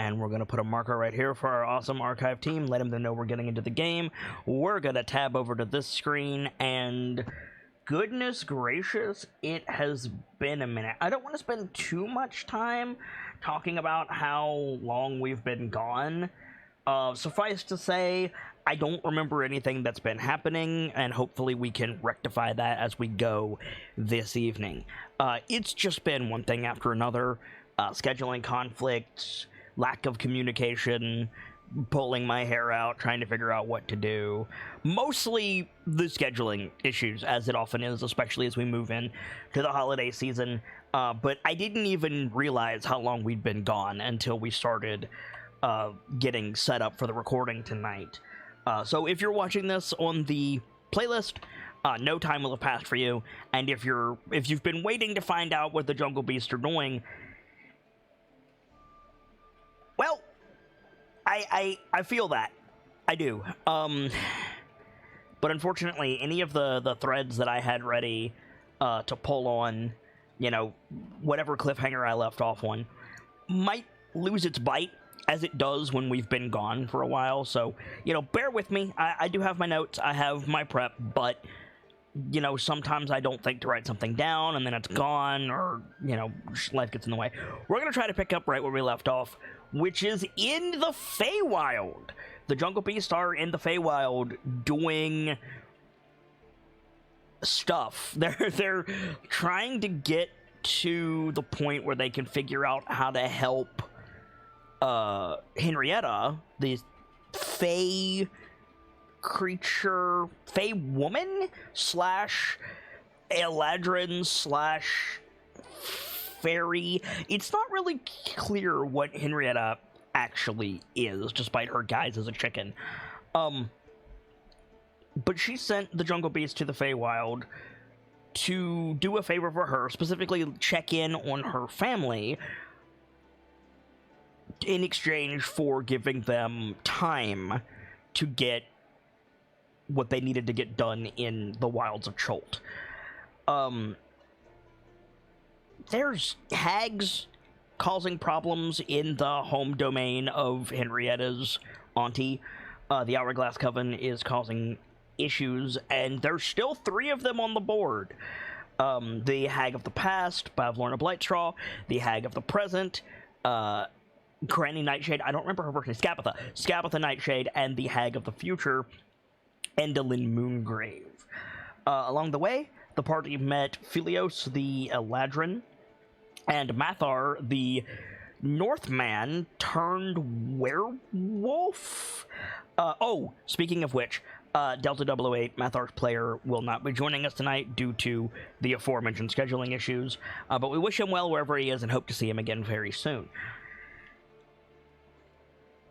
and we're going to put a marker right here for our awesome archive team, let them know we're getting into the game. We're going to tab over to this screen, and goodness gracious, it has been a minute. I don't want to spend too much time talking about how long we've been gone. Suffice to say, I don't remember anything that's been happening, and hopefully we can rectify that as we go this evening. It's just been one thing after another. Scheduling conflicts, lack of communication, pulling my hair out, trying to figure out what to do. Mostly the scheduling issues, as it often is, especially as we move in to the holiday season. But I didn't even realize how long we'd been gone until we started getting set up for the recording tonight. So if you're watching this on the playlist, no time will have passed for you. And if you've been waiting to find out what the Jungle Beasts are doing, well, I feel that. I do. But unfortunately, any of the threads that I had ready to pull on, you know, whatever cliffhanger I left off on, might lose its bite, as it does when we've been gone for a while. So, you know, bear with me. I do have my notes. I have my prep, but, you know, sometimes I don't think to write something down, and then it's gone, or, you know, life gets in the way. We're going to try to pick up right where we left off, which is in the Feywild. The Jungle Beasts are in the Feywild doing stuff. They're trying to get to the point where they can figure out how to help Henrietta, the Fey creature, Fey woman slash Eladrin slash fairy. It's not really clear what Henrietta actually is, despite her guise as a chicken. But she sent the Jungle Beast to the Feywild to do a favor for her, specifically check in on her family, in exchange for giving them time to get what they needed to get done in the wilds of Cholt. There's hags causing problems in the home domain of Henrietta's auntie. The Hourglass Coven is causing issues, and there's still 3 of them on the board. The Hag of the Past, Bavlorna Blightstraw, the Hag of the Present, Granny Nightshade, I don't remember her first name, Scabbatha Nightshade, and the Hag of the Future, Endalyn Moongrave. Along the way, the party met Philios the Eladrin, and Mathar the Northman turned werewolf? Speaking of which, Delta 008, Mathar's player, will not be joining us tonight due to the aforementioned scheduling issues, but we wish him well wherever he is and hope to see him again very soon.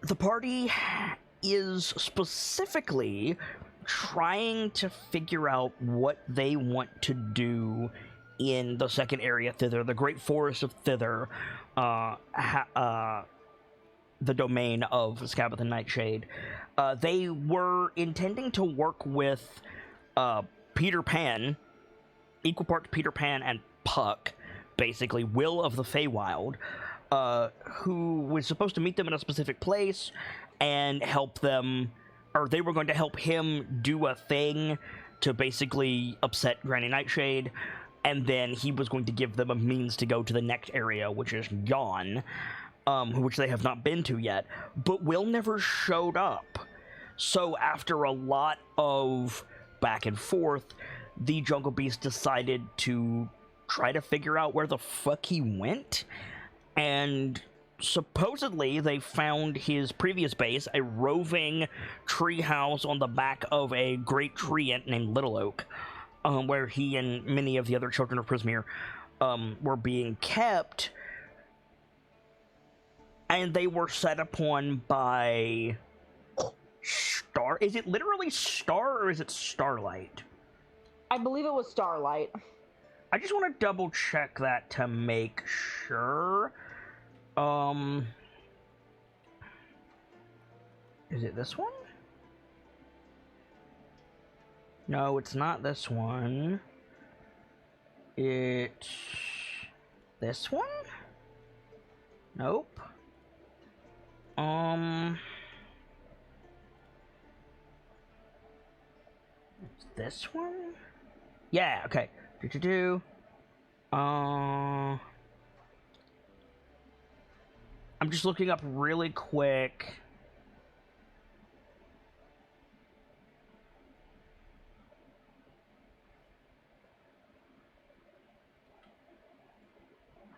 The party is specifically trying to figure out what they want to do in the second area thither, the Great Forest of Thither, the domain of Scabbatha Nightshade. They were intending to work with Peter Pan, equal parts Peter Pan and Puck, basically, Will of the Feywild, who was supposed to meet them in a specific place and help them, or they were going to help him do a thing to basically upset Granny Nightshade, and then he was going to give them a means to go to the next area, which is Yon, which they have not been to yet, but Will never showed up. So after a lot of back and forth, the Jungle Beast decided to try to figure out where the fuck he went, and supposedly they found his previous base, a roving tree house on the back of a great tree named Little Oak, where he and many of the other children of Prismeer were being kept, and they were set upon by Star. Is it literally Star, or is it Starlight? I believe it was Starlight. I just want to double check that to make sure. Is it this one? No, it's not this one. It's this one? Nope. This one? Yeah, okay. I'm just looking up really quick.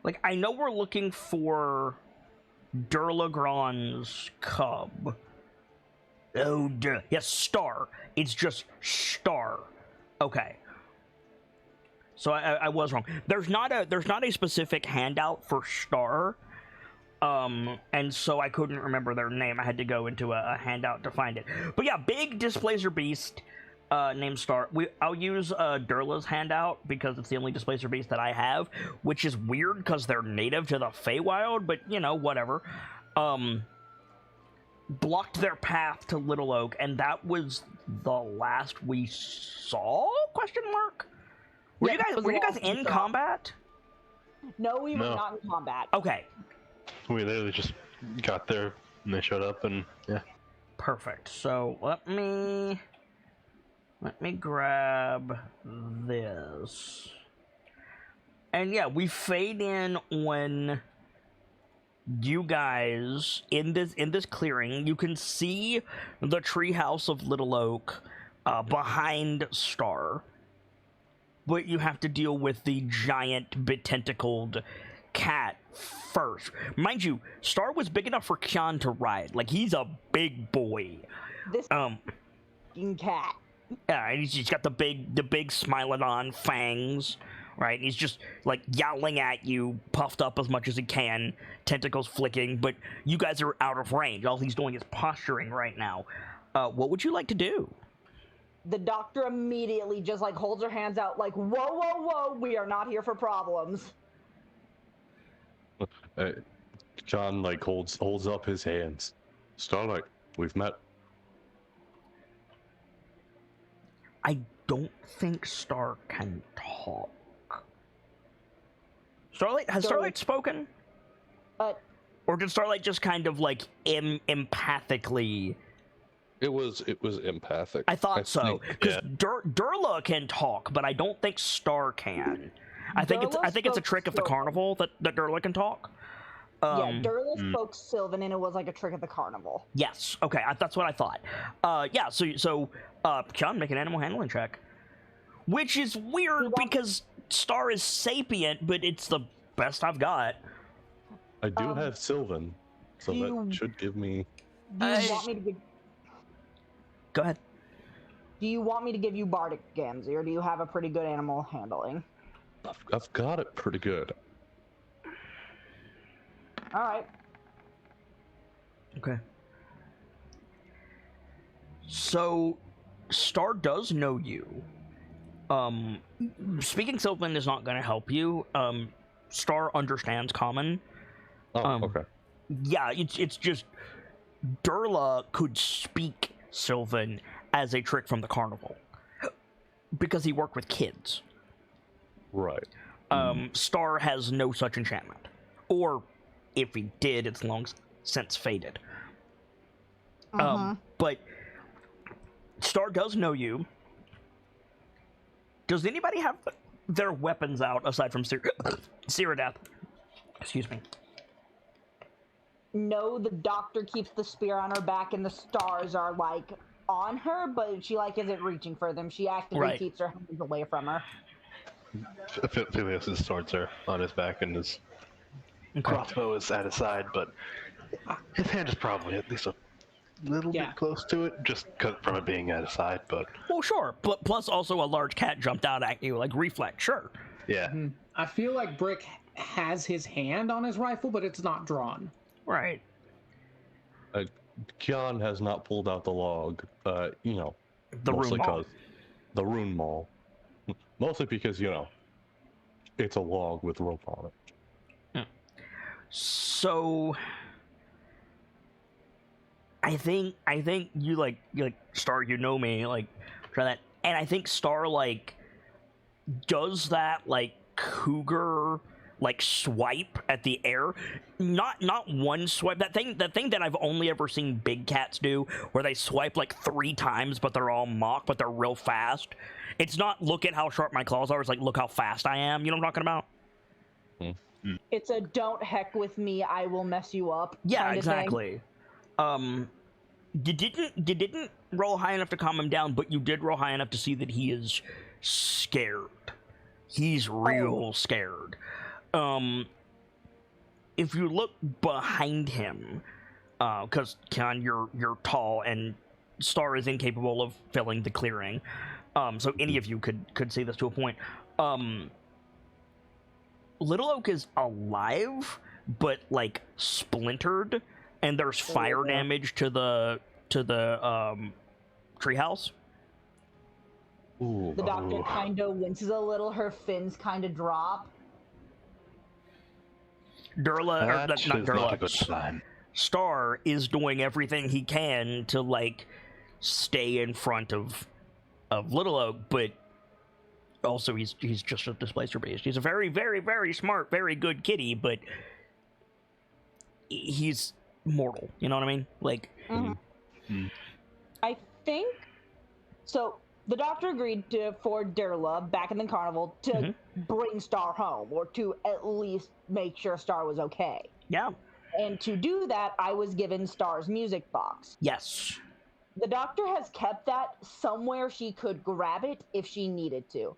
Like, I know we're looking for Durlagrand's cub. Oh, duh. Yes, Star. It's just Star. Okay. So I was wrong. There's not a specific handout for Star. And so I couldn't remember their name. I had to go into a handout to find it. But yeah, big Displacer Beast named Star. I'll use Durla's handout because it's the only Displacer Beast that I have, which is weird because they're native to the Feywild, but you know, whatever. Blocked their path to Little Oak, and that was the last we saw? Question mark. Were you guys in combat? No, we were not in combat. Okay. We literally just got there and they showed up, and yeah. Perfect. So let me grab this. And yeah, we fade in when you guys in this clearing, you can see the treehouse of Little Oak behind Star, but you have to deal with the giant betentacled cat first. Mind you, Star was big enough for Kyan to ride. Like, he's a big boy. This cat. Yeah, and he's got the big Smilodon fangs. Right, he's just like yowling at you, puffed up as much as he can, tentacles flicking, but you guys are out of range. All he's doing is posturing right now. What would you like to do? The doctor immediately just like holds her hands out like, whoa, whoa, whoa, we are not here for problems. John like holds up his hands. Starlight, we've met. I don't think Star can talk. Has Starlight spoken? Or did Starlight just kind of like empathically? It was empathic. I thought so, because Durla can talk, but I don't think Star can. I think it's a trick of the carnival that Durla can talk. Durla spoke Sylvan, and it was like a trick of the carnival. Yes. Okay, that's what I thought. Yeah. So Kyan, make an animal handling check, which is weird because Star is sapient, but it's the best I've got. I do have Sylvan, so that should give me. Do you want me to give? Go ahead. Do you want me to give you Bardic Gamzee, or do you have a pretty good animal handling? I've got it pretty good. All right. Okay. So, Star does know you. Speaking Sylvan is not going to help you. Star understands Common. Oh, okay. Yeah, it's just Durla could speak Sylvan as a trick from the carnival because he worked with kids. Right. Star has no such enchantment, or if he did, it's long since faded. But Star does know you. Does anybody have their weapons out aside from Cyrodiil? Excuse me. No, the doctor keeps the spear on her back, and the stars are like on her, but she like isn't reaching for them. She actively keeps her hands away from her. Phileas' swords are on his back, and his crossbow is at his side, but his hand is probably at least a little bit close to it, just from it being at his side. But well, sure. Plus, also a large cat jumped out at you, like reflex. Sure. Yeah. I feel like Brick has his hand on his rifle, but it's not drawn. Right. Kyan has not pulled out the log. The mostly rune maul. The rune maul. Mostly because it's a log with rope on it. So I think you like Star, you know me, like try that, and I think Star like does that like cougar like swipe at the air. Not one swipe. That thing that I've only ever seen big cats do, where they swipe like 3 times, but they're all mock, but they're real fast. It's not look at how sharp my claws are. It's like look how fast I am. You know what I'm talking about? It's a don't heck with me, I will mess you up. Yeah, exactly. You didn't roll high enough to calm him down, but you did roll high enough to see that he is scared. He's real scared. If you look behind him, because Kian, you're tall and Star is incapable of filling the clearing. So any of you could see this to a point. Little Oak is alive, but like splintered, and there's fire damage to the treehouse. The doctor kind of winces a little. Her fins kind of drop. Durla, That's not not Durla. a good sign. Star is doing everything he can to like stay in front of Little Oak, but also he's just a displacer beast. He's a very, very, very smart, very good kitty, but he's mortal. You know what I mean? Like, I think so. The doctor agreed for Durla back in the carnival to bring Star home, or to at least make sure Star was okay. Yeah. And to do that, I was given Star's music box. Yes. The doctor has kept that somewhere she could grab it if she needed to.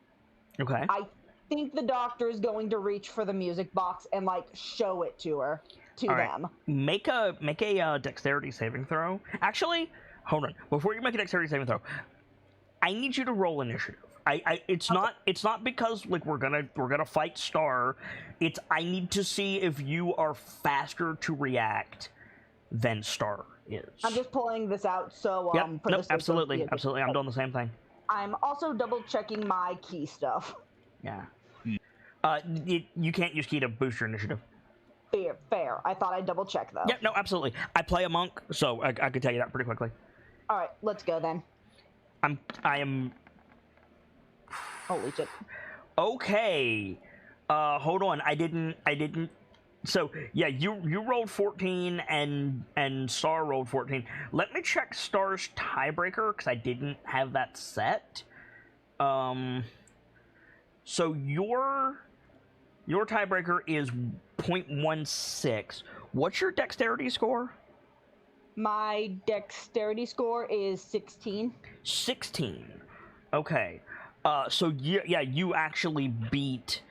Okay. I think the doctor is going to reach for the music box and like show it to her, to them. Make a dexterity saving throw. Actually, hold on. Before you make a dexterity saving throw, I need you to roll initiative. It's not because like we're gonna fight Star. It's I need to see if you are faster to react than Star is. I'm just pulling this out so for the absolutely. I'm doing the same thing. I'm also double checking my key stuff. Yeah. You can't use key to boost your initiative. Fair. I thought I'd double check though. Yeah, no, absolutely. I play a monk, so I could tell you that pretty quickly. All right, let's go then. I am. Holy shit. Okay. Hold on. I didn't. So yeah, you rolled 14 and Star rolled 14. Let me check Star's tiebreaker because I didn't have that set. So your tiebreaker is 0.16. What's your dexterity score? My dexterity score is 16. 16. Okay. So you actually beat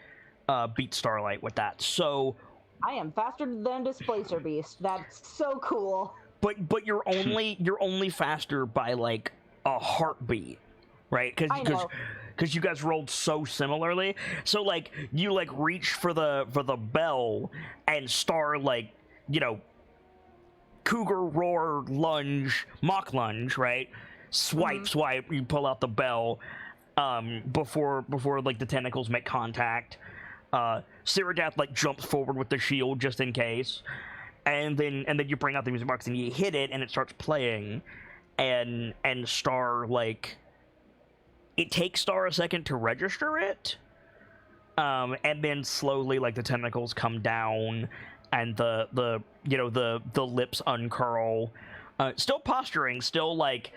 Starlight with that. So I am faster than Displacer Beast. That's so cool. But you're only faster by like a heartbeat, right? Because you guys rolled so similarly. So like you like reach for the bell and Star like, you know, cougar roar lunge, mock lunge, right? Swipe, you pull out the bell before like the tentacles make contact. Cyrodiath like jumps forward with the shield just in case. And then you bring out the music box and you hit it and it starts playing. And Star like it takes Star a second to register it. And then slowly like the tentacles come down and the lips uncurl. Still posturing, still like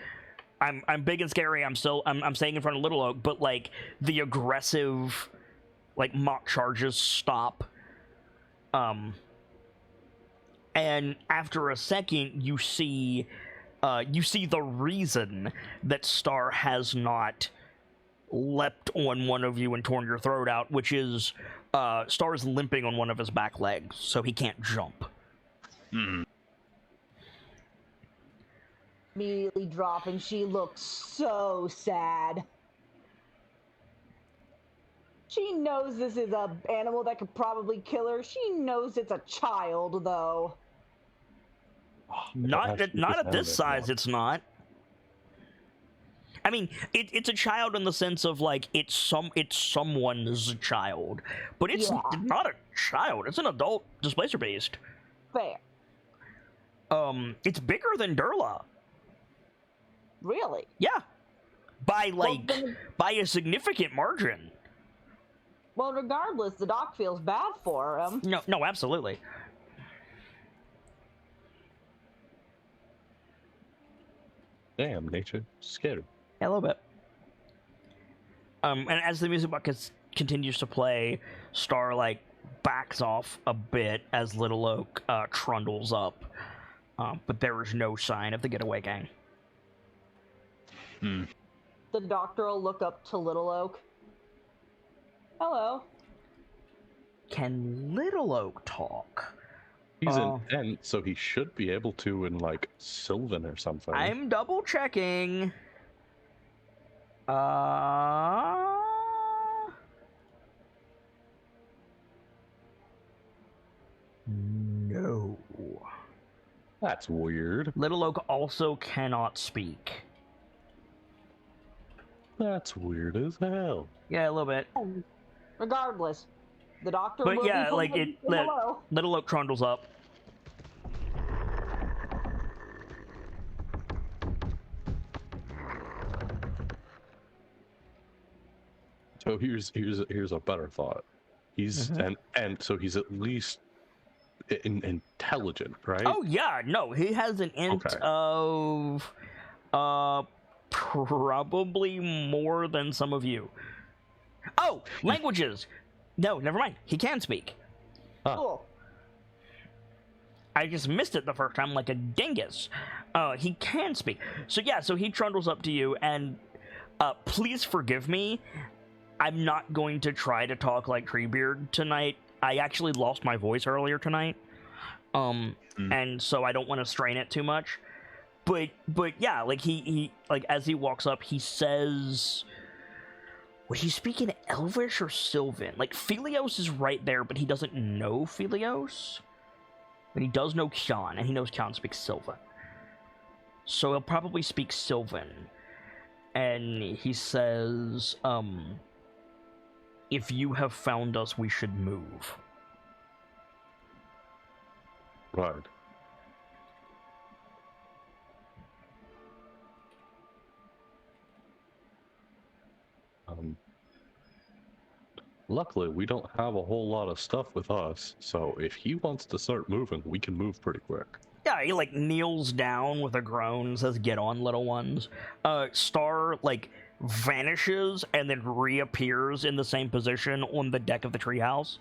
I'm big and scary. I'm staying in front of Little Oak, but like the aggressive like mock charges stop. And after a second, you see the reason that Star has not leapt on one of you and torn your throat out, which is Star's limping on one of his back legs, so he can't jump. Immediately drop, and she looks so sad. She knows this is an animal that could probably kill her. She knows it's a child, though. Not at this size, it's not. I mean, it's a child in the sense of like it's someone's child, but it's not a child. It's an adult displacer beast. Fair. It's bigger than Durla. Really? Yeah, by a significant margin. Well, regardless, the doc feels bad for him. No, absolutely. Damn, nature. Scared. Yeah, a little bit. And as the music box continues to play, Star, like, backs off a bit as Little Oak trundles up. But there is no sign of the Getaway Gang. The doctor will look up to Little Oak. Hello. Can Little Oak talk? He's an Ent, so he should be able to in, like, Sylvan or something. I'm double checking. No. That's weird. Little Oak also cannot speak. That's weird as hell. Yeah, a little bit. Regardless, the doctor But will yeah, be like, hello. Little Oak trundles up. So here's a better thought. He's and so he's at least intelligent, right? Oh yeah, no, he has an int of probably more than some of you. Oh, languages. No, never mind. He can speak. Cool. I just missed it the first time like a dingus. He can speak. So yeah, so he trundles up to you and please forgive me. I'm not going to try to talk like Treebeard tonight. I actually lost my voice earlier tonight. And so I don't want to strain it too much. But yeah, like he like as he walks up, he says, would he speak in Elvish or Sylvan? Like Philios is right there, but he doesn't know Philios. But he does know Kyan, and he knows Kyan speaks Sylvan. So he'll probably speak Sylvan. And he says, if you have found us, we should move. Right. Luckily, we don't have a whole lot of stuff with us, so if he wants to start moving, we can move pretty quick. Yeah, he, like, kneels down with a groan, says, get on, little ones. Star, like, vanishes and then reappears in the same position on the deck of the treehouse.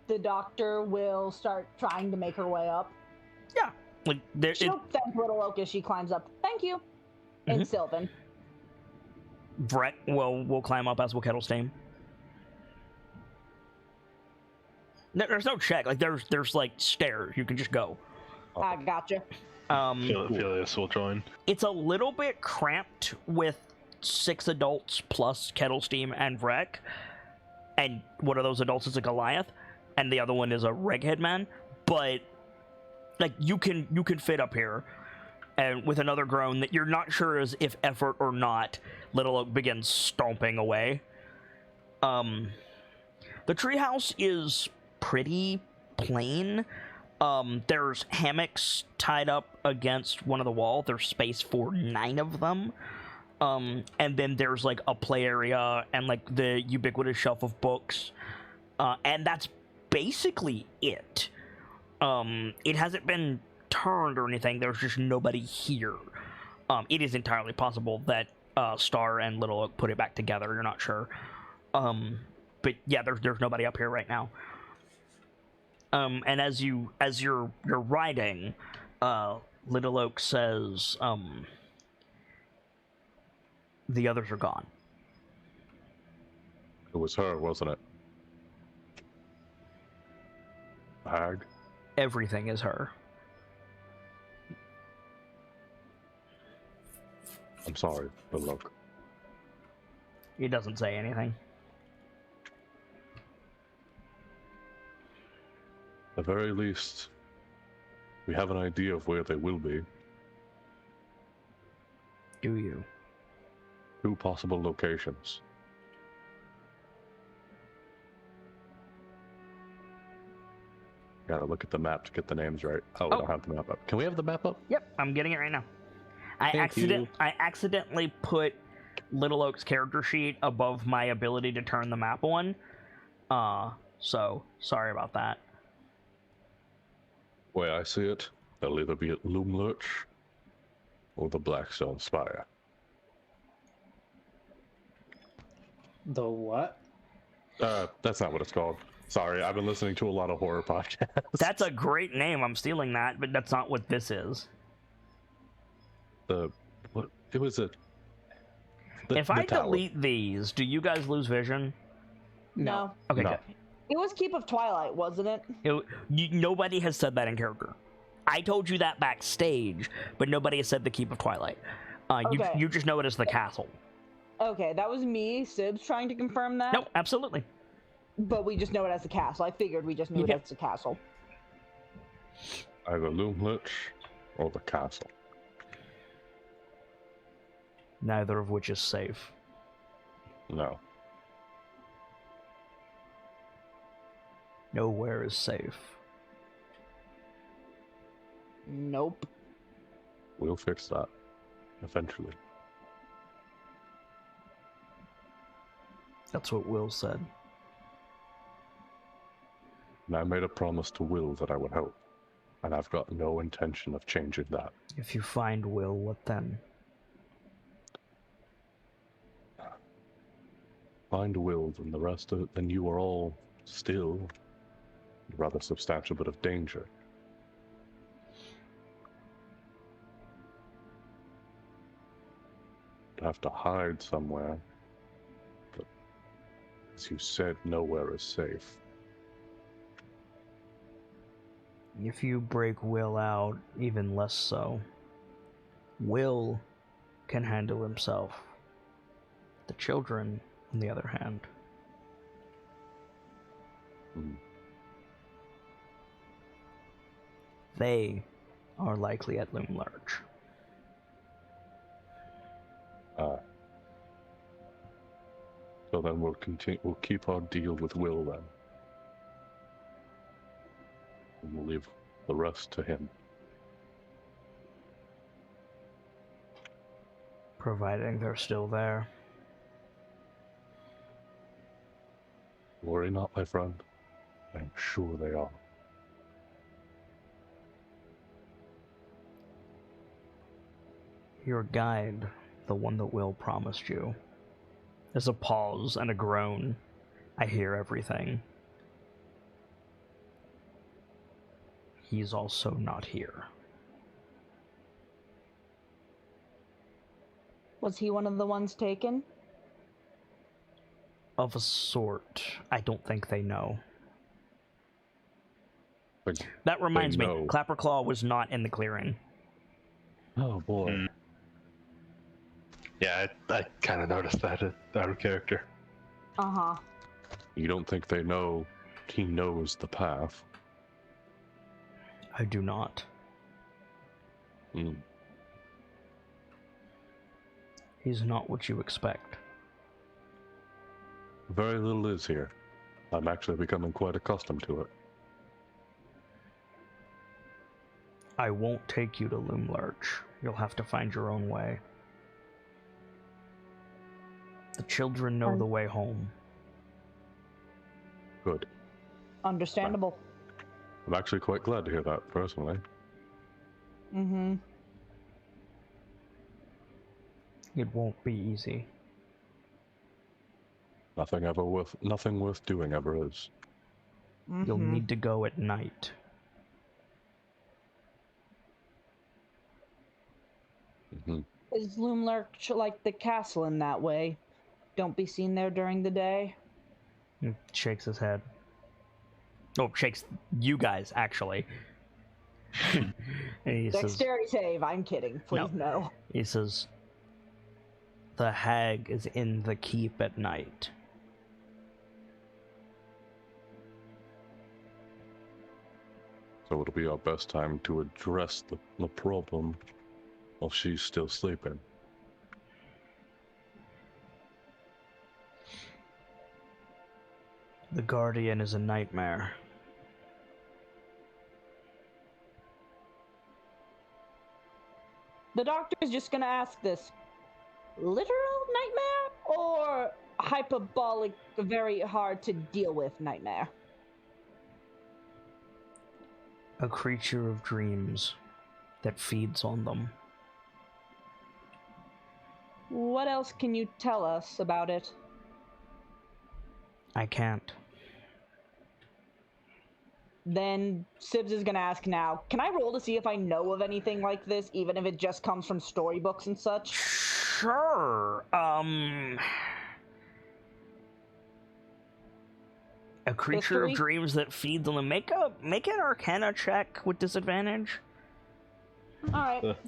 The doctor will start trying to make her way up. Yeah. Like, She'll thank Little Oak as she climbs up. Thank you. And Sylvan. Brett will climb up as will Kettlestein. There's no check. Like, there's like, stairs. You can just go. I gotcha. Philios will join. It's a little bit cramped with 6 adults plus Kettlestein and Vrek. And one of those adults is a Goliath. And the other one is a Reghead man. But, like, you can fit up here. And with another groan that you're not sure is if effort or not, Little Oak begins stomping away. The treehouse is pretty plain. There's hammocks tied up against one of the walls. There's space for 9 of them. And then there's like a play area and like the ubiquitous shelf of books. And that's basically it. It hasn't been turned or anything. There's just nobody here. It is entirely possible that Star and Little Oak put it back together. You're not sure. But yeah, there's nobody up here right now. And as you're riding, Little Oak says, the others are gone. It was her, wasn't it? Hag? Everything is her. I'm sorry, but look. He doesn't say anything. At the very least, we have an idea of where they will be. Do you? 2 possible locations. Gotta look at the map to get the names right. Oh, we don't have the map up. Can we have the map up? Yep, I'm getting it right now. I Thank you. accidentally put Little Oak's character sheet above my ability to turn the map on. So sorry about that. Way I see it, they'll either be at Loomlurch or the Blackstone Spire. The what? That's not what it's called. Sorry, I've been listening to a lot of horror podcasts. That's a great name. I'm stealing that, but that's not what this is. It was a. If I delete these, do you guys lose vision? No. Okay, No. good. It was Keep of Twilight, wasn't it? Nobody has said that in character. I told you that backstage, but nobody has said the Keep of Twilight. Okay. You just know it as the castle. Okay, that was me, Sibs, trying to confirm that. No, absolutely. But we just know it as the castle. I figured we just knew it as the castle. Either Loomlurch or the castle. Neither of which is safe. No. Nowhere is safe. Nope. We'll fix that. Eventually. That's what Will said. And I made a promise to Will that I would help. And I've got no intention of changing that. If you find Will, what then? Find Will, then the rest of it, then you are all still in a rather substantial bit of danger. You'd have to hide somewhere. But as you said, nowhere is safe. If you break Will out, even less so. Will can handle himself. The children, on the other hand. They are likely at Loomlurch. So then we'll continue. We'll keep our deal with Will then, and we'll leave the rest to him. Providing they're still there. Worry not, my friend. I'm sure they are. Your guide, the one that Will promised you. There's a pause and a groan. I hear everything. He's also not here. Was he one of the ones taken? Of a sort. I don't think they know. But That reminds me, know. Clapperclaw was not in the clearing. Oh boy. Yeah, I kind of noticed that out of character. Uh-huh. You don't think they know he knows the path? I do not. Hmm. He's not what you expect. Very little is here. I'm actually becoming quite accustomed to it. I won't take you to Loomlurch. You'll have to find your own way. The children know the way home. Good. Understandable. I'm actually quite glad to hear that, personally. Mm-hmm. It won't be easy. Nothing worth doing ever is. You'll need to go at night. Hmm. Is Loomlurch like the castle in that way? Don't be seen there during the day? He shakes his head. Oh, shakes you guys, actually. And he says, Dexterity save. I'm kidding. Please no. he says, the hag is in the keep at night. So it'll be our best time to address the problem while she's still sleeping. The Guardian is a nightmare. The doctor's just gonna ask this. Literal nightmare or hyperbolic, very hard to deal with nightmare? A creature of dreams that feeds on them. What else can you tell us about it? I can't. Then Sibs is gonna ask now, can I roll to see if I know of anything like this, even if it just comes from storybooks and such? Sure. A creature of dreams that feeds on them. Make an Arcana check with disadvantage. Alright.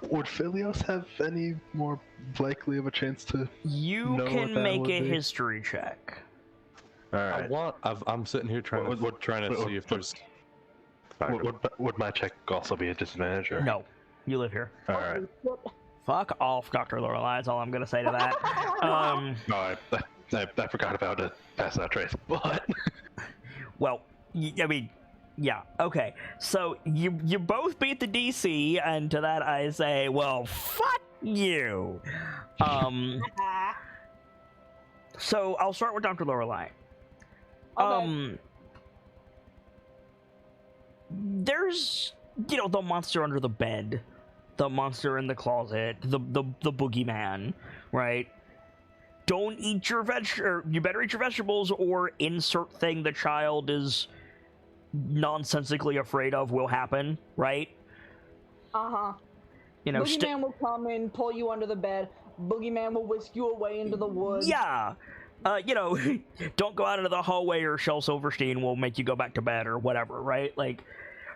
Would Philios have any more likely of a chance to You know can what that make would a be? history check. All right. I'm sitting here trying to see if there's. Would my check also be a disadvantage? Or? No. You live here. All right. Fuck off, Dr. Lorelei, is all I'm gonna say to that. No, I forgot about it. Pass that trace, but Well, I mean, yeah, okay. So you both beat the DC, and to that I say, well, fuck you. So I'll start with Dr. Lorelei. Okay. There's, the monster under the bed, the monster in the closet, the boogeyman, right? Don't eat your you better eat your vegetables, or insert thing the child is nonsensically afraid of will happen, right? Uh-huh. Boogeyman will come and pull you under the bed. Boogeyman will whisk you away into the woods. Yeah. Don't go out into the hallway, or Shel Silverstein will make you go back to bed or whatever, right? Like,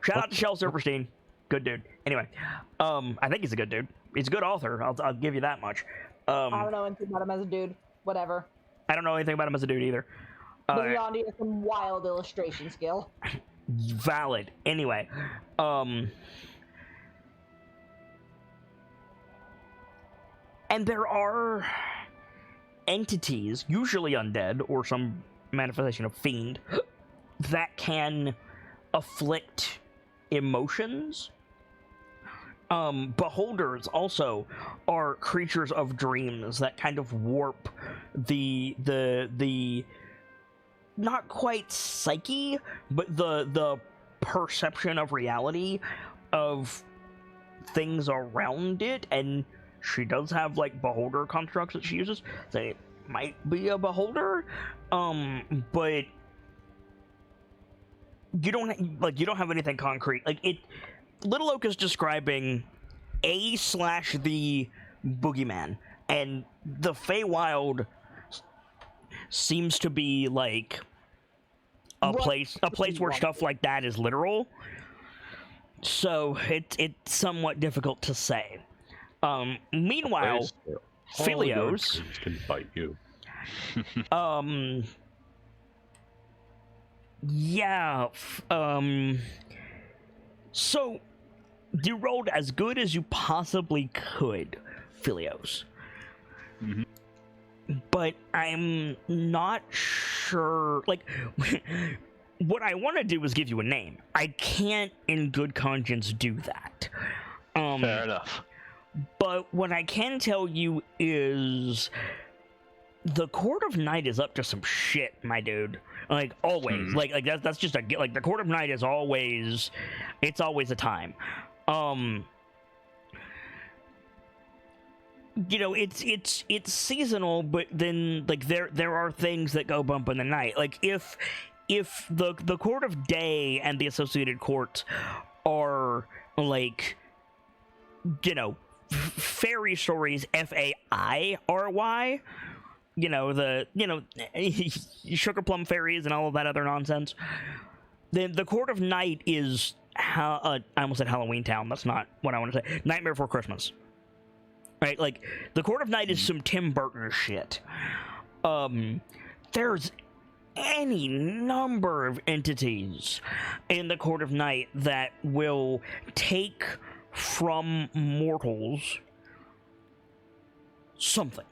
shout out to Shel Silverstein. Good dude. Anyway, I think he's a good dude. He's a good author. I'll give you that much. I don't know anything about him as a dude. Whatever. I don't know anything about him as a dude either. But Yandi has some wild illustration skill. Valid. Anyway, and there are entities, usually undead or some manifestation of fiend, that can afflict emotions. Beholders also are creatures of dreams that kind of warp the not quite psyche, but the perception of reality of things around it. And she does have like beholder constructs that she uses. They might be a beholder, but you don't have anything concrete. Like it. Little Oak is describing the boogeyman, and the Feywild seems to be like a place where stuff like that is literal. So it's somewhat difficult to say. Meanwhile, Philios can bite you. Yeah. So you rolled as good as you possibly could, Philios. Mm-hmm. But I'm not sure. Like, what I want to do is give you a name. I can't, in good conscience, do that. Fair enough. But what I can tell you is the Court of Night is up to some shit, my dude. Like, always. Like that's just like, the Court of Night is always, it's always a time. It's seasonal, but then, like, there are things that go bump in the night. Like, if the Court of Day and the associated courts are, like, fairy stories, Fairy, sugar plum fairies and all of that other nonsense. Then the Court of Night is I almost said Halloween Town. That's not what I want to say. Nightmare Before Christmas. Right? Like, the Court of Night is some Tim Burton shit. There's any number of entities in the Court of Night that will take from mortals something.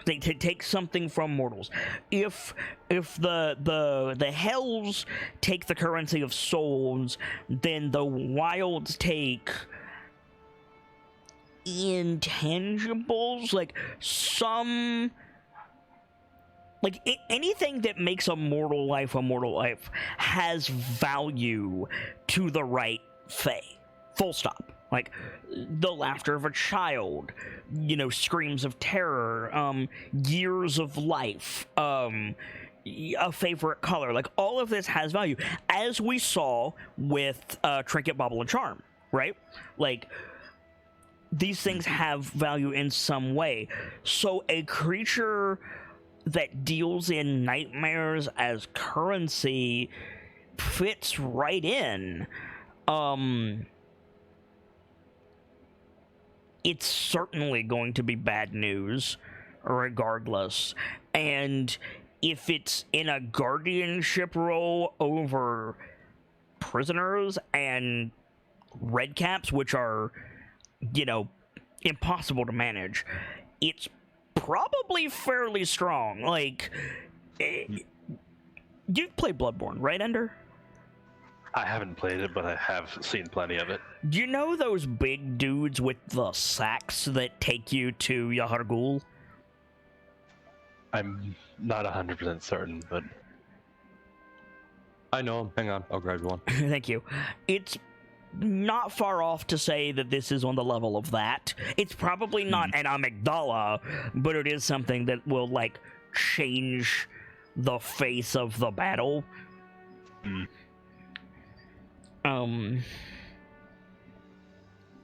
They take something from mortals. If the hells take the currency of souls, then the wilds take intangibles, like some, like anything that makes a mortal life has value to the right Fae. Full stop. Like the laughter of a child, you know, screams of terror, years of life, a favorite color. Like all of this has value, as we saw with Trinket, Bauble, and Charm, right? Like these things have value in some way. So a creature that deals in nightmares as currency fits right in. It's certainly going to be bad news regardless. And if it's in a guardianship role over prisoners and redcaps, which are, you know, impossible to manage, it's probably fairly strong. Like, you've played Bloodborne, right, Ender? I haven't played it, but I have seen plenty of it. Do you know those big dudes with the sacks that take you to Yahar'gul? I'm not 100% certain, but... I know him. Hang on, I'll grab you one. Thank you. It's not far off to say that this is on the level of that. It's probably not an amygdala, but it is something that will, like, change the face of the battle.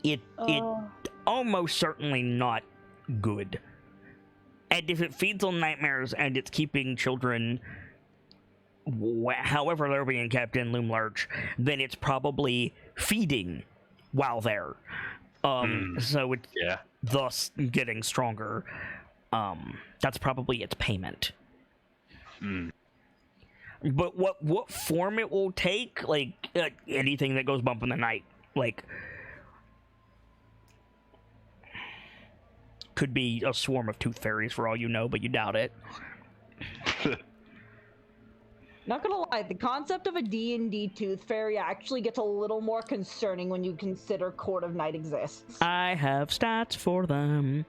It almost certainly not good. And if it feeds on nightmares and it's keeping children, however they're being kept in Loom Lurch, then it's probably feeding while there. So it's thus getting stronger. That's probably its payment. But what form it will take, like anything that goes bump in the night, like could be a swarm of tooth fairies for all you know, but you doubt it. Not gonna lie, the concept of a D&D tooth fairy actually gets a little more concerning when you consider Court of Night exists. I have stats for them.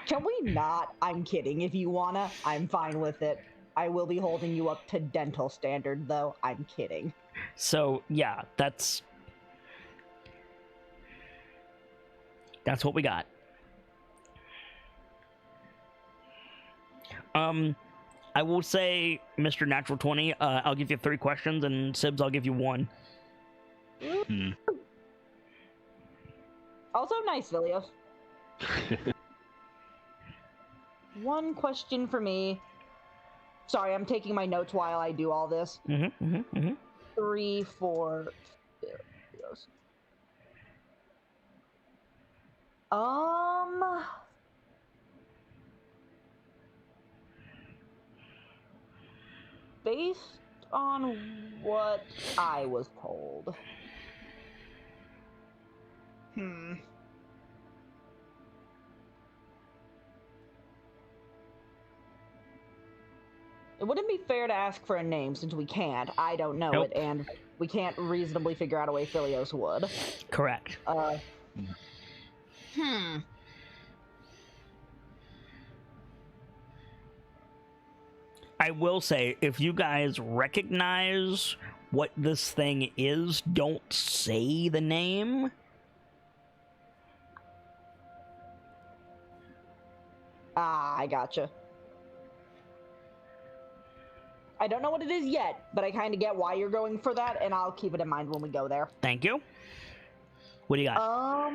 Can we not? I'm kidding. If you wanna, I'm fine with it. I will be holding you up to dental standard, though. I'm kidding. So, yeah, that's what we got. I will say, Mr. Natural 20, I'll give you 3 questions, and Sibs, I'll give you 1. Also, nice, Vilios. 1 question for me. Sorry, I'm taking my notes while I do all this. 3 for Vilios. Based on what I was told. It wouldn't be fair to ask for a name since we can't. I don't know it, and we can't reasonably figure out a way Philios would. Correct. I will say, if you guys recognize what this thing is, don't say the name. I gotcha. I don't know what it is yet, but I kind of get why you're going for that, and I'll keep it in mind when we go there. Thank you. What do you got?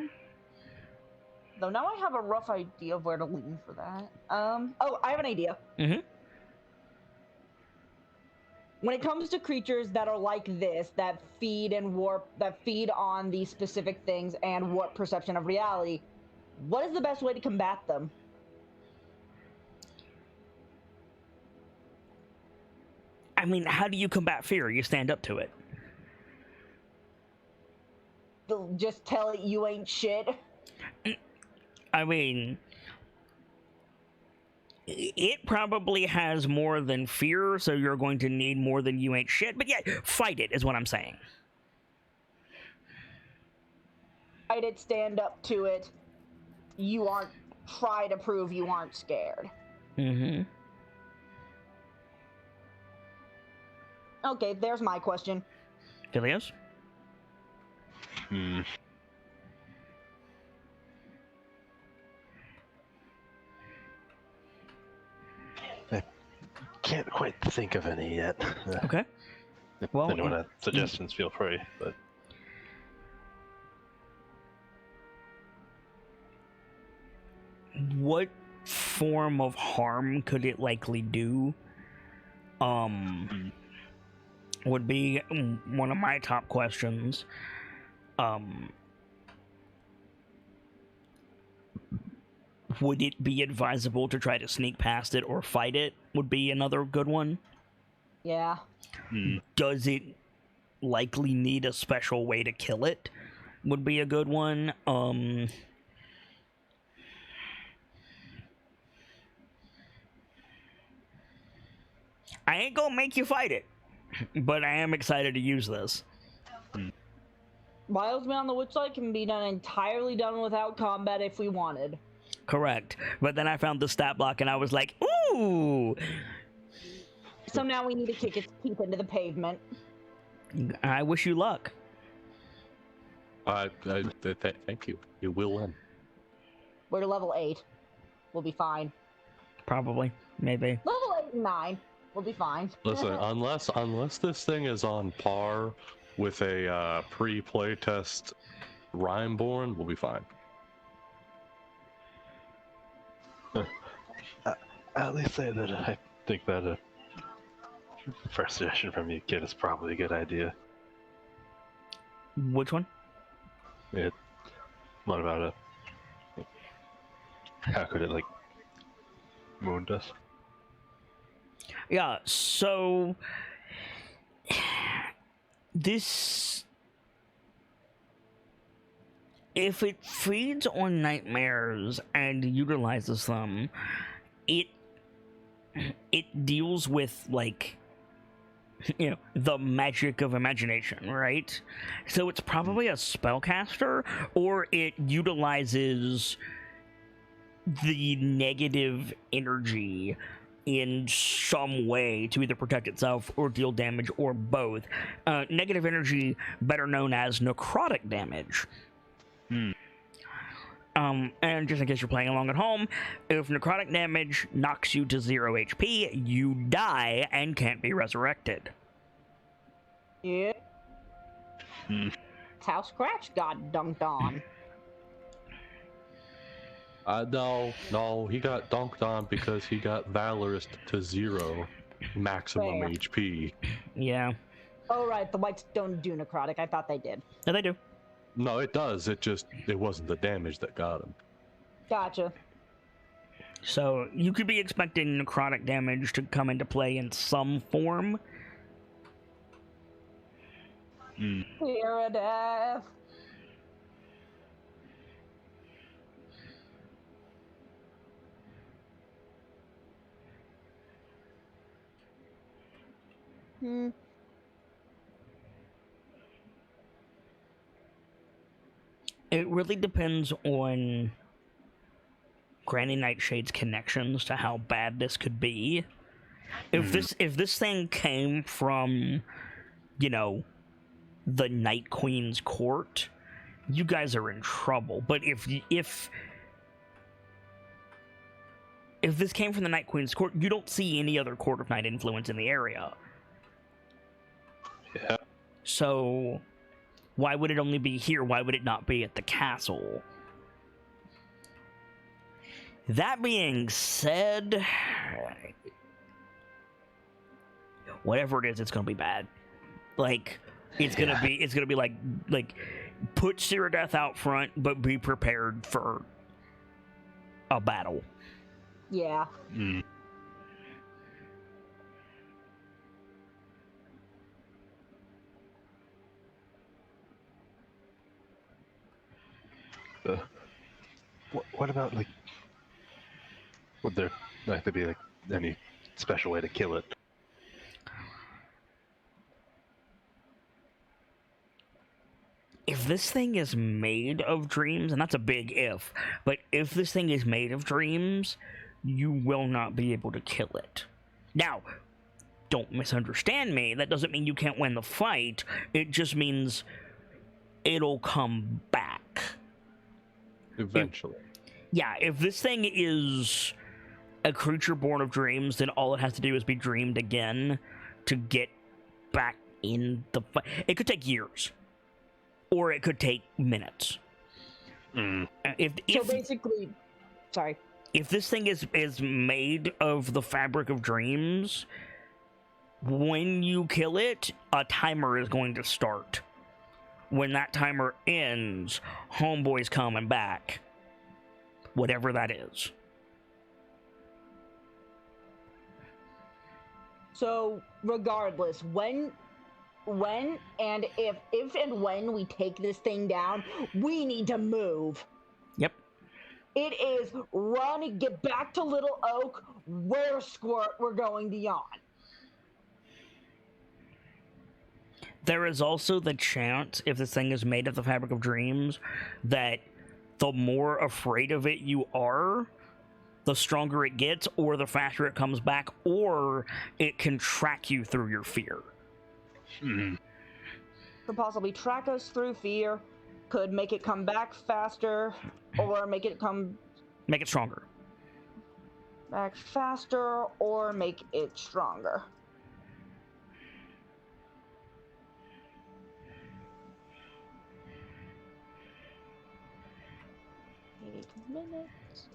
Though now I have a rough idea of where to lean for that. I have an idea. When it comes to creatures that are like this, that feed and warp, that feed on these specific things and warp perception of reality, what is the best way to combat them? I mean, how do you combat fear? You stand up to it. Just tell it you ain't shit. I mean, it probably has more than fear, so you're going to need more than you ain't shit. But yeah, fight it is what I'm saying. Fight it, stand up to it. you aren't try to prove you aren't scared. Mm-hmm. Okay, there's my question. Phileas? I can't quite think of any yet. Okay. If Well, anyone has suggestions, feel free. But what form of harm could it likely do? Would be one of my top questions. Would it be advisable to try to sneak past it or fight it? Would be another good one. Yeah. Does it likely need a special way to kill it? Would be a good one. I ain't gonna make you fight it, but I am excited to use this. Wildsman on the Witchlight can be entirely done without combat if we wanted. Correct. But then I found the stat block and I was like, ooh! So now we need to kick its teeth into the pavement. I wish you luck. Thank you. You will win. We're level 8. We'll be fine. Probably. Maybe. Level 8 and 9. We'll be fine. Listen, unless this thing is on par with a pre-play test Rhymeborn, we'll be fine. I'll at least say that I think that a first suggestion from you, kid, is probably a good idea. Which one? What about how could it, like, wound us? Yeah, so... This... If it feeds on nightmares and utilizes them, it deals with, like, you know, the magic of imagination, right? So it's probably a spellcaster, or it utilizes the negative energy in some way to either protect itself or deal damage, or both. Negative energy, better known as necrotic damage. And just in case you're playing along at home, if necrotic damage knocks you to 0 HP, you die and can't be resurrected. Yeah. That's how Scratch got dunked on. No, he got dunked on because he got Valorous to 0 maximum Fair. HP. Yeah. Oh, right, the whites don't do necrotic. I thought they did. No, they do. No, it does. It wasn't the damage that got him. Gotcha. So you could be expecting necrotic damage to come into play in some form. Fear of death. It really depends on Granny Nightshade's connections to how bad this could be. If this thing came from, you know, the Night Queen's court, you guys are in trouble. But if this came from the Night Queen's court, you don't see any other Court of Night influence in the area. Yeah. So why would it only be here? Why would it not be at the castle? That being said, whatever it is, it's gonna be bad. Like, it's gonna be like put Cyrodiil out front, but be prepared for a battle. Yeah. What about, like, would there likely be, like, any special way to kill it? if this thing is made of dreams, and that's a big if, but if this thing is made of dreams, you will not be able to kill it. Now, don't misunderstand me. That doesn't mean you can't win the fight. It just means it'll come back. Eventually. If this thing is a creature born of dreams, then all it has to do is be dreamed again to get back in the fight. It could take years. Or it could take minutes. So basically, sorry. If this thing is made of the fabric of dreams, when you kill it, a timer is going to start. When that timer ends, homeboy's coming back. Whatever that is. So, regardless, when and if and when we take this thing down, we need to move. Yep. It is run and get back to Little Oak. Where Squirt? We're going beyond. There is also the chance, if this thing is made of the fabric of dreams, that the more afraid of it you are, the stronger it gets, or the faster it comes back, or it can track you through your fear. Could possibly track us through fear, could make it come back faster, or make it stronger. Back faster, or make it stronger. Minutes.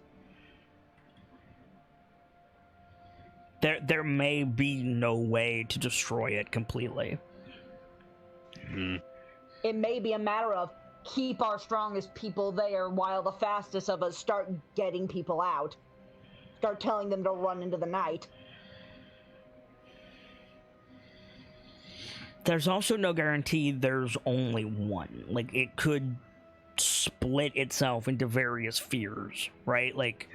There may be no way to destroy it completely. It may be a matter of keep our strongest people there while the fastest of us start getting people out. Start telling them to run into the night. There's also no guarantee there's only one. Like, it could split itself into various fears, right? Like,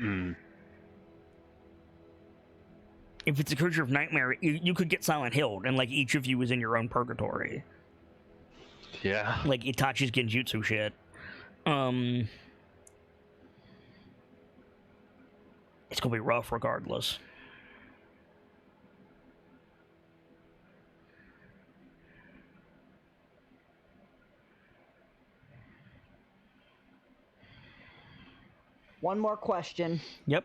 if it's a creature of nightmare, you could get Silent Hilled, and like each of you is in your own purgatory. Yeah. Like Itachi's Genjutsu shit. It's gonna be rough regardless. One more question. Yep.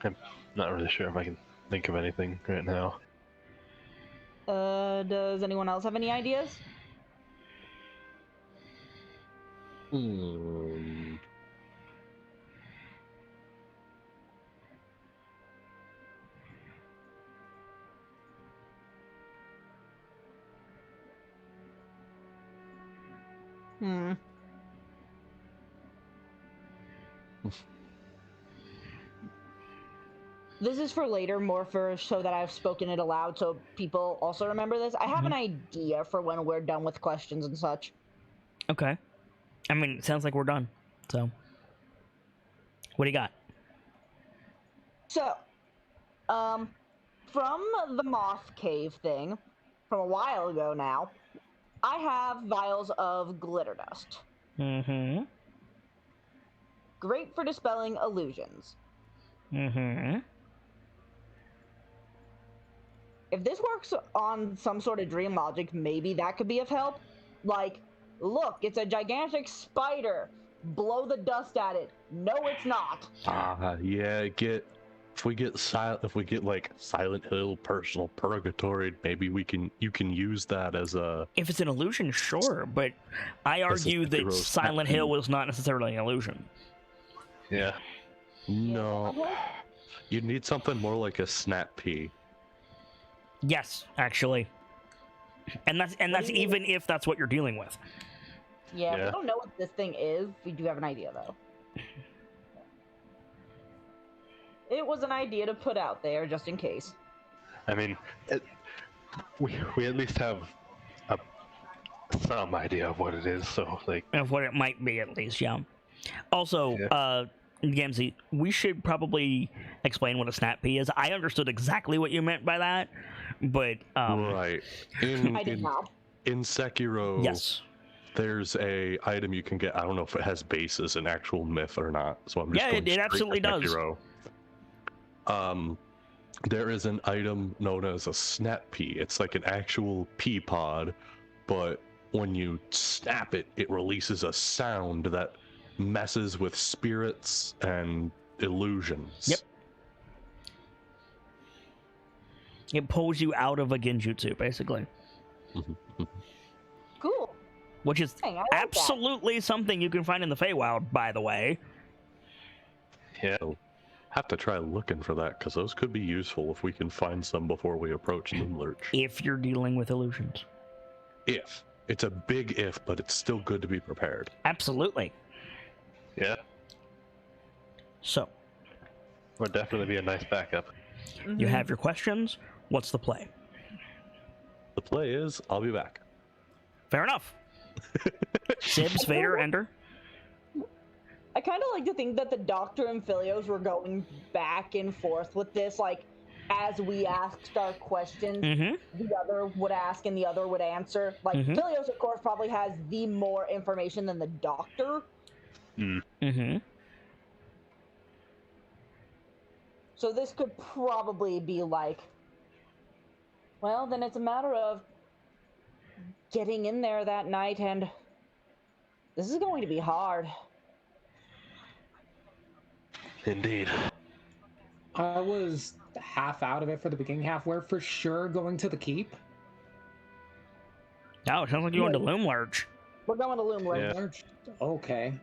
I'm not really sure if I can think of anything right now. Does anyone else have any ideas? This is for later, more for so that I've spoken it aloud so people also remember this. I have an idea for when we're done with questions and such. Okay. I mean, it sounds like we're done. So, what do you got? So, from the moth cave thing, from a while ago now, I have vials of glitter dust. Great for dispelling illusions. If this works on some sort of dream logic, maybe that could be of help. Like, look, it's a gigantic spider. Blow the dust at it. No, it's not. Yeah, if we get like Silent Hill personal purgatory, maybe you can use that as a... If it's an illusion, sure, but I argue that Silent Hill is not necessarily an illusion. Yeah. No. You need something more like a snap pea. Yes, actually. And that's even if that's what you're dealing with. Yeah, we don't know what this thing is. We do have an idea, though. It was an idea to put out there, just in case. I mean, we at least have some idea of what it is, so, like... Of what it might be, at least, yeah. Also, Gamzee, we should probably explain what a snap pea is. I understood exactly what you meant by that, but right. I did not. In Sekiro, yes, there's a item you can get. I don't know if it has basis in actual myth or not. So I'm just yeah, going it straight absolutely to does. Sekiro. There is an item known as a snap pea. It's like an actual pea pod, but when you snap it, it releases a sound that messes with spirits and illusions. Yep. It pulls you out of a genjutsu, basically. Cool. Which is Dang, I like absolutely something you can find in the Feywild, by the way. Yeah. Have to try looking for that, because those could be useful if we can find some before we approach Loomlurch. If you're dealing with illusions. If. It's a big if, but it's still good to be prepared. Absolutely. Yeah. So, Would definitely be a nice backup. you have your questions. What's the play? The play is, I'll be back. Fair enough. Sibs, Vader, Ender. I kind of like to think that the Doctor and Philios were going back and forth with this, like, as we asked our questions, the other would ask and the other would answer. Like, Philios, of course, probably has the more information than the Doctor. So this could probably be like, well, then it's a matter of getting in there that night, and this is going to be hard. Indeed. I was half out of it for the beginning half. We're for sure going to the keep. Oh, it sounds like you went to Loomlurch. We're going to Loomlurch. Yeah. Okay.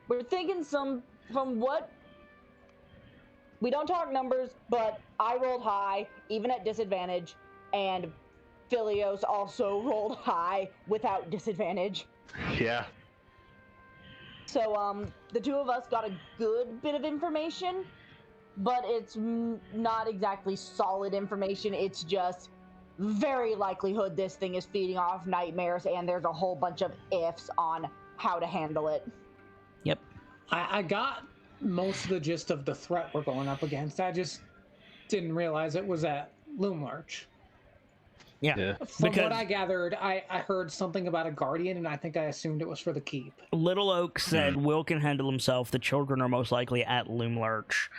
We're thinking from what... We don't talk numbers, but I rolled high, even at disadvantage, and Philios also rolled high without disadvantage. Yeah. So, the two of us got a good bit of information, but it's not exactly solid information. It's just very likelihood this thing is feeding off nightmares, and there's a whole bunch of ifs on how to handle it. Yep. I got most of the gist of the threat we're going up against. I just didn't realize it was at Loomlurch. Yeah. From what I gathered, I heard something about a guardian, and I think I assumed it was for the keep. Little Oak said Will can handle himself. The children are most likely at Loomlurch.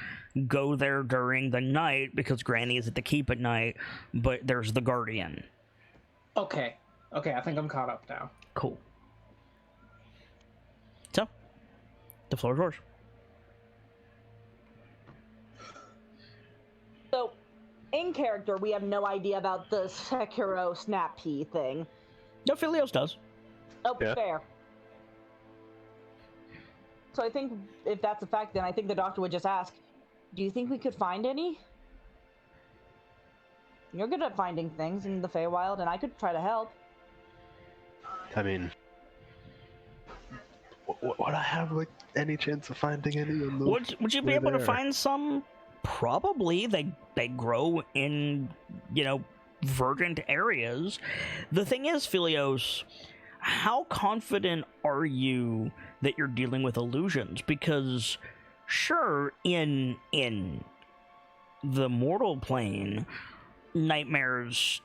Go there during the night because Granny is at the keep at night, but there's the guardian. Okay, I think I'm caught up now. Cool. So, the floor is yours. So, in character, we have no idea about the Sekiro snap pea thing. No, Philios does. Oh, Yeah. fair. So I think if that's a fact, then I think the Doctor would just ask, do you think we could find any? You're good at finding things in the Feywild, and I could try to help. I mean, would I have like any chance of finding any? In the Would you be able to find some? Probably. They grow in, verdant areas. The thing is, Philios, how confident are you that you're dealing with illusions? Because sure, in the mortal plane, nightmares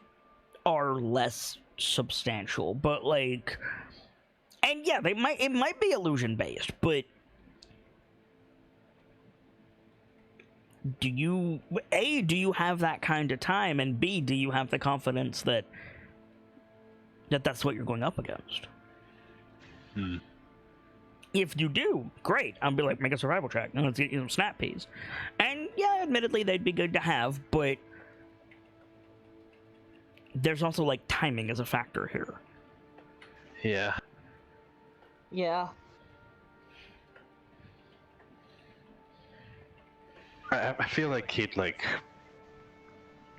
are less substantial, but and yeah, it might be illusion based, but do you have that kind of time, and B, do you have the confidence that that's what you're going up against? If you do, great. I'll be like, make a survival check, and let's get you some snap peas. And yeah, admittedly, they'd be good to have, but there's also timing as a factor here. Yeah. Yeah. I feel like he'd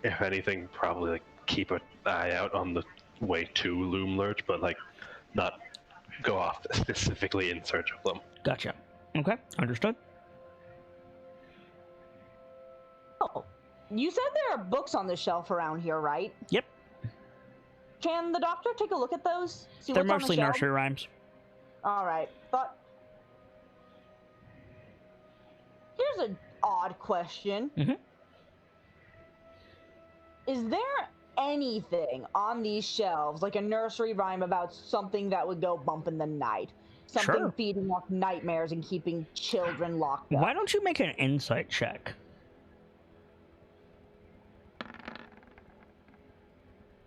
if anything, probably keep an eye out on the way to Loomlurch, but not go off specifically in search of them. Gotcha. Okay, understood. Oh, you said there are books on the shelf around here, right? Yep. Can the Doctor take a look at those? See They're what's on the mostly shelf? nursery rhymes. All right. here's an odd question. Is there anything on these shelves, like a nursery rhyme about something that would go bump in the night? Something feeding off nightmares and keeping children locked up? Why don't you make an insight check?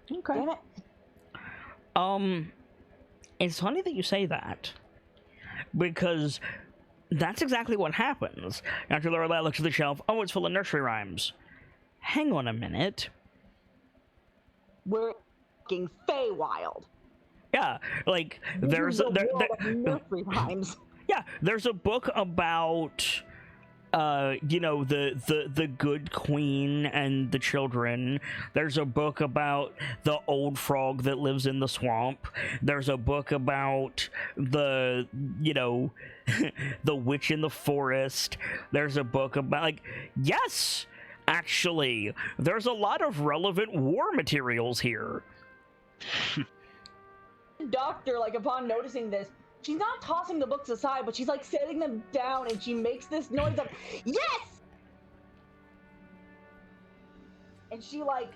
Okay. Damn it. It's funny that you say that, because that's exactly what happens. Dr. Lorelei looks at the shelf. Oh, it's full of nursery rhymes. Hang on a minute. We're fucking Feywild. Yeah, like there's nursery rhymes. Yeah, there's a book about the good queen and the children. There's a book about the old frog that lives in the swamp. There's a book about the the witch in the forest. There's a book about, like, yes, actually, there's a lot of relevant war materials here. Doctor, like, upon noticing this, she's not tossing the books aside, but she's like setting them down, and she makes this noise of yes. And she like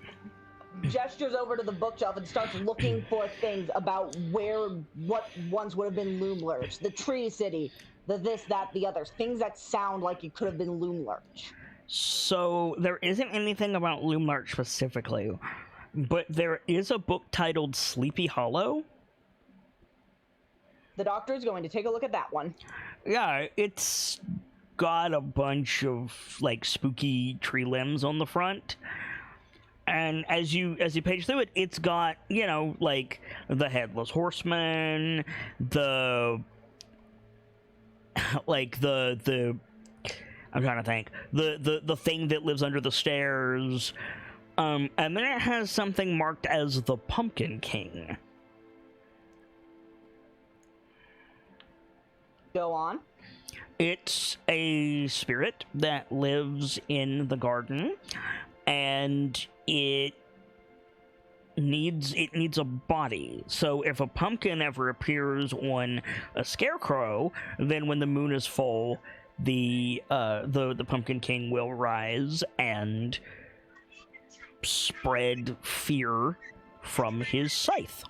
gestures over to the bookshelf and starts looking for things about what once would have been Loom Lurch, the Tree City, the this, that, the other, things that sound like it could have been Loom Lurch. So there isn't anything about Loom Lurch specifically, but there is a book titled Sleepy Hollow. The doctor is going to take a look at that one. Yeah, it's got a bunch of like spooky tree limbs on the front. And as you page through it, it's got, like the Headless Horseman, the I'm trying to think. The thing that lives under the stairs. And then it has something marked as the Pumpkin King. Go on. It's a spirit that lives in the garden, and it needs a body. So if a pumpkin ever appears on a scarecrow, then when the moon is full, the Pumpkin King will rise and spread fear from his scythe.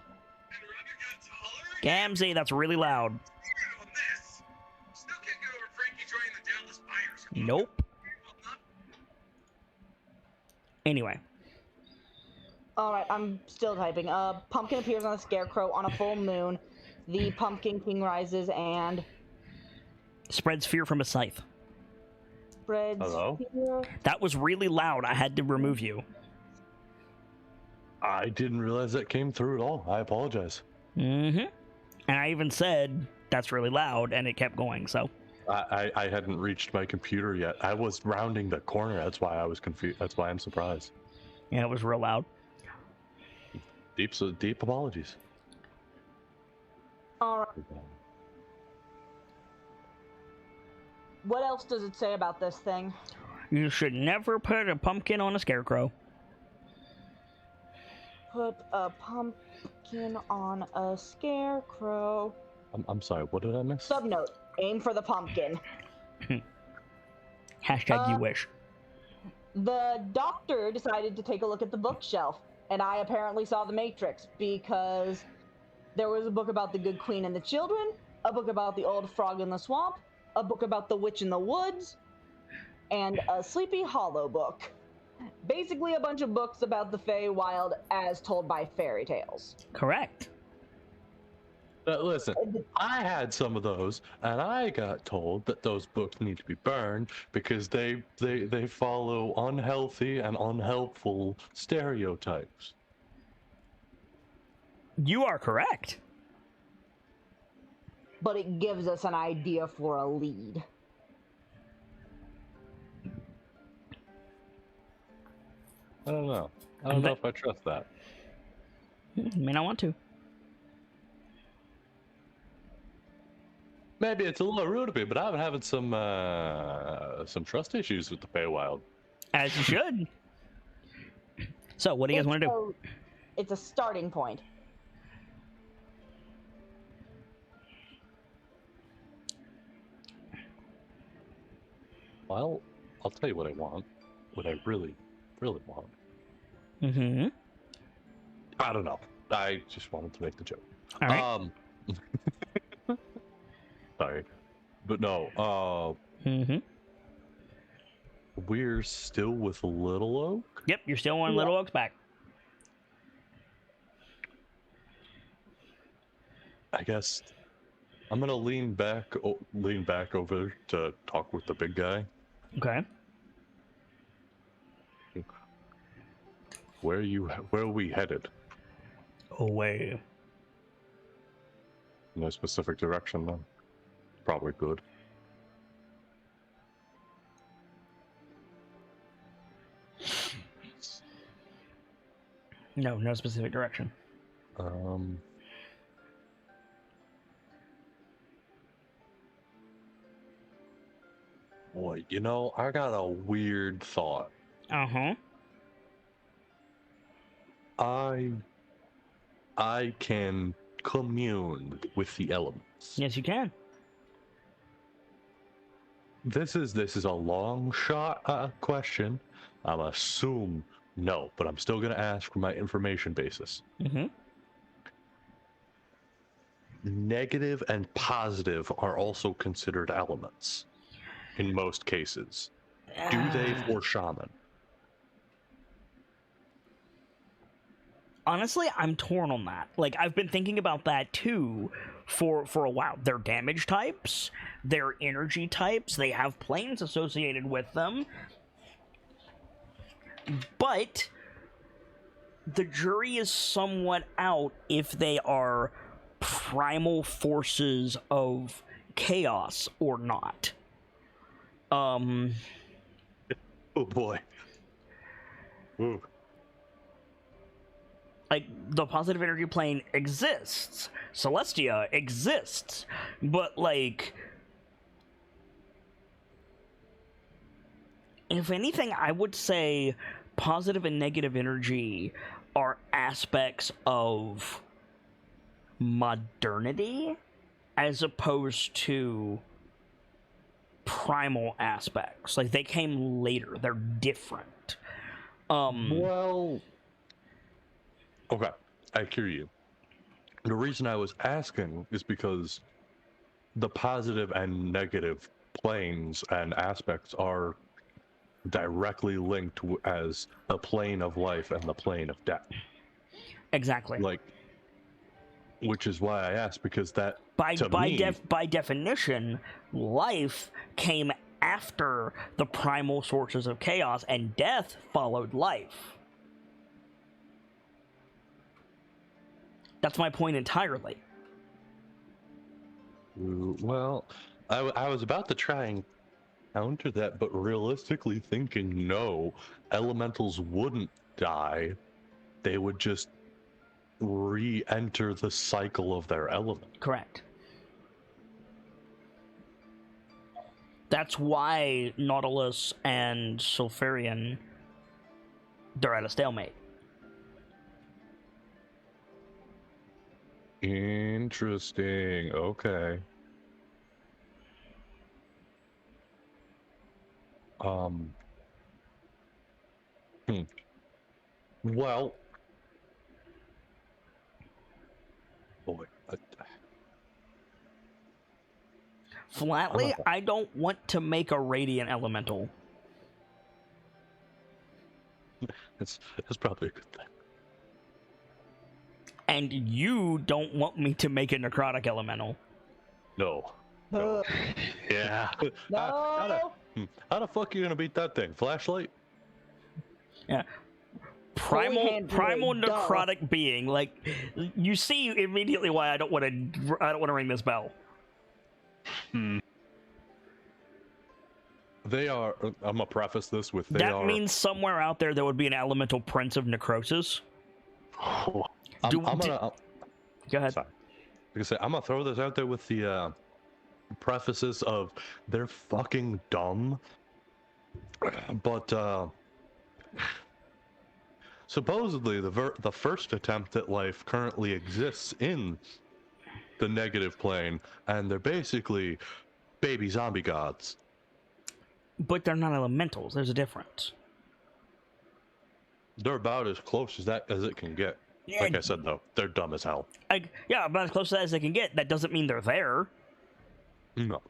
Gamzee, that's really loud. Nope. Anyway. Alright, I'm still typing. Pumpkin appears on a scarecrow on a full moon. The Pumpkin King rises and spreads fear from a scythe. Spreads fear. That was really loud. I had to remove you. I didn't realize that came through at all. I apologize. And I even said, that's really loud, and it kept going, so. I hadn't reached my computer yet. I was rounding the corner. That's why I was confused. That's why I'm surprised. Yeah, it was real loud. Deep apologies. Alright. What else does it say about this thing? You should never put a pumpkin on a scarecrow. Put a pumpkin on a scarecrow. I'm sorry, what did I miss? Subnote, aim for the pumpkin. Hashtag you wish. The doctor decided to take a look at the bookshelf, and I apparently saw The Matrix, because there was a book about the good queen and the children, a book about the old frog in the swamp, a book about the witch in the woods, and a Sleepy Hollow book. Basically a bunch of books about the Feywild as told by fairy tales. Correct. Listen, I had some of those, and I got told that those books need to be burned because they follow unhealthy and unhelpful stereotypes. You are correct. But it gives us an idea for a lead. I don't know. I don't know if I trust that. You may not want to. Maybe it's a little rude of me, but I've been having some trust issues with the Feywild. As you should. So, what do you guys want to do? It's a starting point. I'll tell you what I want. What I really, really want. Mm-hmm. I don't know. I just wanted to make the joke. All right. Sorry. But no, Mm-hmm. we're still with Little Oak? Yep, you're still on Little Oak's back. I guess I'm gonna lean back over to talk with the big guy. Okay. Where are we headed? Away. No specific direction, then. Probably good. No specific direction. Boy, I got a weird thought. Uh-huh. I can commune with the elements. Yes, you can. This is a long shot question. I'm assume no, but I'm still gonna ask for my information basis. Mm-hmm. Negative and positive are also considered elements in most cases. Do they for shaman? Honestly, I'm torn on that. Like, I've been thinking about that too for a while. They're damage types, they're energy types, they have planes associated with them. But the jury is somewhat out if they are primal forces of chaos or not. Oh boy. Ooh. Like, the positive energy plane exists. Celestia exists. But, like, if anything, I would say positive and negative energy are aspects of modernity as opposed to primal aspects. Like, they came later. They're different. Well, okay, I hear you. The reason I was asking is because the positive and negative planes and aspects are directly linked as the plane of life and the plane of death. Exactly. Like, which is why I asked, because that by definition, life came after the primal sources of chaos, and death followed life. That's my point entirely. Well, I was about to try and counter that, but realistically thinking, no, elementals wouldn't die. They would just re-enter the cycle of their element. Correct. That's why Nautilus and Sulfurion, they're at a stalemate. Interesting. Okay. Well, boy. Flatly, I don't want to make a radiant elemental. That's probably a good thing. And you don't want me to make a necrotic elemental. No. Yeah. No. How the fuck are you gonna beat that thing? Flashlight? Yeah. Primal handbrake, necrotic being. Like, you see immediately why I don't want to ring this bell. They are. I'm gonna preface this with that means somewhere out there would be an elemental prince of necrosis. I'm gonna. Go ahead. Sorry. Like I said, I'm gonna throw this out there with the prefaces of they're fucking dumb, but supposedly the first attempt at life currently exists in the negative plane, and they're basically baby zombie gods. But they're not elementals. There's a difference. They're about as close as it can get. Yeah, like I said, though, they're dumb as hell. Yeah, about as close to that as they can get. That doesn't mean they're there. No.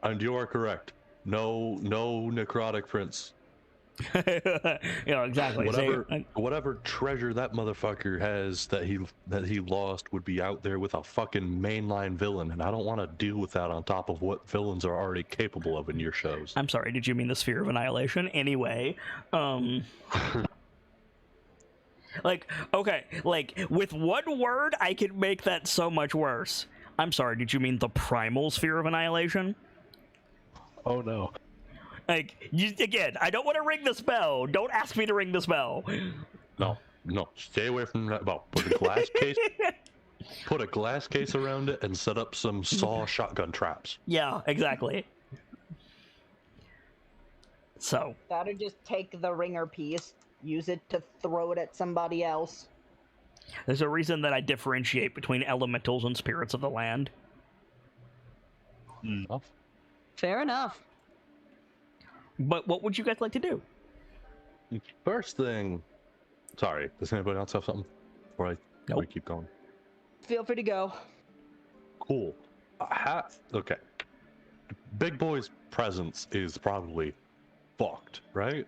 And you are correct. No necrotic prince. Yeah, exactly. Whatever treasure that motherfucker has that he lost would be out there with a fucking mainline villain, and I don't want to deal with that on top of what villains are already capable of in your shows. I'm sorry, did you mean the Sphere of Annihilation? Anyway, with one word, I can make that so much worse. I'm sorry, did you mean the Primal Sphere of Annihilation? Oh no. Again, I don't want to ring this bell. Don't ask me to ring this bell. No, stay away from that bell. Put a glass case around it and set up some saw shotgun traps. Yeah, exactly. So. That'll just take the ringer piece, use it to throw it at somebody else. There's a reason that I differentiate between elementals and spirits of the land. Fair enough. But what would you guys like to do? First thing... Sorry, does anybody else have something before I keep going? Feel free to go. Cool. Okay. Big Boy's presence is probably fucked, right?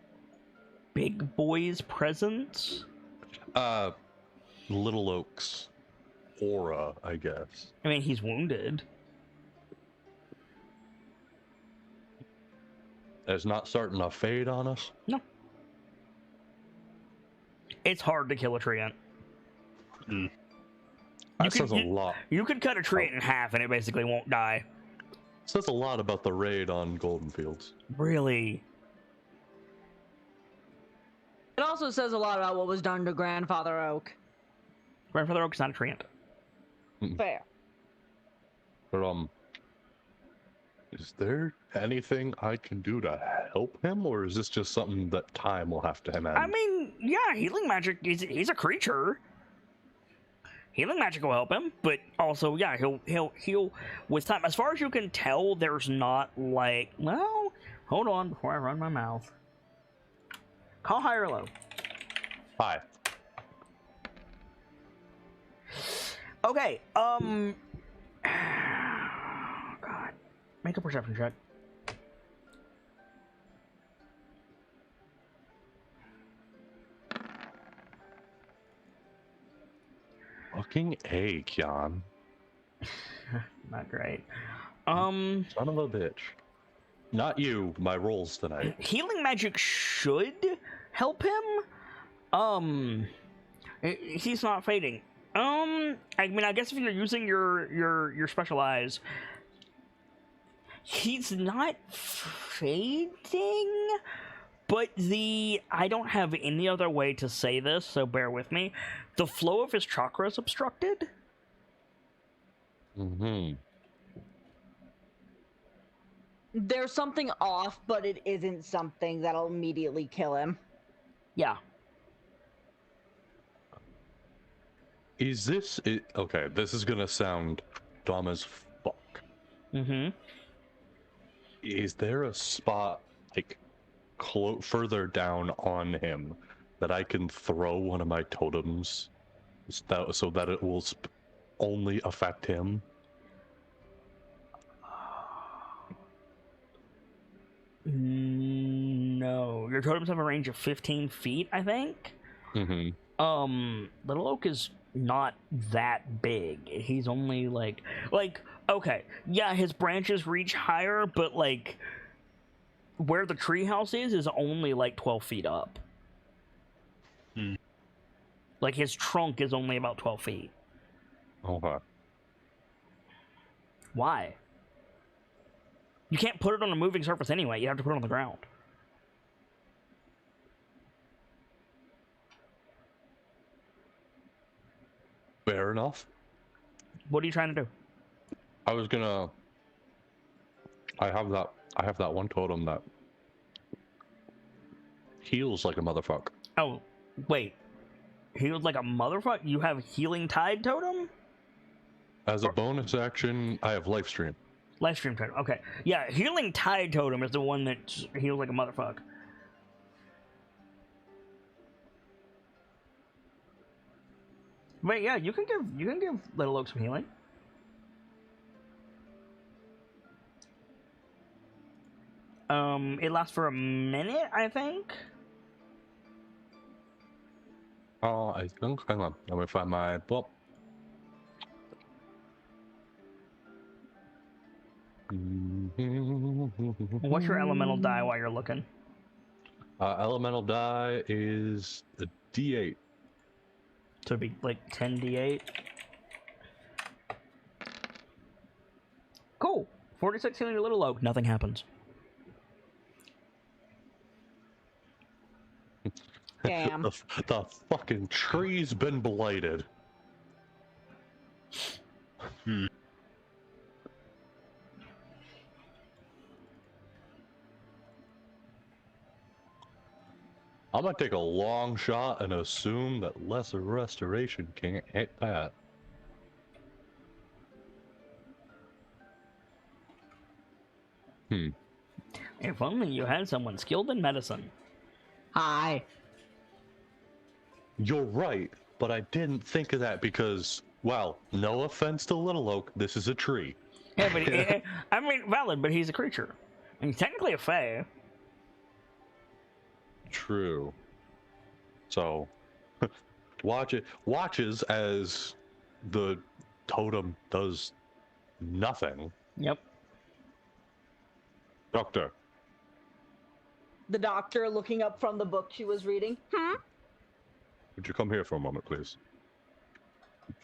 Big Boy's presence? Little Oak's aura, I guess. I mean, he's wounded. It's not starting to fade on us? No. It's hard to kill a treant. That says a lot. You could cut a treant in half and it basically won't die. Says a lot about the raid on Golden Fields. Really? It also says a lot about what was done to Grandfather Oak. Grandfather Oak's not a treant. Fair. But, is there anything I can do to help him, or is this just something that time will have to end? I mean, yeah, healing magic, he's a creature. Healing magic will help him, but also, yeah, he'll heal with time. As far as you can tell, there's not like, well, hold on before I run my mouth. Call high or low. Hi. Okay, God. Make a perception check. Fucking A, Kian. Not great. Son of a bitch. Not you, my rolls tonight. Healing magic should help him. He's not fading. I mean, I guess if you're using your special eyes, he's not fading, but I don't have any other way to say this, so bear with me. The flow of his chakra is obstructed. Mm-hmm. There's something off, but it isn't something that'll immediately kill him. Yeah. Is this it? Okay, this is gonna sound dumb as fuck. Mm-hmm. Is there a spot like further down on him that I can throw one of my totems so that it will only affect him? No, your totems have a range of 15 feet, I think. Mm-hmm. Little Oak is not that big. He's only like okay, yeah, his branches reach higher, but like where the treehouse is only like 12 feet up. Like his trunk is only about 12 feet. Okay. Why? You can't put it on a moving surface anyway. You have to put it on the ground. Fair enough. What are you trying to do? I was gonna. I have that one totem that heals like a motherfucker. Oh, wait. Healed like a motherfucker? You have Healing Tide totem? As a bonus action, I have life stream. Live stream totem. Okay. Yeah, healing tide totem is the one that heals like a motherfucker. But yeah, you can give Little Oak some healing. It lasts for a minute, I think. Oh, I think. Hang on. Let me find my book. What's your elemental die while you're looking? Elemental die is a D8. So it'd be like 10d8. Cool. 46 healing your Little Oak. Nothing happens. Damn. The fucking tree's been blighted. I'm gonna take a long shot and assume that lesser restoration can't hit that. If only you had someone skilled in medicine. Hi. You're right, but I didn't think of that because, well, no offense to Little Oak, this is a tree. Yeah, but I mean, valid, but he's a creature. And he's technically a fae. True. So, watches as the totem does nothing. Yep. Doctor. The doctor looking up from the book she was reading. Would you come here for a moment, please?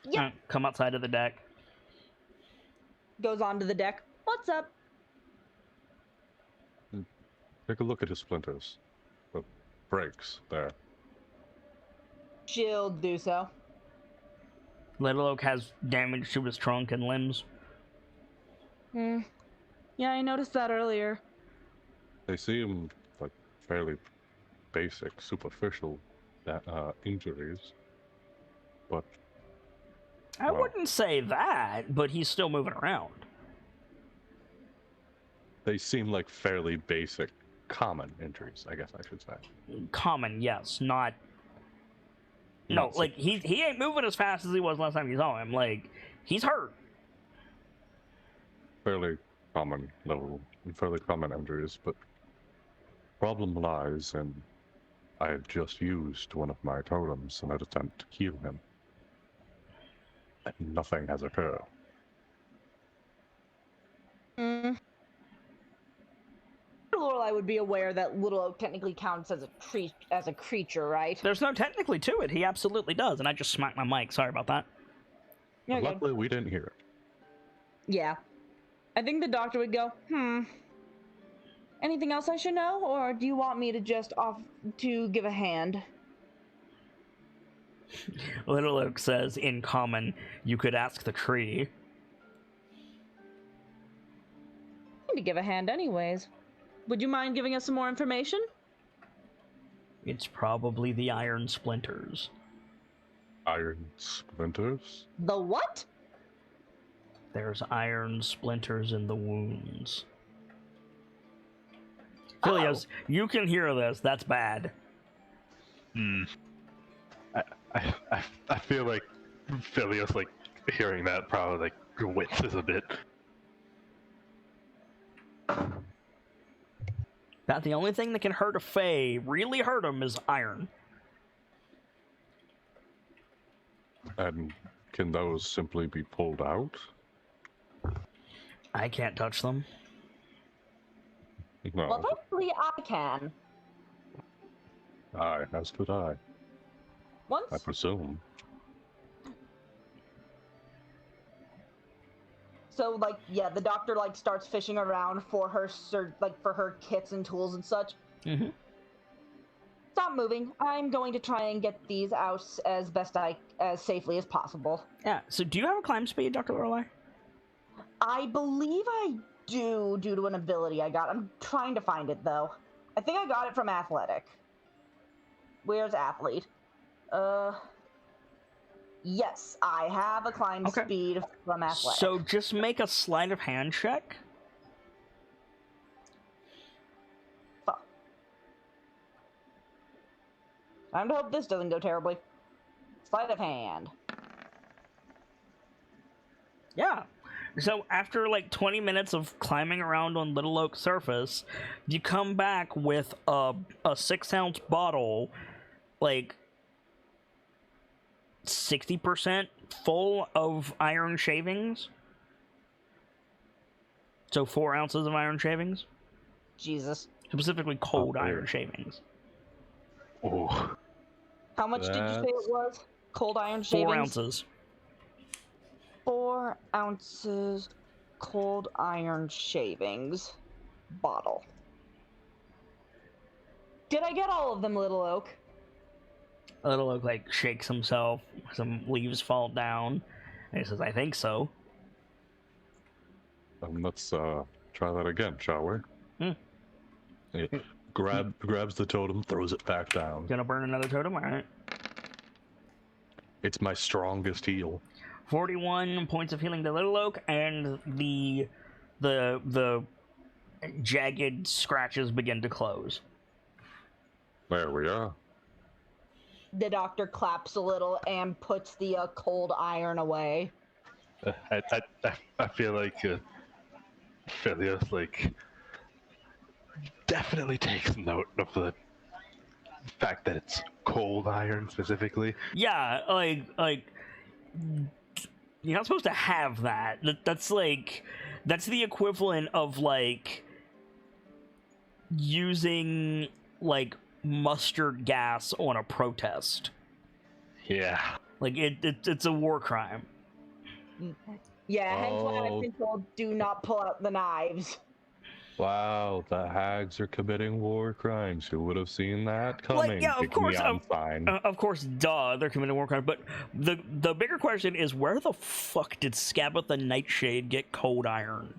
Yep. Come outside of the deck. Goes onto the deck. What's up? Take a look at his splinters. The breaks there. She'll do so. Little Oak has damage to his trunk and limbs. Yeah, I noticed that earlier. They seem like fairly basic, superficial injuries, but I wouldn't say that, but he's still moving around. they seem like fairly basic, common injuries, I guess I should say. Common, yes, not... No, like, he ain't moving as fast as he was last time you saw him. Like, he's hurt. Fairly common injuries, but problem lies in I have just used one of my totems in an attempt to heal him. And nothing has occurred. Lorelai would be aware that Little Oak technically counts as a creature, right? There's no technically to it. He absolutely does. And I just smacked my mic. Sorry about that. Okay. Luckily, we didn't hear it. Yeah. I think the doctor would go, anything else I should know? Or do you want me to just give a hand? Little Oak says, in common, you could ask the tree. I need to give a hand anyways. Would you mind giving us some more information? It's probably the iron splinters. Iron splinters? The what? There's iron splinters in the wounds. Philios, you can hear this. That's bad. I feel like Philios, like, hearing that probably, like, winces a bit. That the only thing that can hurt a fae, really hurt him, is iron. And can those simply be pulled out? I can't touch them. No. Well, hopefully I can. Aye, as could I Once presume. So, like, yeah, the doctor, like, starts fishing around for her, for her kits and tools and such. Mm-hmm. Stop moving. I'm going to try and get these out as safely as possible. Yeah, so do you have a climb speed, Dr. Lorelei? I believe I do, due to an ability I got. I'm trying to find it, though. I think I got it from Athletic. Where's Athlete? Yes, I have a climb speed from Athletic. So just make a sleight of hand check Time to hope this doesn't go terribly. Sleight of hand. Yeah. So after like 20 minutes of climbing around on Little Oak's surface, you come back with a 6-ounce bottle, like 60% full of iron shavings. So 4 ounces of iron shavings. Jesus. Specifically cold iron shavings. Oh. How much did you say it was? Cold iron shavings? 4 ounces. 4 ounces cold iron shavings bottle. Did I get all of them, Little Oak? Little Oak like shakes himself. Some leaves fall down. And he says, "I think so." Let's try that again, shall we? He grabs the totem, throws it back down. Gonna burn another totem? Alright. It's my strongest heal. 41 points of healing to Little Oak, and the jagged scratches begin to close. There we are. The doctor claps a little and puts the cold iron away. I feel like Philios like definitely takes note of the fact that it's cold iron specifically. Yeah, like you're not supposed to have that. That's the equivalent of like using like mustard gas on a protest. Yeah. Like it's a war crime. Yeah, hence why I've been told do not pull out the knives. Wow, the hags are committing war crimes. Who would have seen that coming? Like, yeah, of course. Fine. Of course, duh, they're committing war crimes. But the bigger question is, where the fuck did Scabbeth the Nightshade get cold iron?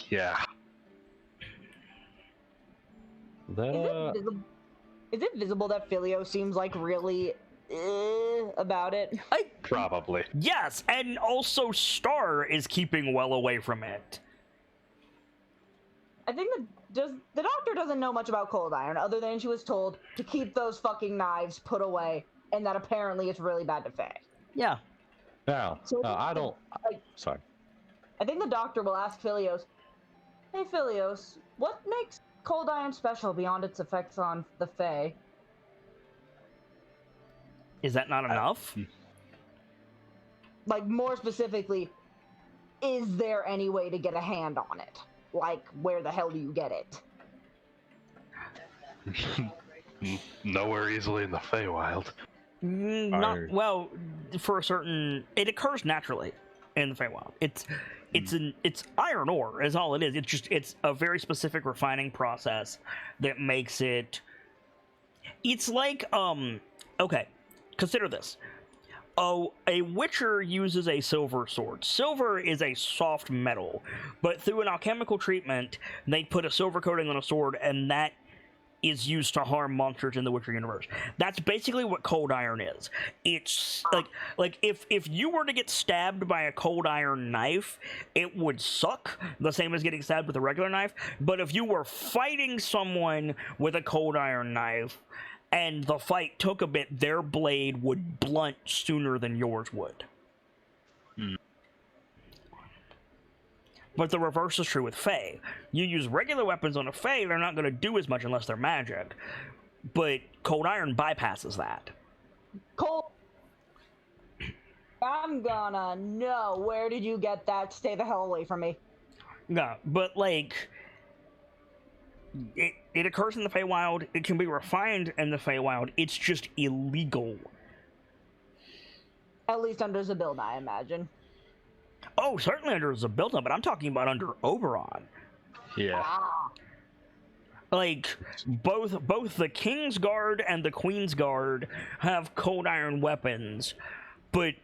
Yeah. Is it visible that Filio seems like really about it? Probably. Yes, and also Star is keeping well away from it. I think the doctor doesn't know much about cold iron, other than she was told to keep those fucking knives put away, and that apparently it's really bad to Faye. Yeah. Now, I don't... Sorry. I think the doctor will ask Philios, "Hey Philios, what makes cold iron special beyond its effects on the Fae?" Is that not enough? Like, more specifically, is there any way to get a hand on it? Like, where the hell do you get it? Nowhere easily in the Feywild. Not well. For a certain, it occurs naturally in the Feywild. It's iron ore is all it is. It's a very specific refining process that makes it. It's like okay, consider this. Oh, a witcher uses a silver sword. Silver is a soft metal, but through an alchemical treatment, they put a silver coating on a sword, and that is used to harm monsters in the Witcher universe. That's basically what cold iron is. It's like if you were to get stabbed by a cold iron knife, it would suck, the same as getting stabbed with a regular knife. But if you were fighting someone with a cold iron knife, and the fight took a bit, their blade would blunt sooner than yours would. But the reverse is true with Fae. You use regular weapons on a Fae, they're not going to do as much unless they're magic. But cold iron bypasses that. Cold. I'm gonna know. Where did you get that? Stay the hell away from me. Yeah, but like... It occurs in the Feywild. It can be refined in the Feywild. It's just illegal. At least under Zabilda, I imagine. Oh, certainly under Zabilda, but I'm talking about under Oberon. Yeah. Like, both the King's Guard and the Queen's Guard have cold iron weapons, but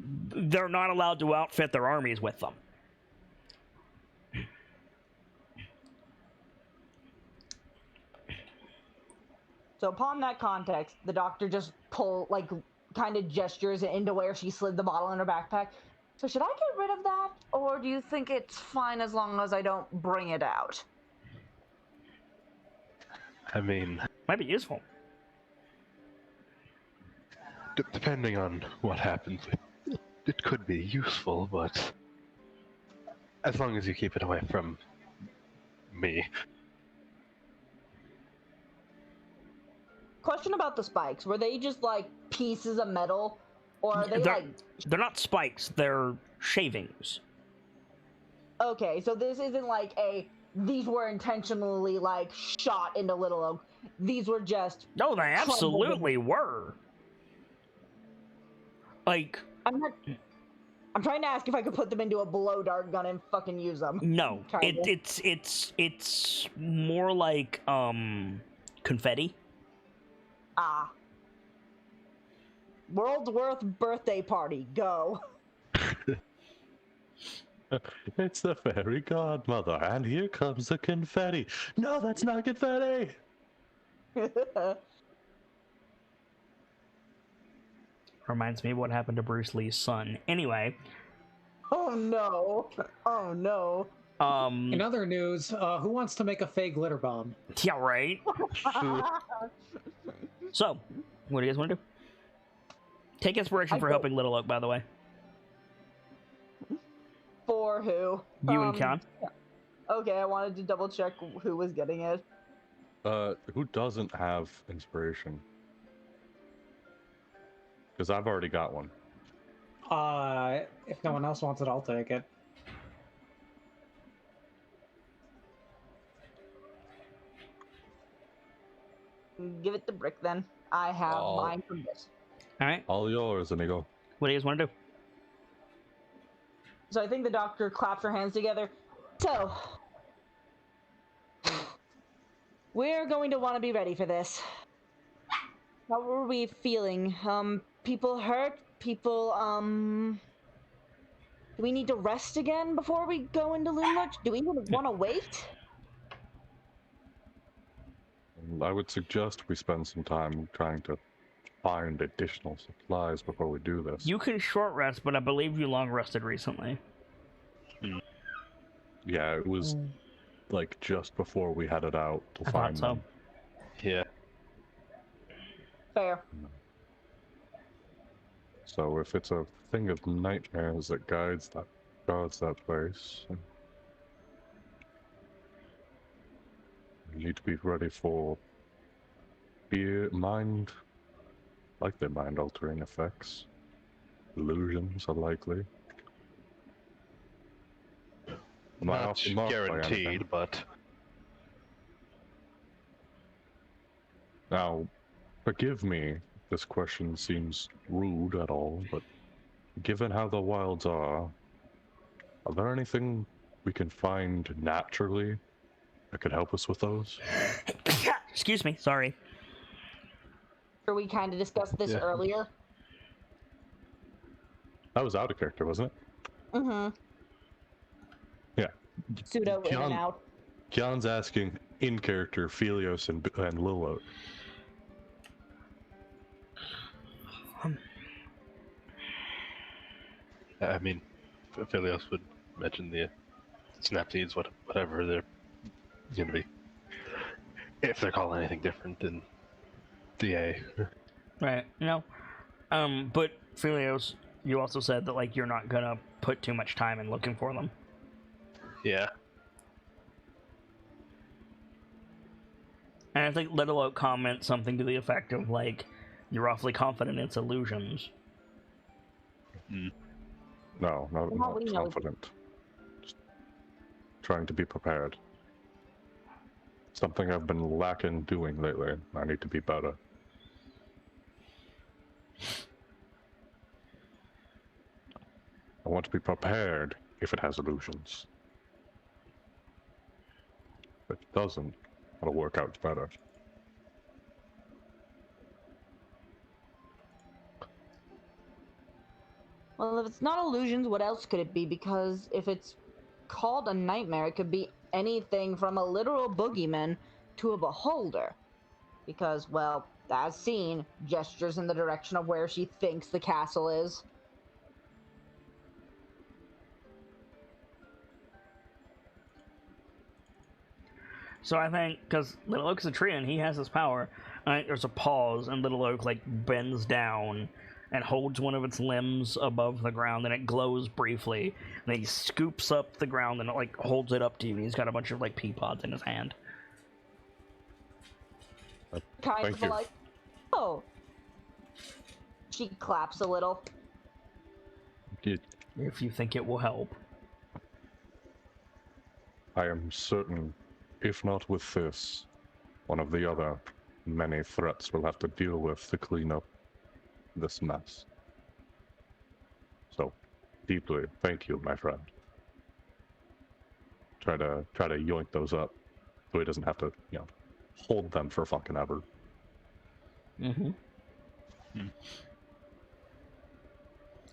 they're not allowed to outfit their armies with them. So upon that context, the doctor just kind of gestures into where she slid the bottle in her backpack. So should I get rid of that? Or do you think it's fine as long as I don't bring it out? I mean... Might be useful. depending on what happens, it could be useful, but as long as you keep it away from me. Question about the spikes. Were they just like pieces of metal? Or are they they're not spikes, they're shavings. Okay, so this isn't like these were intentionally like shot into Little Oak. These were just No, they absolutely were. Like, I'm trying to ask if I could put them into a blow dart gun and fucking use them. no, it's more like confetti. Ah. World's Worth birthday party, go. It's the fairy godmother, and here comes the confetti. No, that's not confetti! Reminds me of what happened to Bruce Lee's son. Anyway. Oh no. Oh no. In other news, who wants to make a fake glitter bomb? Yeah, right? So, what do you guys want to do? Take inspiration for helping Little Oak, by the way. For who? You and Khan. Okay, I wanted to double check who was getting it. Who doesn't have inspiration? Because I've already got one. If no one else wants it, I'll take it. Give it to Brick then. I have mine from this. Alright. All yours, amigo. What do you guys want to do? So I think the doctor claps her hands together. So, we're going to want to be ready for this. How were we feeling? People hurt? People, do we need to rest again before we go into Loomlurch? Do we even want to wait? I would suggest we spend some time trying to find additional supplies before we do this. You can short rest, but I believe you long rested recently. Yeah, it was like just before we headed out to find them. Yeah. Fair. So if it's a thing of nightmares that guards that place, we need to be ready for mind altering effects. Illusions are likely. Not guaranteed, but... Now, forgive me, this question seems rude at all, but given how the wilds are there anything we can find naturally that could help us with those? Excuse me, sorry. We kind of discussed this earlier. That was out of character, wasn't it? Mm-hmm. Yeah. Pseudo in and out. Kion's asking in character Philios and Lilo. I mean, Philios would mention the snap seeds, whatever they're going to be. If they're calling anything different than DA. Right, but Philios, you also said that, like, you're not gonna put too much time in looking for them. Yeah. And I think Little Oak comments something to the effect of, like, you're awfully confident it's illusions. No, not confident. Just trying to be prepared. Something I've been lacking doing lately. I need to be better. I want to be prepared if it has illusions. If it doesn't, it'll work out better. Well, if it's not illusions, what else could it be? Because if it's called a nightmare, it could be anything from a literal boogeyman to a beholder. Because, well, as seen, gestures in the direction of where she thinks the castle is. So I think, because Little Oak's a tree and he has his power, I think there's a pause and Little Oak, like, bends down and holds one of its limbs above the ground, and it glows briefly. And then he scoops up the ground and, like, holds it up to you, and he's got a bunch of, like, pea pods in his hand. Kind Thank of you. like, oh. She claps a little. If you think it will help. I am certain, if not with this, one of the other many threats we'll have to deal with to clean up this mess. So, deeply, thank you, my friend. Try to yoink those up, so he doesn't have to, hold them for fucking ever. Mm-hmm.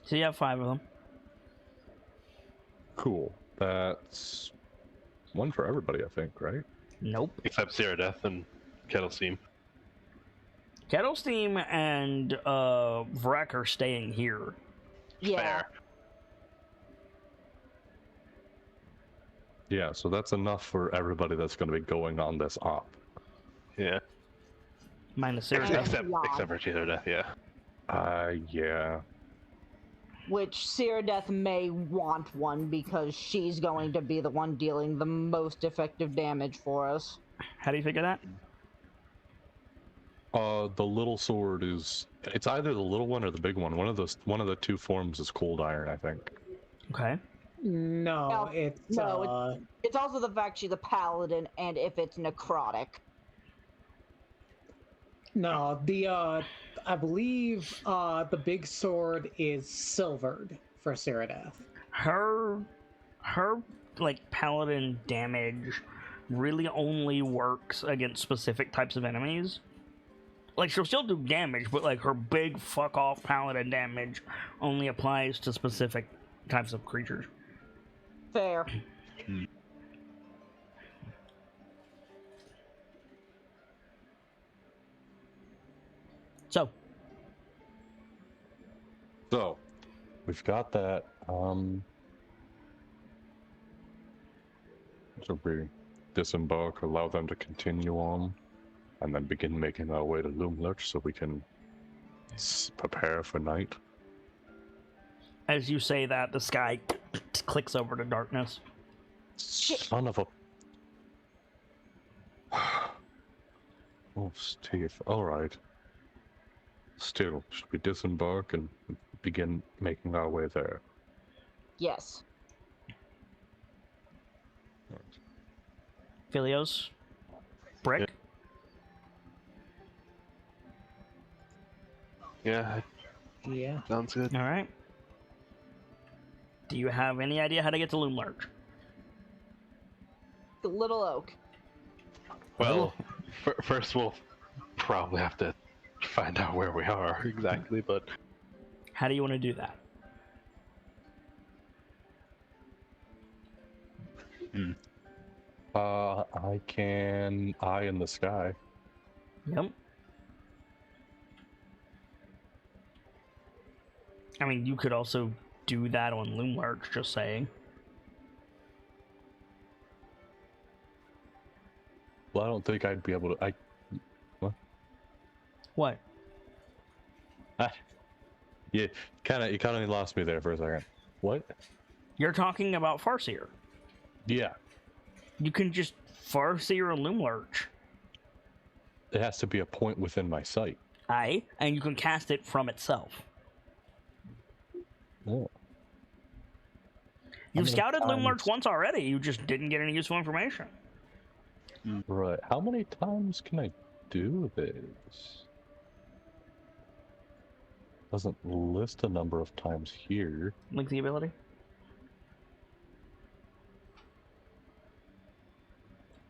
So you have 5 of them. Cool. That's one for everybody, I think, right? Nope. Except Sierra Death and Kettle Steam. Kettle Steam and Vrek are staying here. Yeah. Fair. Yeah, so that's enough for everybody that's going to be going on this op. Yeah. Minus Sarah. Except for Sierra Death, yeah. Yeah. Which Sierra Death may want one because she's going to be the one dealing the most effective damage for us. How do you figure that? The little sword it's either the little one or the big one. One of the two forms is cold iron, I think. Okay. No, it's also the fact she's a paladin, and if it's necrotic. No, I believe the big sword is silvered for Ceradeath. Her like paladin damage really only works against specific types of enemies. Like, she'll still do damage, but like her big fuck off paladin damage only applies to specific types of creatures. Fair. So we've got that. So we disembark, allow them to continue on, and then begin making our way to Loomlurch so we can prepare for night. as you say that, the sky clicks over to darkness. Son of a... Oh, Steve. Alright. Still, should we disembark and begin making our way there? Yes. Philios? Brick? Yeah, Yeah. sounds good. Alright. Do you have any idea how to get to Loomlurch? Little Oak. Well, first we'll probably have to find out where we are exactly, but... How do you want to do that? I can eye in the sky. Yep. I mean, you could also do that on Loomlurch, just saying. Well, I don't think I'd be able to... What? You kind of lost me there for a second. What? You're talking about Farseer. Yeah. You can just Farseer a Loomlurch. It has to be a point within my sight. Aye, and you can cast it from itself. Oh. You've many scouted times- Loomlurch once already, you just didn't get any useful information. Right. How many times can I do this? Doesn't list a number of times here. Link the ability.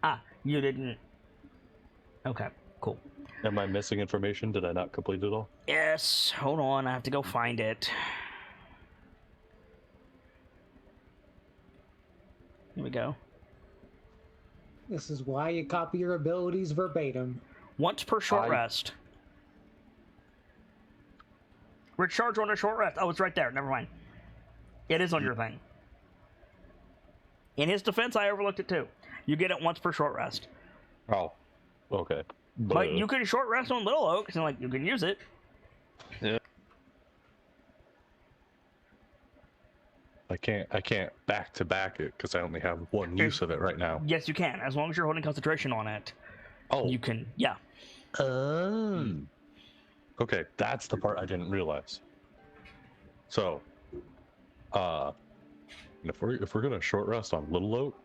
Ah, you didn't. Okay, cool. Am I missing information? Did I not complete it all? Yes, hold on, I have to go find it. Here we go. This is why you copy your abilities verbatim. Once per short rest. Recharge on a short rest. Oh, it's right there. Never mind. It is on your thing. In his defense, I overlooked it too. You get it once per short rest. Oh, okay. But you can short rest on Little Oaks and like you can use it. Yeah. I can't back to back it because I only have one use of it right now. Yes, you can, as long as you're holding concentration on it. Oh, You can, yeah. Okay, that's the part I didn't realize. So, if we're gonna short rest on Little Oak,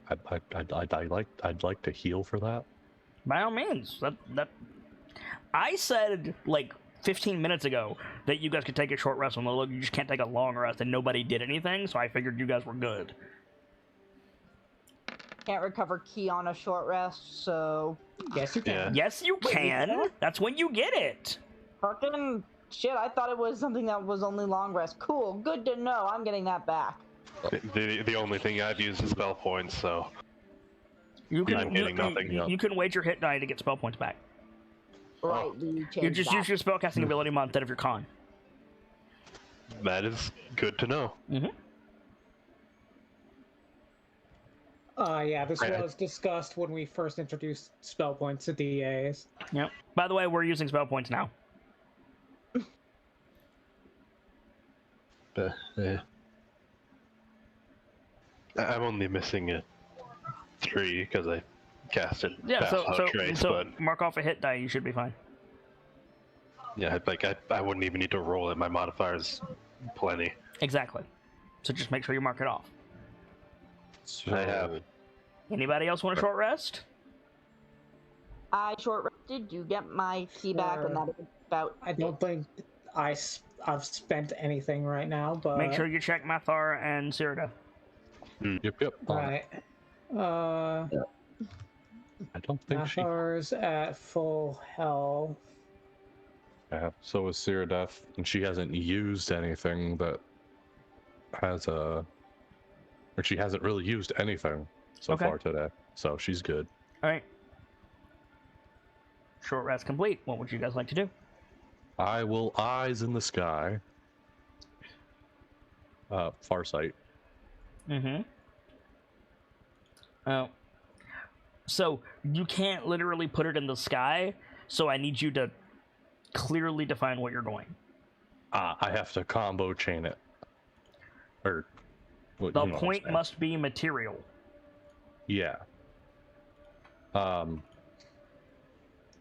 I'd like to heal for that. By all means. That I said like 15 minutes ago that you guys could take a short rest on Little Oak. You just can't take a long rest, and nobody did anything. So I figured you guys were good. Can't recover ki on a short rest, so Yes, you can. Yeah. Yes, you Wait, you can. can? That's when you get it. fucking shit. I thought it was something that was only long rest. Cool, good to know. I'm getting that back. The only thing I've used is spell points, so You can I'm getting nothing. you can wager hit die to get spell points back. Right, you You change just that. use your spellcasting ability mod instead of your con. that is good to know. Mm-hmm. Yeah, this Right. was discussed when we first introduced spell points to DAs. Yep. By the way, we're using spell points now. I'm only missing a 3 because I casted Yeah. Fast Out So Trace, so but mark off a hit die. You should be fine. yeah, like I wouldn't even need to roll it. My modifier's plenty. Exactly. So just make sure you mark it off. So, I have. Anybody else want a short rest? I short rested. You get my ki back, and Sure. that is about. I don't think I've spent anything right now, but Make sure you check Mathar and Cyrida. Yep. right. I don't think she. Nathar's at full health. Yeah, so is Cyrodiff, and she hasn't used anything that has a. Or she hasn't really used anything so Okay. far today, so she's good. All right. Short rest complete. What would you guys like to do? I will eyes in the sky. Farsight. Mm-hmm. Oh. So you can't literally put it in the sky, so I need you to clearly define what you're doing. I have to combo chain it. Or what, The you know what I'm point saying. must be material. Yeah.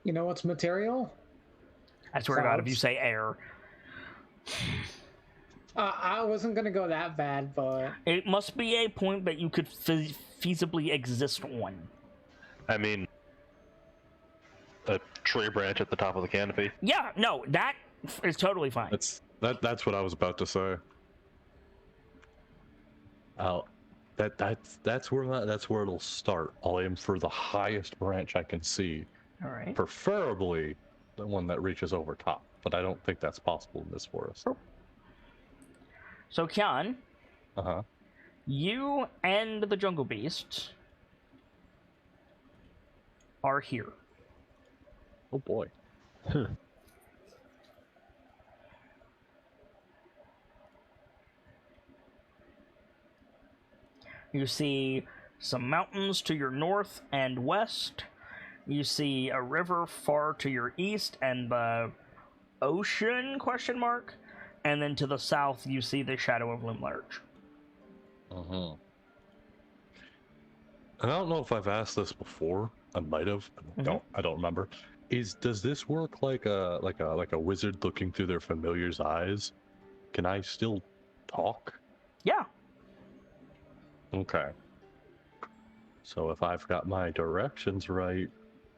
You know what's material? I swear to God, if Clouds. you say air, I wasn't gonna go that bad, but it must be a point that you could feasibly exist on. I mean, a tree branch at the top of the canopy. Yeah, no, that is totally fine. That's what I was about to say. That's where it'll start. I'll aim for the highest branch I can see, All right. preferably the one that reaches over top. But I don't think that's possible in this forest. So, Kian, Uh-huh. you and the Jungle Beast are here. Oh boy. You see some mountains to your north and west. You see a river far to your east and the ocean, question mark. And then to the south, you see the shadow of Loomlarch. Uh-huh. And I don't know if I've asked this before. I might have. I don't remember. Does this work like a wizard looking through their familiar's eyes? Can I still talk? Yeah. Okay. So if I've got my directions right,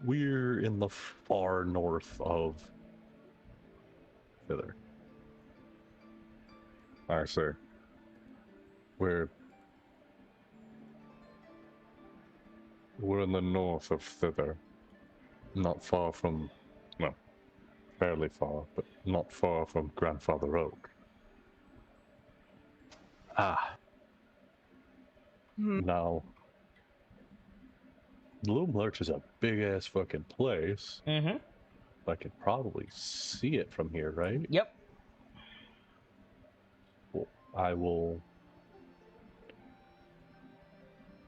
we're in the far north of Thither. I see. We're in the north of Thither. Not far from, well, fairly far, but not far from Grandfather Oak. Ah, Now, Loomlarch is a big-ass fucking place. Mm-hmm. I could probably see it from here, right? Yep. Well, I will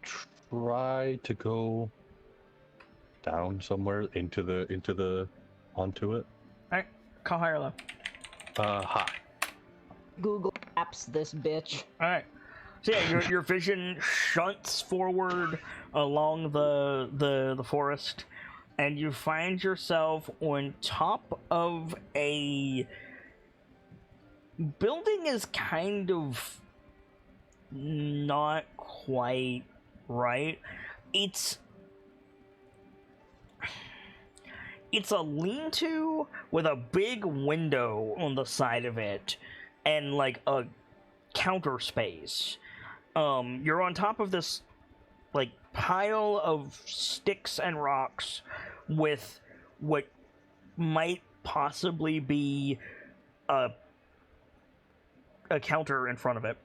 try to go down somewhere onto it. Alright, call high or low. High. Google Maps this bitch. Alright. So yeah, your vision shunts forward along the forest, and you find yourself on top of a building is kind of not quite right. It's a lean-to with a big window on the side of it and like a counter space. You're on top of this like pile of sticks and rocks with what might possibly be a counter in front of it.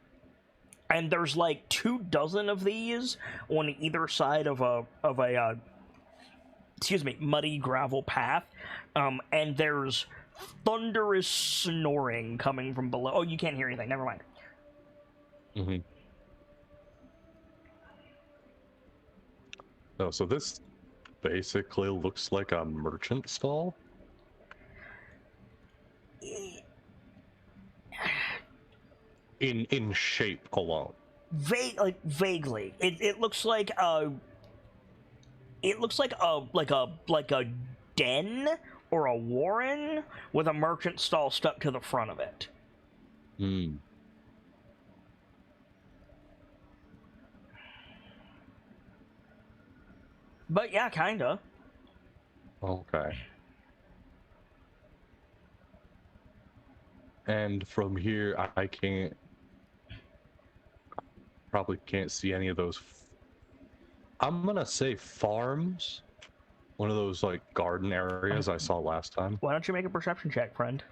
And there's like 24 of these on either side of a muddy gravel path. And there's thunderous snoring coming from below. Oh, you can't hear anything. Never mind. Mm-hmm. Oh, so this basically looks like a merchant stall? In shape alone. Vaguely. It looks like a den or a warren with a merchant stall stuck to the front of it. Hmm. But yeah, kinda. Okay. And from here, I probably can't see any of those. I'm gonna say farms. One of those like garden areas I saw last time. Why don't you make a perception check, friend?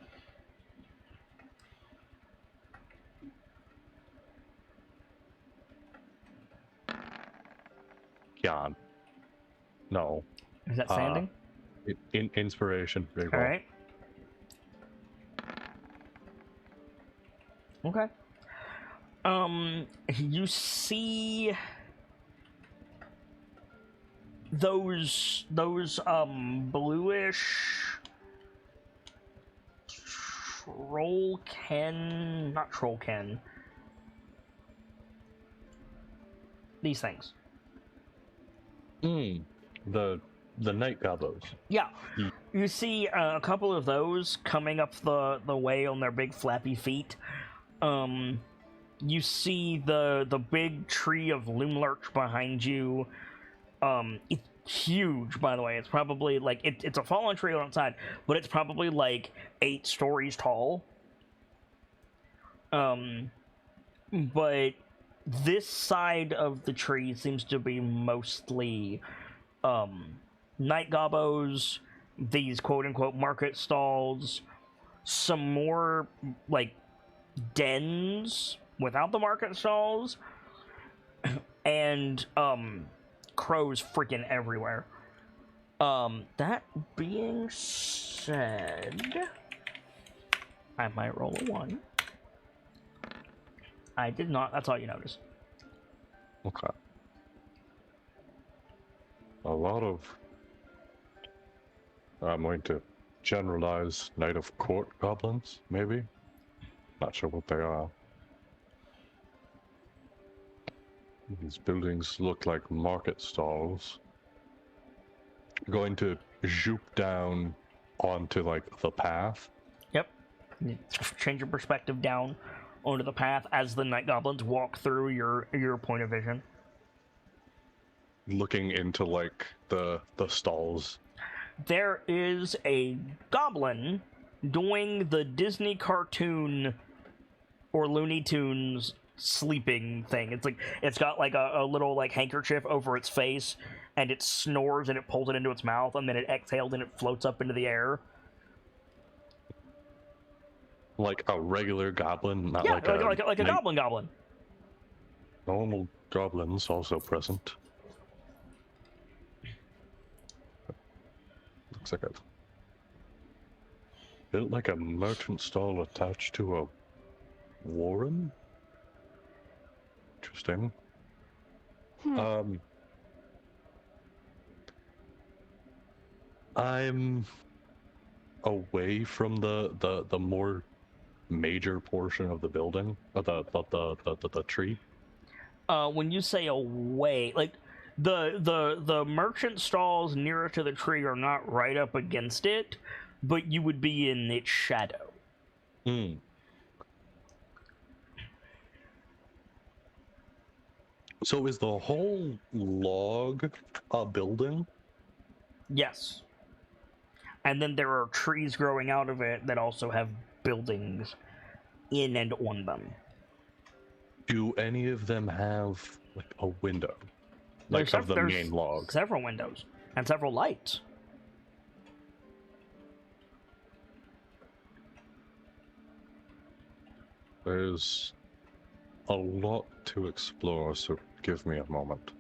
Jan. No. Is that standing? Inspiration. All right. Okay. You see those bluish not trollken. These things. The night gobos. Yeah. You see a couple of those coming up the way on their big flappy feet. You see the big tree of loom lurch behind you. It's huge, by the way. It's probably like it's a fallen tree on its side, but it's probably like 8 stories tall. But this side of the tree seems to be mostly night gobos, these quote-unquote market stalls, some more like dens without the market stalls, and crows freaking everywhere. That being said, I might roll a 1. I did not. That's all you notice. Okay. A lot of... I'm going to generalize Knight of Court goblins, maybe? Not sure what they are. These buildings look like market stalls. Going to zoop down onto, like, the path. Yep. You change your perspective down onto the path as the night goblins walk through your point of vision. Looking into, like, the stalls. There is a goblin doing the Disney cartoon or Looney Tunes sleeping thing. It's like it's got like a little like handkerchief over its face, and it snores and it pulls it into its mouth, and then it exhales and it floats up into the air. Like a regular goblin, not Yeah, like a goblin. Normal goblins also present. Looks like a built like a merchant stall attached to a warren. Interesting. I'm away from the more major portion of the building, the tree. When you say away, like the merchant stalls nearer to the tree are not right up against it, but you would be in its shadow. Hmm. So is the whole log a building? Yes. And then there are trees growing out of it that also have buildings in and on them. Do any of them have like a window? Like of the main log? Several windows and several lights. There's a lot to explore, so give me a moment.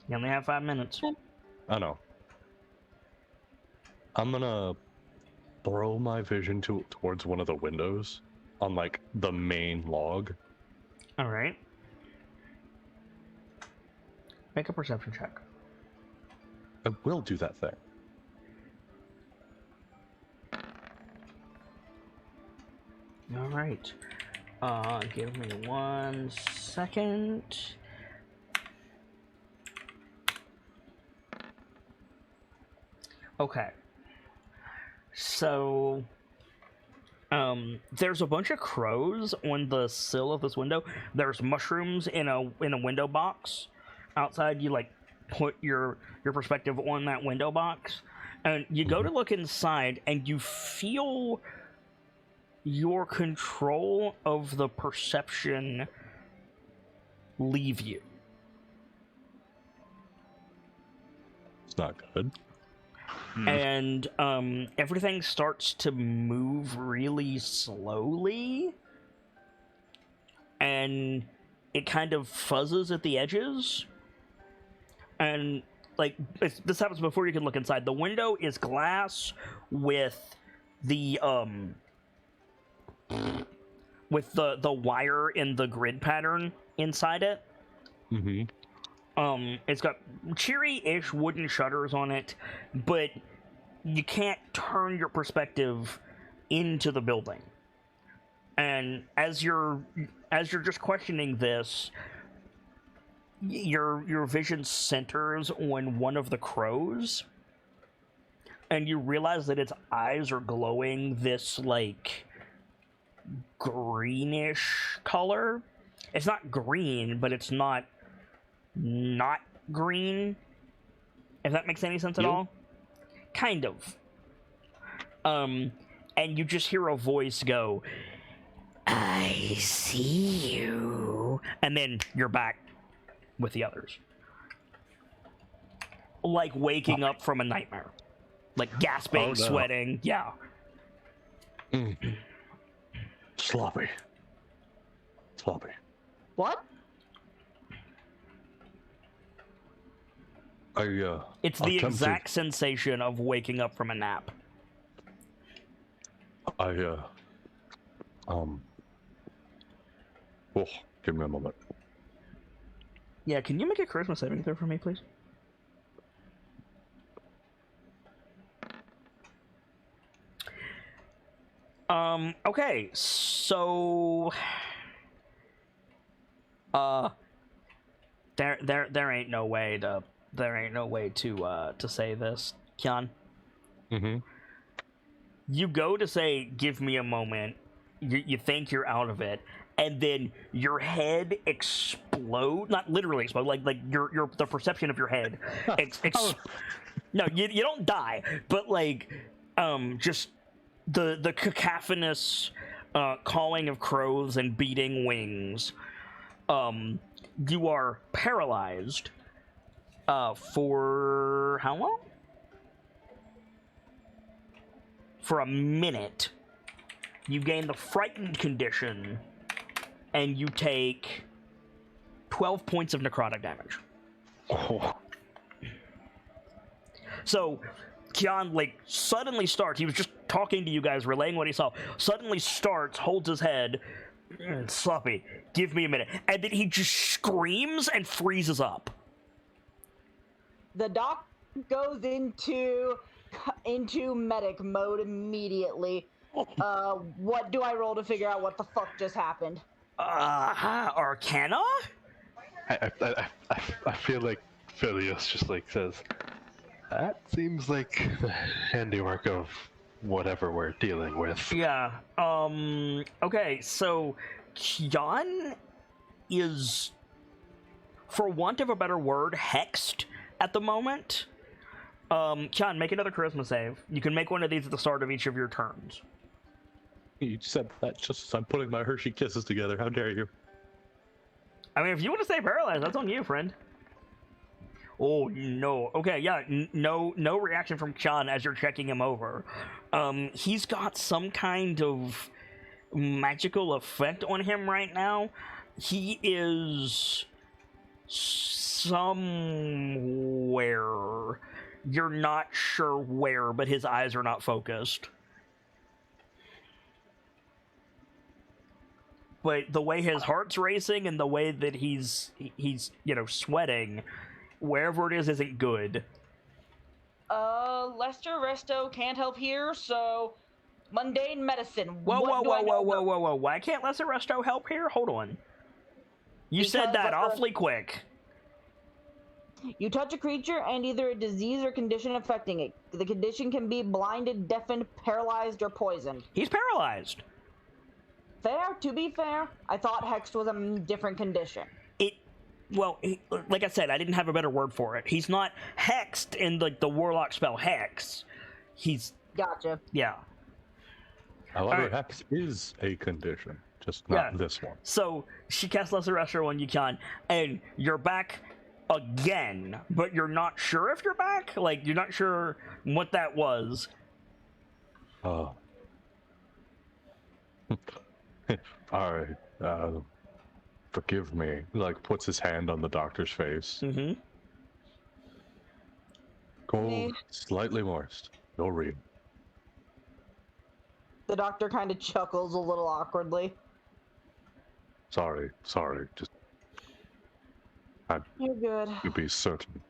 You only have 5 minutes. I know. I'm gonna throw my vision towards one of the windows on like the main log. All right. Make a perception check. I will do that thing. All right. Give me 1 second. Okay. So, there's a bunch of crows on the sill of this window. There's mushrooms in a window box. Outside, you like put your perspective on that window box, and you go to look inside, and you feel your control of the perception leave you. It's not good. And everything starts to move really slowly, and it kind of fuzzes at the edges. And like this happens before you can look inside. The window is glass with the wire in the grid pattern inside it. It's got cheery-ish wooden shutters on it, but you can't turn your perspective into the building. And as you're just questioning this, your vision centers on one of the crows, and you realize that its eyes are glowing this like greenish color. It's not green, but it's not green, if that makes any sense at all. Kind of. And you just hear a voice go, "I see you," and then you're back with the others, like waking up from a nightmare, like gasping, sweating. Yeah. Sloppy. What? It's the exact sensation of waking up from a nap. Oh, give me a moment. Yeah, can you make a charisma saving throw for me, please? Okay, so there ain't no way to say this, Kyan. You go to say, "Give me a moment." You think you're out of it, and then your head explode. Not literally explode, like the perception of your head. No, you don't die, but like just the cacophonous calling of crows and beating wings. You are paralyzed for how long? For a minute. You gain the frightened condition, and you take 12 points of necrotic damage. So, Kyan, like, suddenly starts, he was just talking to you guys, relaying what he saw, suddenly starts, holds his head, "Sloppy, give me a minute," and then he just screams and freezes up. The doc goes into into medic mode immediately. What do I roll to figure out what the fuck just happened? Arcana? I feel like Philios just like says, that seems like the handiwork of whatever we're dealing with. Yeah. Okay, so John is, for want of a better word, hexed at the moment. John, make another charisma save. You can make one of these at the start of each of your turns. You said that just as I'm putting my Hershey Kisses together. How dare you? I mean, if you want to stay paralyzed, that's on you, friend. Oh, no. Okay, yeah, no reaction from John as you're checking him over. He's got some kind of magical effect on him right now. He is somewhere. You're not sure where, but his eyes are not focused. But the way his heart's racing and the way that he's sweating, wherever it is isn't good. Lester Resto can't help here, so mundane medicine. Whoa. Why can't Lester Resto help here? Hold on. You said that awfully quick. You touch a creature and either a disease or condition affecting it. The condition can be blinded, deafened, paralyzed, or poisoned. He's paralyzed. Fair, to be fair. I thought hexed was a different condition. Well, like I said, I didn't have a better word for it. He's not hexed in the warlock spell hex. He's... Gotcha. Yeah. However, hex is a condition, just not this one. So, she casts Lesser Resto on Yukon, and you're back again, but you're not sure if you're back? Like, you're not sure what that was. Alright, forgive me. Like, puts his hand on the doctor's face. Mm-hmm. Cold, slightly moist. No real. The doctor kind of chuckles a little awkwardly. Sorry. Just... You're good. To be certain.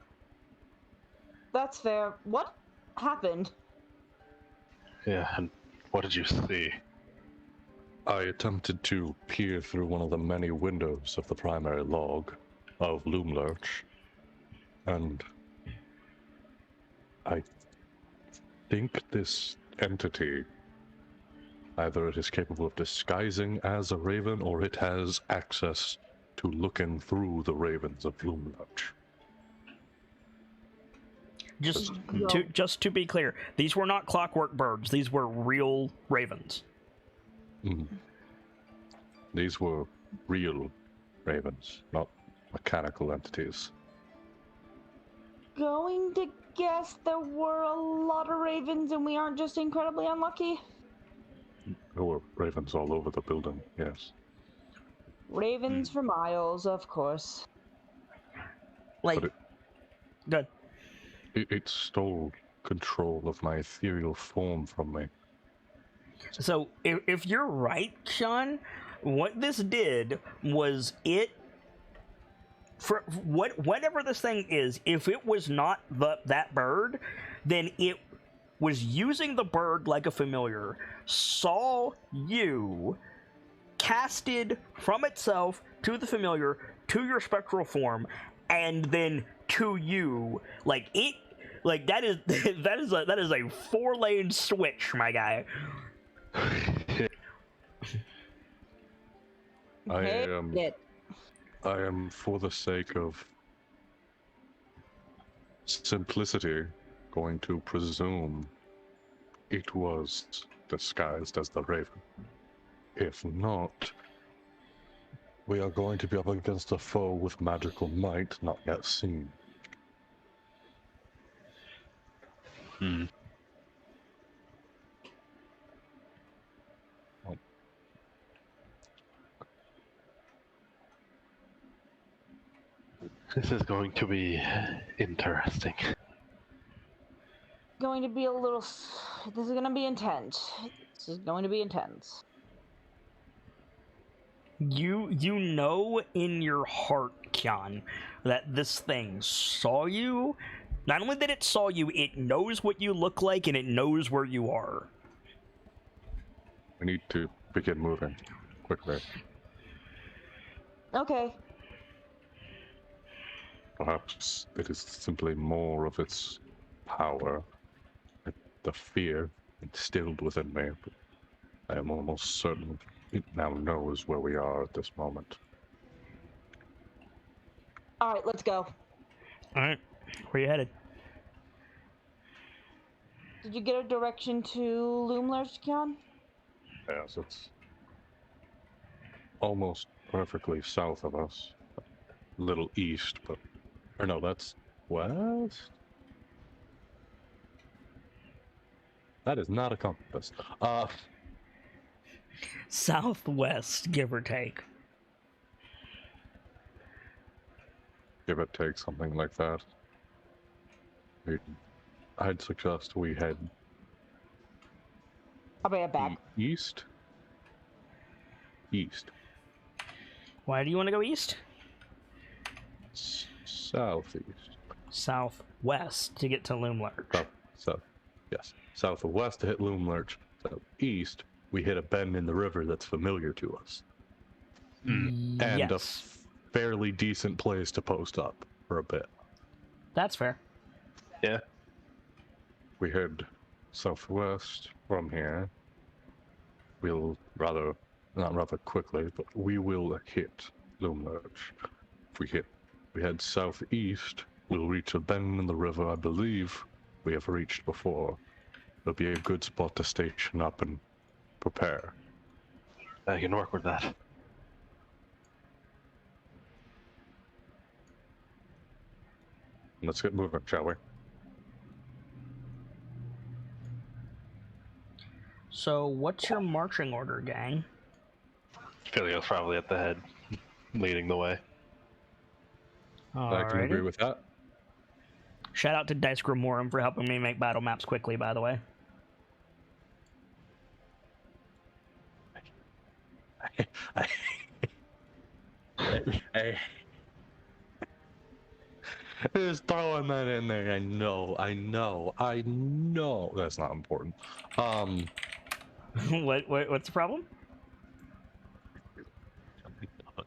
That's fair. What happened? Yeah, and what did you see? I attempted to peer through one of the many windows of the primary log of Loomlurch, and I think this entity, either it is capable of disguising as a raven, or it has access to looking through the ravens of Loomlurch. Just to be clear, these were not clockwork birds. These were real ravens. These were real ravens, not mechanical entities. Going to guess there were a lot of ravens and we aren't just incredibly unlucky? There were ravens all over the building, yes. Ravens for miles, of course. Good. It stole control of my ethereal form from me. So, if you're right, Sean, what this did was whatever this thing is, if it was not that bird, then it was using the bird like a familiar, saw you, casted from itself to the familiar, to your spectral form, and then to you. That is a 4-lane switch, my guy. I am, for the sake of simplicity, going to presume it was disguised as the Raven. If not, we are going to be up against a foe with magical might not yet seen. This is going to be interesting. This is going to be intense. This is going to be intense. You know in your heart, Kian, that this thing saw you Not only that it saw you, it knows what you look like and it knows where you are. We need to begin moving quickly. Okay. Perhaps it is simply more of its power, the fear instilled within me. But I am almost certain it now knows where we are at this moment. All right, let's go. All right, where you headed? Did you get a direction to Loomler's, Kion? Yes, it's almost perfectly south of us. A little east, but... Or no, that's west? That is not a compass. Southwest, give or take. Give or take something like that. I'd suggest we head I'll be right back. east. East. Why do you want to go east? Southeast. Southwest to get to Loomlurch. Yes. Southwest to hit Loomlurch. Southeast, we hit a bend in the river that's familiar to us. And yes. a fairly decent place to post up for a bit. That's fair. Yeah. We head southwest from here. We'll not rather quickly, but we will hit Loomlurch. If we head southeast, we'll reach a bend in the river I believe we have reached before. It'll be a good spot to station up and prepare. I can work with that. Let's get moving, shall we? So, what's your marching order, gang? Filio's probably at the head, leading the way. I can agree with that. Shout out to Dice Grimorum for helping me make battle maps quickly, by the way. Just throwing that in there. I know. That's not important. What's the problem?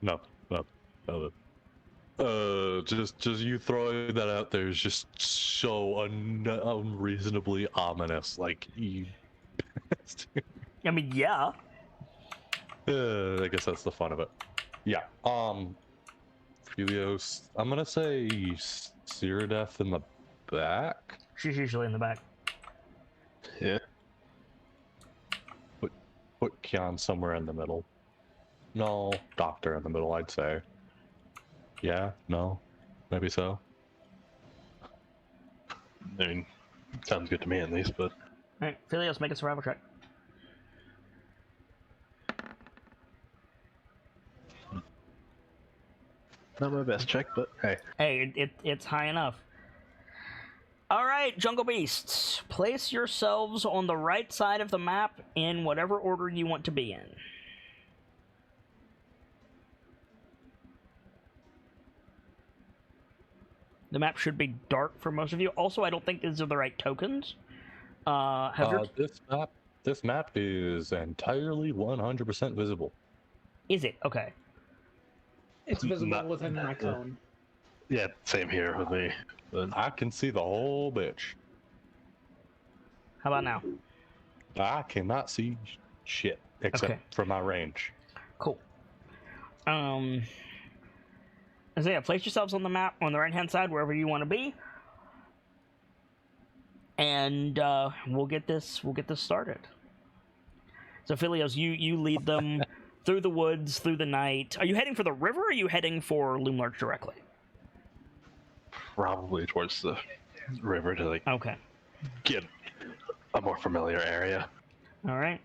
No. Just you throwing that out there is just so unreasonably ominous. Like you. I mean, yeah. I guess that's the fun of it. Yeah. Helios, I'm gonna say Cyrodiil in the back. She's usually in the back. Yeah. Put Kion somewhere in the middle. No, Doctor in the middle, I'd say. Yeah, no, maybe so. I mean, sounds good to me at least, but... Alright, Philios, make a survival check. Not my best check, but hey. Hey, it's high enough. Alright, Jungle Beasts. Place yourselves on the right side of the map in whatever order you want to be in. The map should be dark for most of you. Also, I don't think these are the right tokens. This map is entirely 100% visible. Is it? Okay. It's visible within my cone. Yeah, same here with me. But I can see the whole bitch. How about now? I cannot see shit except for my range. Cool. So yeah, place yourselves on the map on the right-hand side wherever you want to be, and we'll get this started. So Philios, you lead them through the woods, through the night. Are you heading for the river, or are you heading for Loomlurch directly? probably towards the river to like get a more familiar area. All right.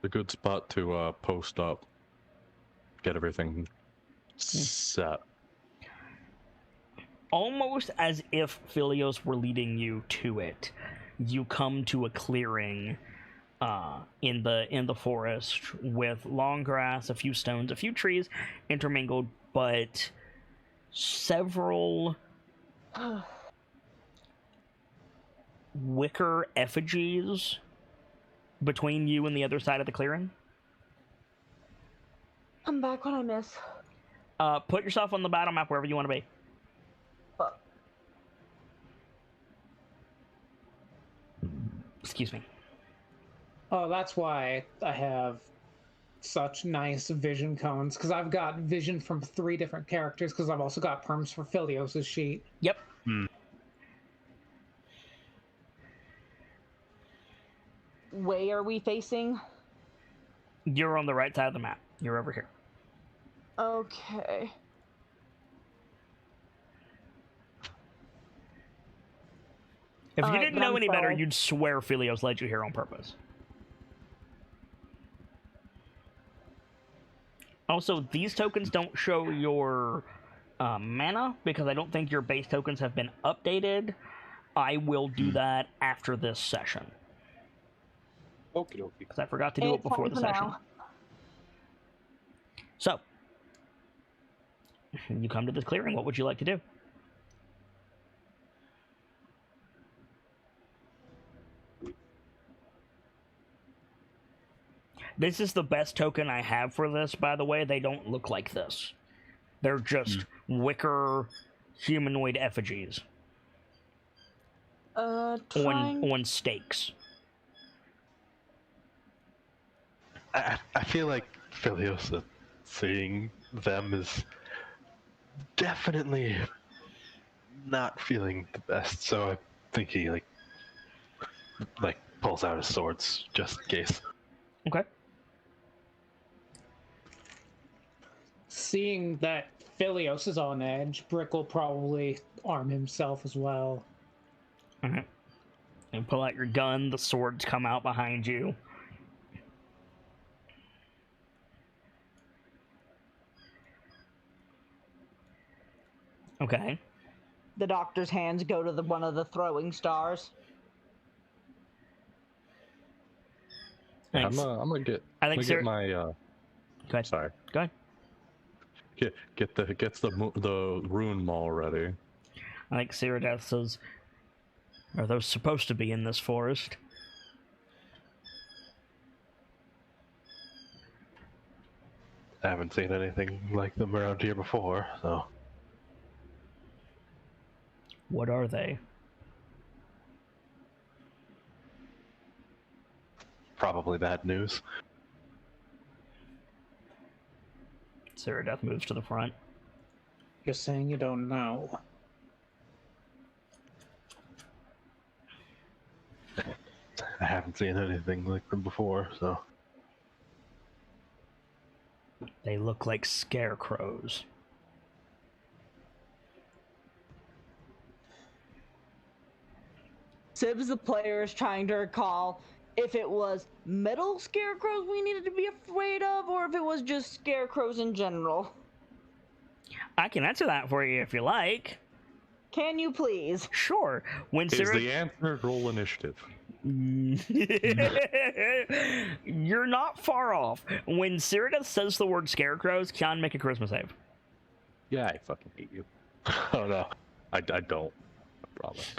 A good spot to post up, get everything set. Almost as if Philios were leading you to it, you come to a clearing in the forest with long grass, a few stones, a few trees intermingled, but several wicker effigies between you and the other side of the clearing. I'm back when I miss. Put yourself on the battle map wherever you want to be. Excuse me. Oh, that's why I have such nice vision cones, because I've got vision from 3 different characters, because I've also got perms for Philios' sheet. Yep. Way are we facing? You're on the right side of the map. You're over here. Okay. If you Alright, didn't then know I'm any better, sorry. you'd swear Philios led you here on purpose. Also, these tokens don't show your mana, because I don't think your base tokens have been updated. I will do that after this session. Okie dokie. Because I forgot to do it before the session. So, you come to this clearing. What would you like to do? This is the best token I have for this, by the way. They don't look like this. They're just wicker humanoid effigies on stakes. I feel like Philios seeing them is definitely not feeling the best, so I think he like pulls out his swords just in case. Okay. Seeing that Philios is on edge, Brick will probably arm himself as well. Alright. And pull out your gun. The swords come out behind you. Okay. The doctor's hands go to one of the throwing stars. I'm Thanks. gonna get. I think get my. Go ahead. Sorry. Go ahead. Gets the rune maul ready. I think Cyrodiil says, "Are those supposed to be in this forest?" I haven't seen anything like them around here before, so. What are they? Probably bad news. Cyrodiil moves to the front. You're saying you don't know. I haven't seen anything like them before, so. They look like scarecrows. Sibs, the player, is trying to recall if it was metal scarecrows we needed to be afraid of, or if it was just scarecrows in general. I can answer that for you if you like. Can you please? Sure. When Is the answer roll initiative? You're not far off. When Cyrodiil says the word scarecrows, Kian, make a charisma save. Yeah, I fucking hate you. Oh no. I don't. I promise.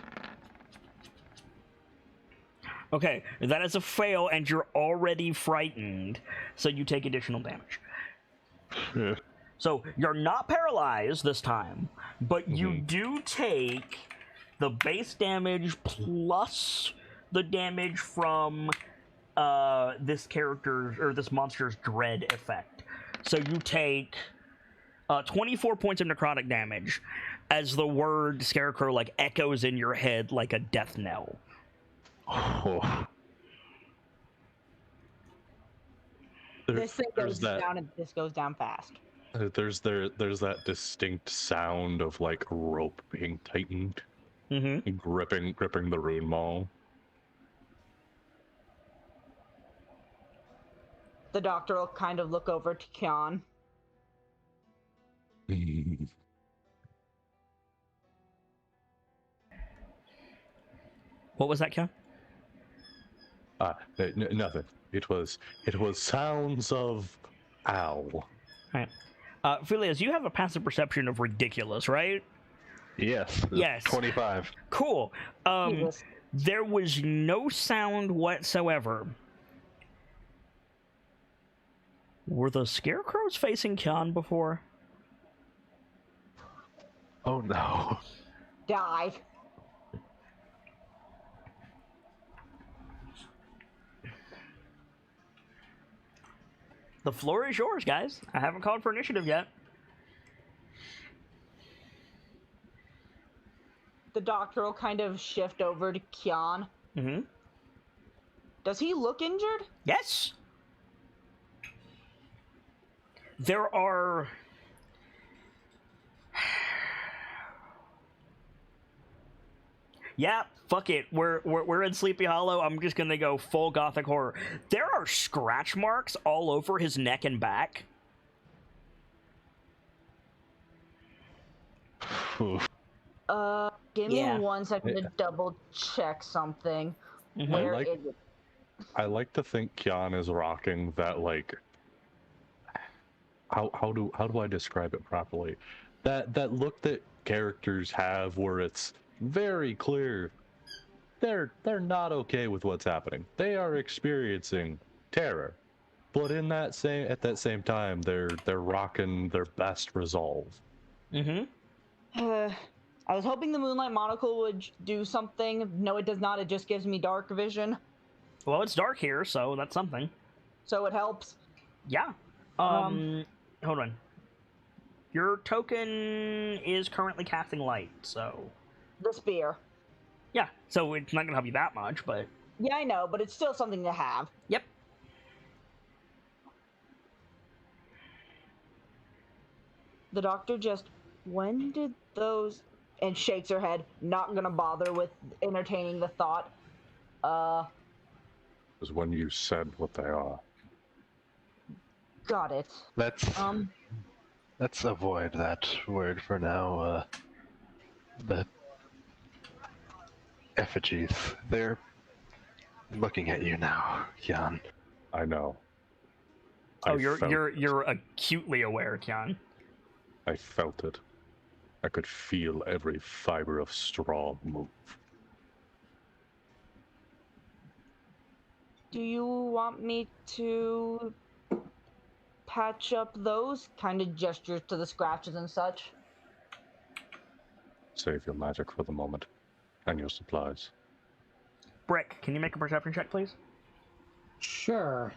Okay, that is a fail, and you're already frightened, so you take additional damage. Yeah. So you're not paralyzed this time, but you do take the base damage plus the damage from this character's or this monster's dread effect. So you take 24 points of necrotic damage as the word scarecrow like echoes in your head like a death knell. Oh. This thing There's goes that. down and this goes down fast. There's that distinct sound of like rope being tightened, Mm-hmm. gripping the rune maul. The doctor will kind of look over to Kian. What was that, Kian? Nothing. It was sounds of owl. Right. Phileas, you have a passive perception of ridiculous, right? Yes. Yes. 25. Cool. Jesus. There was no sound whatsoever. Were the scarecrows facing Kyan before? Oh no. Die. The floor is yours, guys. I haven't called for initiative yet. The doctor will kind of shift over to Kyan. Mm-hmm. Does he look injured? Yes. There are... Yeah, fuck it. We're in Sleepy Hollow. I'm just gonna go full gothic horror. There are scratch marks all over his neck and back. Oof. Give Yeah. me 1 second to double check something. Mhm. Where like- is it? I like to think Kyan is rocking that, like, how do I describe it properly? That look that characters have where it's very clear they're not okay with what's happening. They are experiencing terror. But at that same time they're rocking their best resolve. Mm-hmm. I was hoping the Moonlight Monocle would do something. No, it does not. It just gives me dark vision. Well, it's dark here, so that's something. So it helps. Yeah. Hold on. Your token is currently casting light, so... The spear. Yeah, so it's not gonna help you that much, but... Yeah, I know, but it's still something to have. Yep. The doctor just... When did those... And shakes her head, not gonna bother with entertaining the thought. Is when you said what they are. Got it. Let's avoid that word for now. The effigies. They're looking at you now, Jan. I know. Oh, I felt you're acutely aware, Kyan. I felt it. I could feel every fiber of straw move. Do you want me to patch up those kind of gestures to the scratches and such? Save your magic for the moment. And your supplies. Brick, can you make a perception check, please? Sure.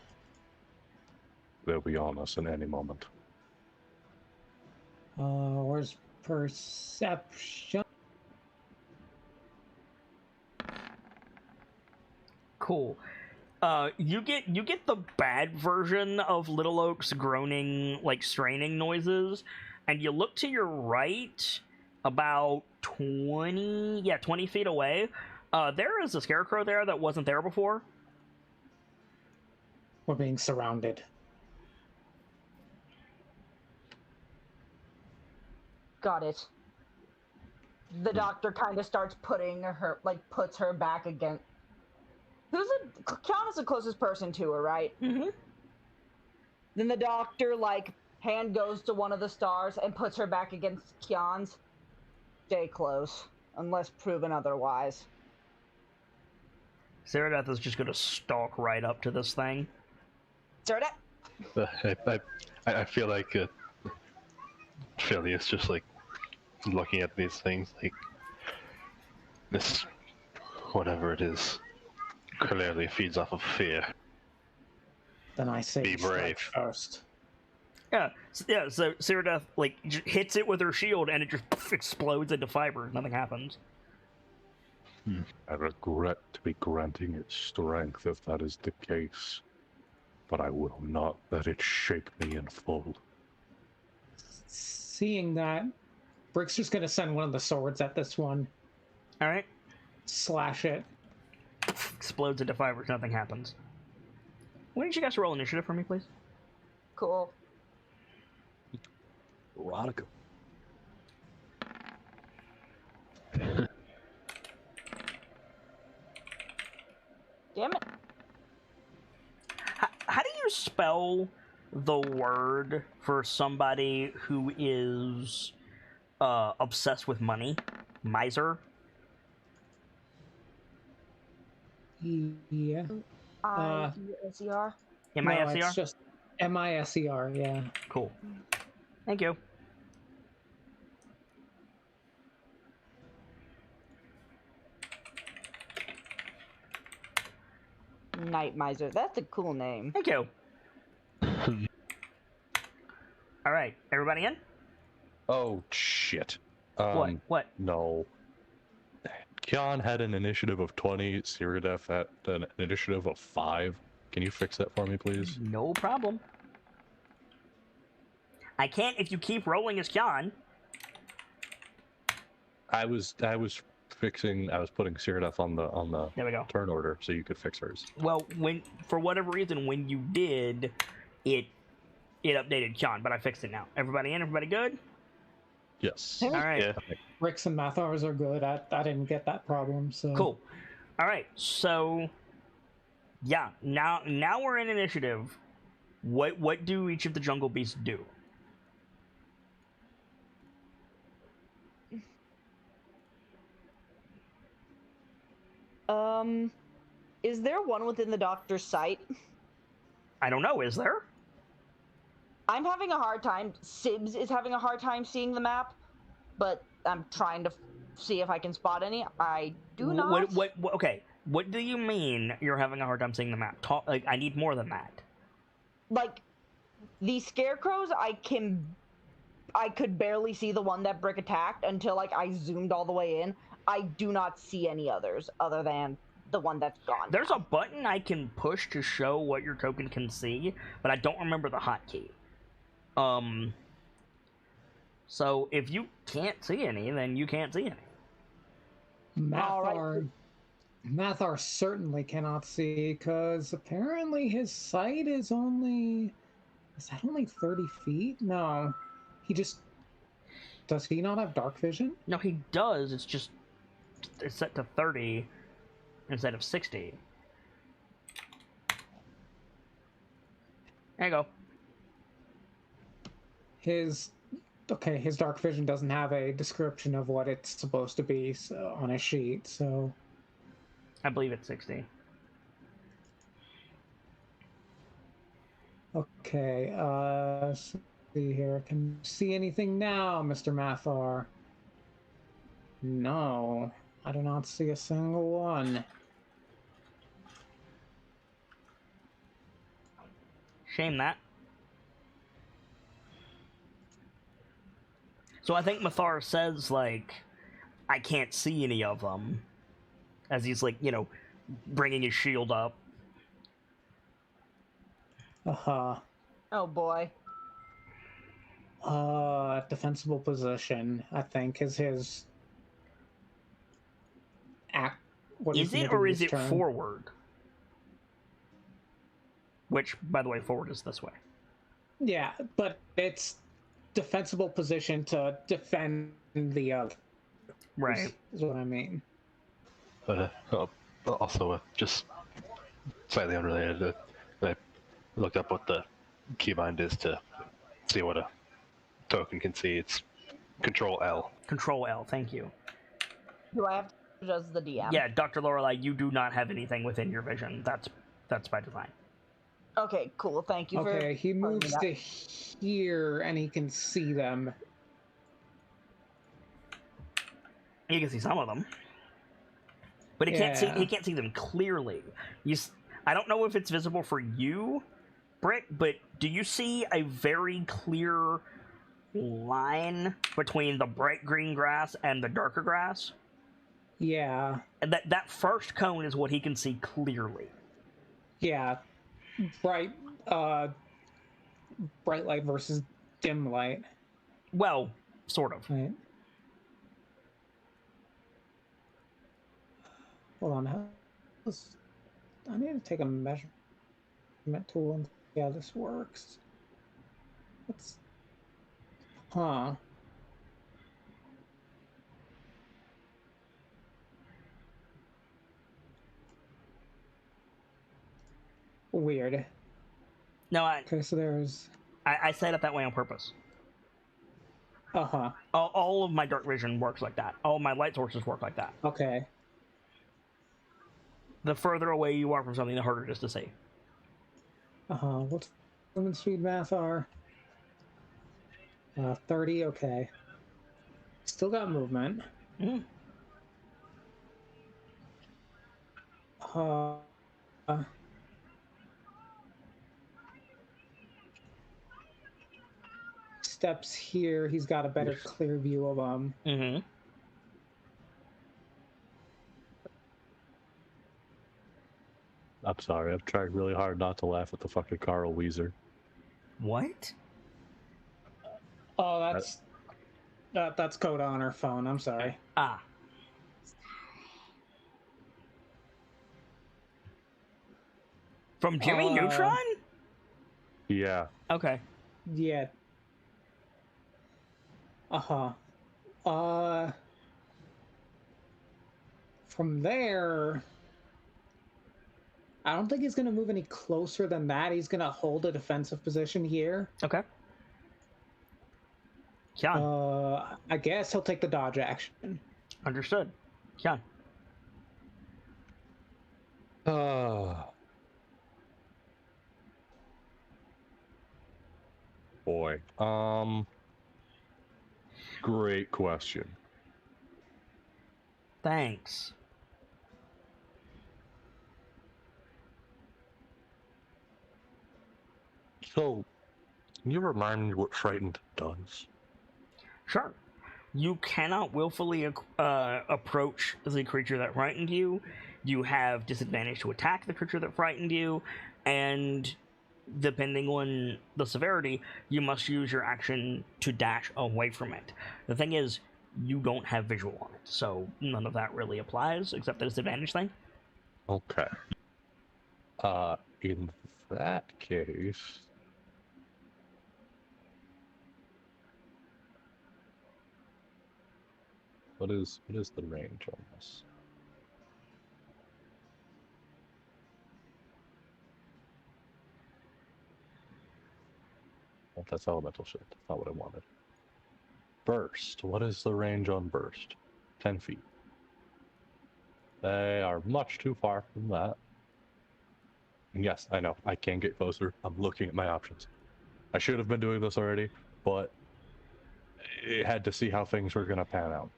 They'll be on us in any moment. Where's perception? Cool. You get the bad version of Little Oak's groaning, like, straining noises, and you look to your right, about 20 feet away. There is a scarecrow there that wasn't there before. We're being surrounded. Got it. The doctor kind of starts puts her back against... Kiana's the closest person to her, right? Mm-hmm. Then the doctor, hand goes to one of the stars and puts her back against Kian's. Stay close, unless proven otherwise. Saradoth is just gonna stalk right up to this thing. Saradoth? I feel like Philly is just looking at these things this, whatever it is, clearly feeds off of fear. Then I say Be brave. first. Yeah. So Saradoth hits it with her shield, and it just explodes into fiber. Nothing happens. I regret to be granting it strength if that is the case, but I will not let it shake me in full. Seeing that, Brick's just gonna send one of the swords at this one. All right. Slash it. Explodes into fibers. Nothing happens. Why don't you guys roll initiative for me, please? Cool. Erotica. Damn it. spell the word for somebody who is obsessed with money? Miser? Yeah. I-E-S-E-R? No, M-I-S-E-R? it's just M-I-S-E-R, yeah. Cool. Thank you. Nightmiser. That's a cool name. Thank you. All right, everybody in? Oh shit. What? No. Kion had an initiative of 20, Cyrodiff had an initiative of 5. Can you fix that for me, please? No problem. I can't if you keep rolling as Kion. I was putting Cyrodiff on the There we go. turn order so you could fix hers. Well, for whatever reason, when you did, it updated Kion, but I fixed it now. Everybody in? Everybody good? Yes. All right. Yeah. Ricks and Mathars are good. I didn't get that problem, so... Cool. All right. So, yeah. Now we're in initiative. What do each of the jungle beasts do? Is there one within the doctor's sight? I don't know. Is there? I'm having a hard time. Sibs is having a hard time seeing the map, but I'm trying to see if I can spot any. I do not. What okay. What do you mean you're having a hard time seeing the map? Like, I need more than that. Like, the scarecrows, I could barely see the one that Brick attacked until, like, I zoomed all the way in. I do not see any others other than the one that's gone. There's a button I can push to show what your token can see, but I don't remember the hotkey. So if you can't see any, then you can't see any. Mathar certainly cannot see, because apparently his sight is only... Is that only 30 feet? No. Does he not have dark vision? No, he does. It's set to 30 instead of 60. There you go. His dark vision doesn't have a description of what it's supposed to be on a sheet, so... I believe it's 60. Okay, let's see here. Can you see anything now, Mr. Mathar? No, I do not see a single one. Shame that. So I think Mathar says, like, I can't see any of them. As he's, like, bringing his shield up. Uh-huh. Oh boy. Defensible position, I think, is his... Is it, or is it forward? Which, by the way, forward is this way. Yeah, but it's defensible position to defend the other. Right. Is what I mean. But also, just slightly unrelated, I looked up what the keybind is to see what a token can see. It's Control L. Control L, thank you. Do I have to just the DM? Yeah, Dr. Lorelei, you do not have anything within your vision. That's by design. Okay, cool. Thank you for... Okay, he moves to here, and he can see them. You can see some of them. But he can't see them clearly. I don't know if it's visible for you, Britt, but do you see a very clear line between the bright green grass and the darker grass? Yeah. And that first cone is what he can see clearly. Yeah. Bright light versus dim light. Well, sort of. Right. Hold on. I need to take a measurement tool and see how this works. Huh. Weird. No, Okay, so there's. I said it that way on purpose. All of my dark vision works like that. All of my light sources work like that. Okay. The further away you are from something, the harder it is to see. What's movement speed math are? 30, okay. Still got movement. Mm. Steps here, he's got a better clear view of them. Mm-hmm. I'm sorry, I've tried really hard not to laugh at the fucking Carl Weezer. What? Oh, that's Coda on her phone. I'm sorry. Ah. From Jimmy Neutron? Yeah. Okay. Yeah. From there, I don't think he's going to move any closer than that. He's going to hold a defensive position here. Okay. Kyan. I guess he'll take the dodge action. Understood. Kyan. Boy. Great question. Thanks. So, can you remind me what frightened does? Sure. You cannot willfully approach the creature that frightened you. You have disadvantage to attack the creature that frightened you, and depending on the severity, you must use your action to dash away from it. The thing is, you don't have visual on it, so none of that really applies, except the disadvantage thing. Okay. In that case... What is the range on this? Oh, that's elemental shit. That's not what I wanted. Burst. What is the range on burst? 10 feet. They are much too far from that. And yes, I know. I can get closer. I'm looking at my options. I should have been doing this already, but I had to see how things were going to pan out.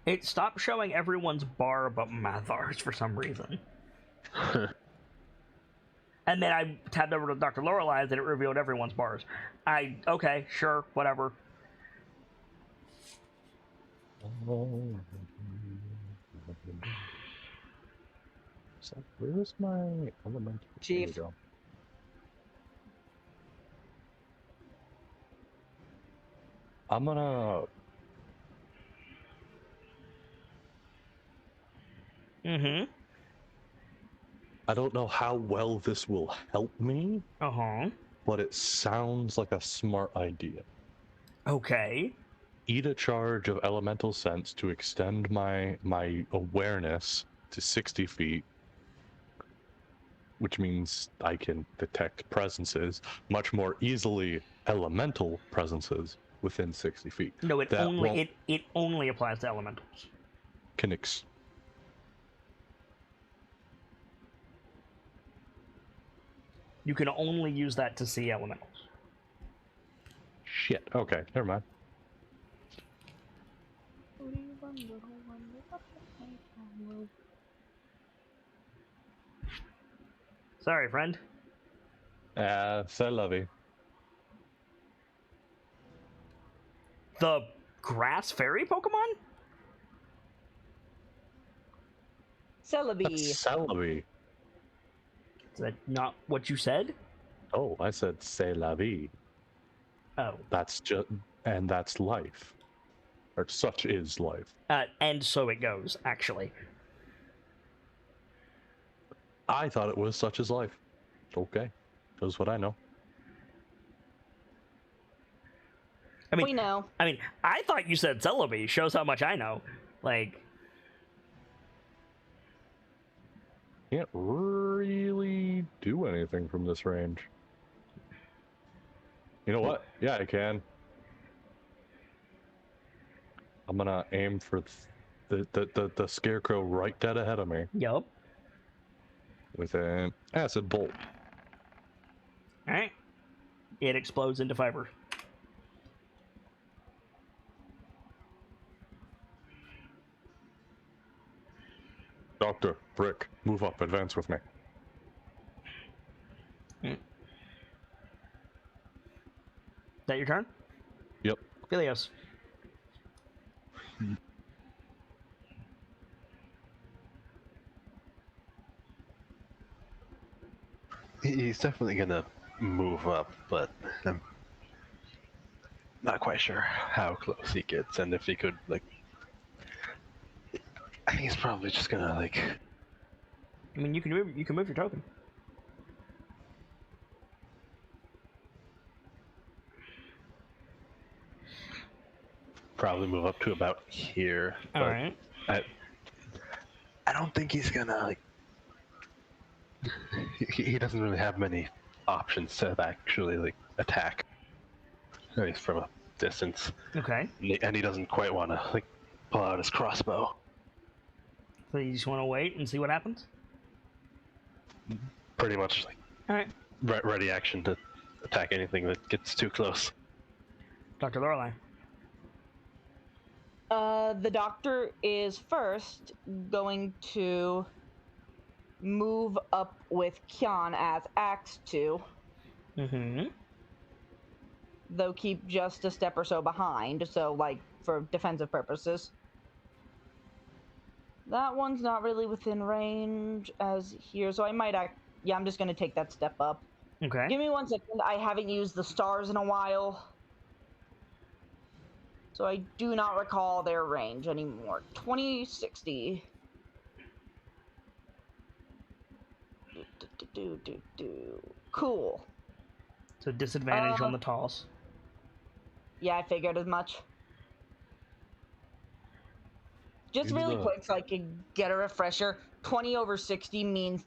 It stopped showing everyone's bar but Mathar's for some reason. And then I tabbed over to Dr. Lorelai's and it revealed everyone's bars. Okay, sure, whatever. So where's my element? Chief. There we go. I'm gonna... Mm-hmm. I don't know how well this will help me, Uh-huh. but it sounds like a smart idea. Okay. Eat a charge of elemental sense to extend my awareness to 60 feet, which means I can detect presences much more easily, elemental presences within 60 feet. No, it That only applies to elementals. Can You can only use that to see elementals. Shit. Okay, never mind. Sorry, friend. C'est la vie. The grass fairy Pokemon? Celebi. Celebi. Is that not what you said? Oh, I said c'est la vie. Oh. That's life. Or such is life. And so it goes, actually. I thought it was such is life. Okay. Knows what I know. We know. I mean, I thought you said Celebi. Shows how much I know. Like... Can't really do anything from this range. You know what? Yeah, I can. I'm gonna aim for the scarecrow right dead ahead of me Yup. with an acid bolt. Alright. It explodes into fiber. Doctor, Brick, move up, advance with me. Is that your turn? Yep. Philios. He's definitely gonna move up, but I'm not quite sure how close he gets, and if he could, like, I think he's probably just gonna, like, I mean, you can move your token. probably move up to about here. All but right. I don't think he's gonna, like, he doesn't really have many options to actually, like, attack, at least from a distance. Okay. And he doesn't quite want to, like, pull out his crossbow. So you just want to wait and see what happens? Pretty much, like, All right. ready action to attack anything that gets too close. Dr. Lorelei. The doctor is first going to move up with Kyan as Axe 2, Mm-hmm. though keep just a step or so behind, so, like, for defensive purposes. That one's not really within range as here, so I might yeah, I'm just going to take that step up. Okay. Give me 1 second. I haven't used the stars in a while, so I do not recall their range anymore. 2060. Cool. So disadvantage on the toss. Yeah, I figured as much. Just really quick so I can get a refresher. 20 over 60 means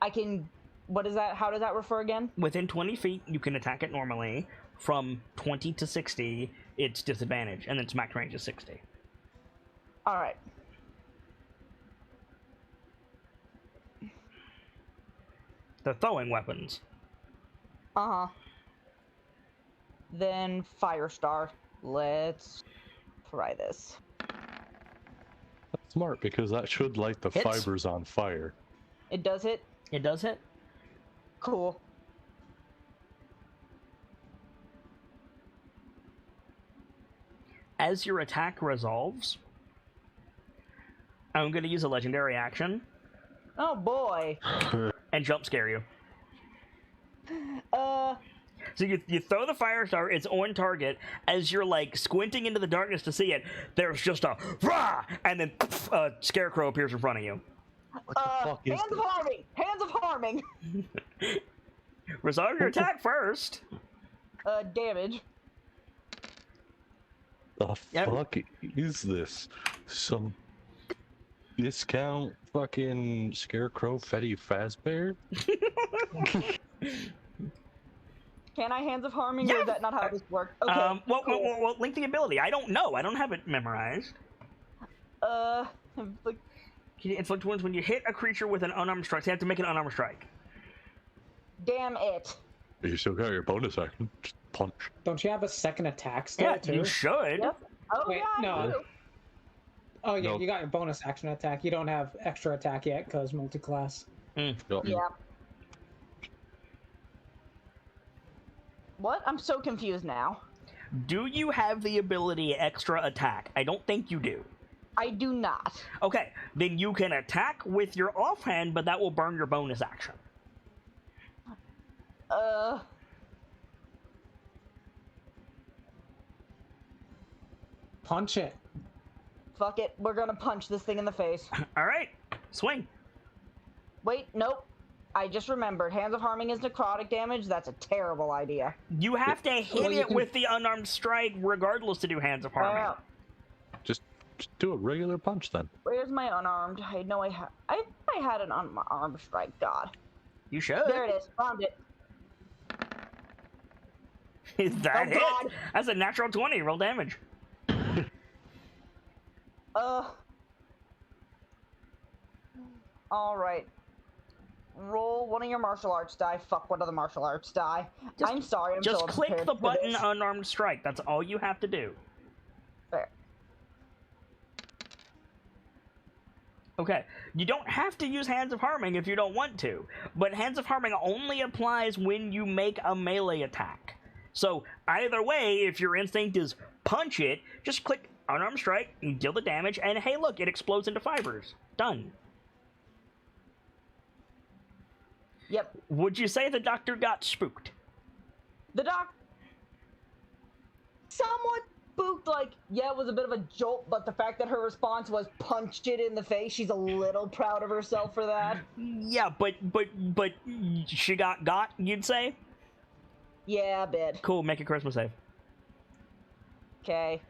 I can... What is that? How does that refer again? Within 20 feet, you can attack it normally. From 20 to 60, it's disadvantage, and then its max range is 60. All right. They're throwing weapons. Uh-huh. Then Firestar. Let's try this. That's smart, because that should light the Hits. fibers on fire. It does hit? It does hit. Cool. As your attack resolves, I'm going to use a legendary action Oh boy. and jump scare you. Uh, So you throw the fire star, it's on target. As you're like squinting into the darkness to see it, there's just a rah, and then a scarecrow appears in front of you. What the fuck is hands of harming! Hands of harming! Resolve your attack first. Damage. the Yep. fuck is this? Some discount fucking scarecrow Fetty Fazbear? Can I hands of harming, or Yeah. is that not how this works? Okay, Well, link the ability. I don't know. I don't have it memorized. like, Inflict wounds when you hit a creature with an unarmed strike. So you have to make an unarmed strike. damn it. You still got your bonus action. Just punch. Don't you have a second attack still, Yeah, too? you should. Yep. Oh, Wait, yeah, I no. do. Oh, yeah, Nope. you got your bonus action attack. You don't have extra attack yet, because multi-class. Yup. Yeah. What? I'm so confused now. Do you have the ability extra attack? I don't think you do. I do not. Okay, then you can attack with your offhand, but that will burn your bonus action. Punch it. Fuck it. We're gonna punch this thing in the face. All right, swing. Wait, nope. I just remembered. Hands of harming is necrotic damage. That's a terrible idea. You have to hit Well, you it can- with the unarmed strike regardless to do hands of harming. Wow. Just just do a regular punch then. Where's my unarmed? I know I had an unarmed strike. God. You should. There it is. Found it. That Oh, hit. God. That's a natural 20. Roll damage. All right. Roll one of your martial arts die. Fuck one of the martial arts die. I'm sorry. I'm Just so click prepared the for button this. unarmed strike. That's all you have to do. Fair. Okay, you don't have to use Hands of Harming if you don't want to, but Hands of Harming only applies when you make a melee attack. So either way, if your instinct is punch it, just click unarmed strike, you deal the damage, and hey look, it explodes into fibers. Done. Yep. Would you say the doctor got spooked? The doc. Somewhat spooked. Like, yeah, it was a bit of a jolt, but the fact that her response was punched it in the face, she's a little proud of herself for that. Yeah, but she got, you'd say? Yeah, a bit. Cool, make a charisma save. Okay.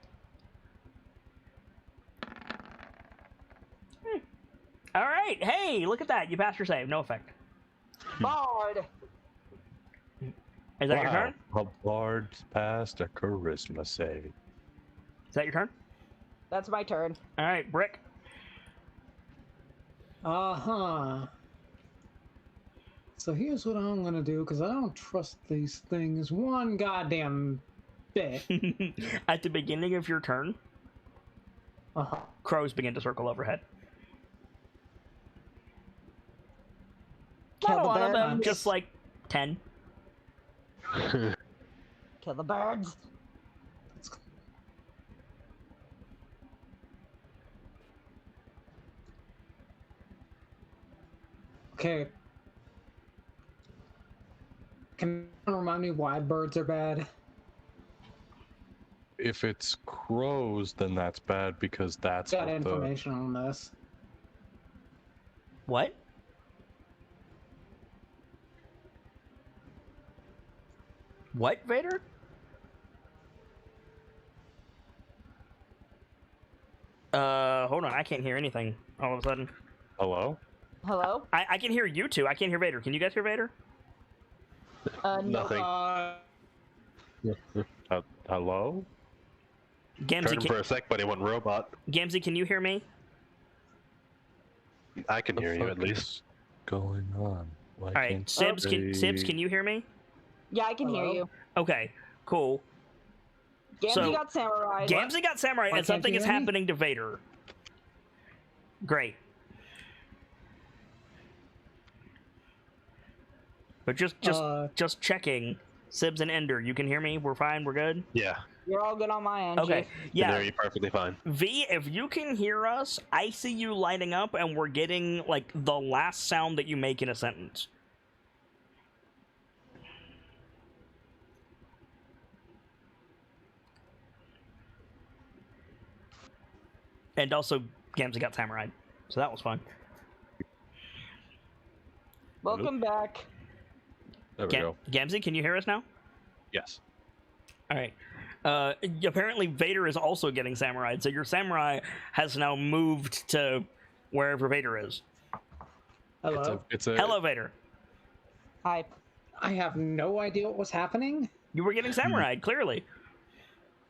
All right, hey, look at that. You passed your save. No effect. Bard. Is that your turn? A bard's passed a charisma save. Is that your turn? That's my turn. All right, Brick. Uh-huh. So here's what I'm gonna do, because I don't trust these things one goddamn bit. At the beginning of your turn, Uh-huh. crows begin to circle overhead. Kill Not a the lot of them, birds. just like 10. Kill the birds. Okay. Can you remind me why birds are bad? If it's crows, then that's bad because that's Got what information on this. What? What, Vader? Hold on, I can't hear anything all of a sudden. Hello? Hello? I can hear you two. I can't hear Vader. Can you guys hear Vader? No. Nothing. Hello? Gamzee, Heard him for a sec, but he went robot. Gamzee, can you hear me? I can hear you fuck at least. is going on? Why All right, can't Sibs, can you hear me? Yeah, I can hear Hello? you. Okay, cool. Gamzee So, got samurai. Gamzee got samurai, Why and can't something you is hear me? happening to Vader. Great. But just checking. Sibs and Ender, you can hear me? We're fine? We're good? Yeah, You're all good on my end. Okay, Chief. I can yeah. hear you perfectly fine. V, if you can hear us, I see you lighting up, and we're getting, like, the last sound that you make in a sentence. And also, Gamzee got samurai, so that was fun. Welcome back. There we go. Gamzee, can you hear us now? Yes. All right. Apparently, Vader is also getting samurai, so your samurai has now moved to wherever Vader is. Hello? It's a Hello, Vader. Hi. I have no idea what was happening. You were getting samurai, clearly.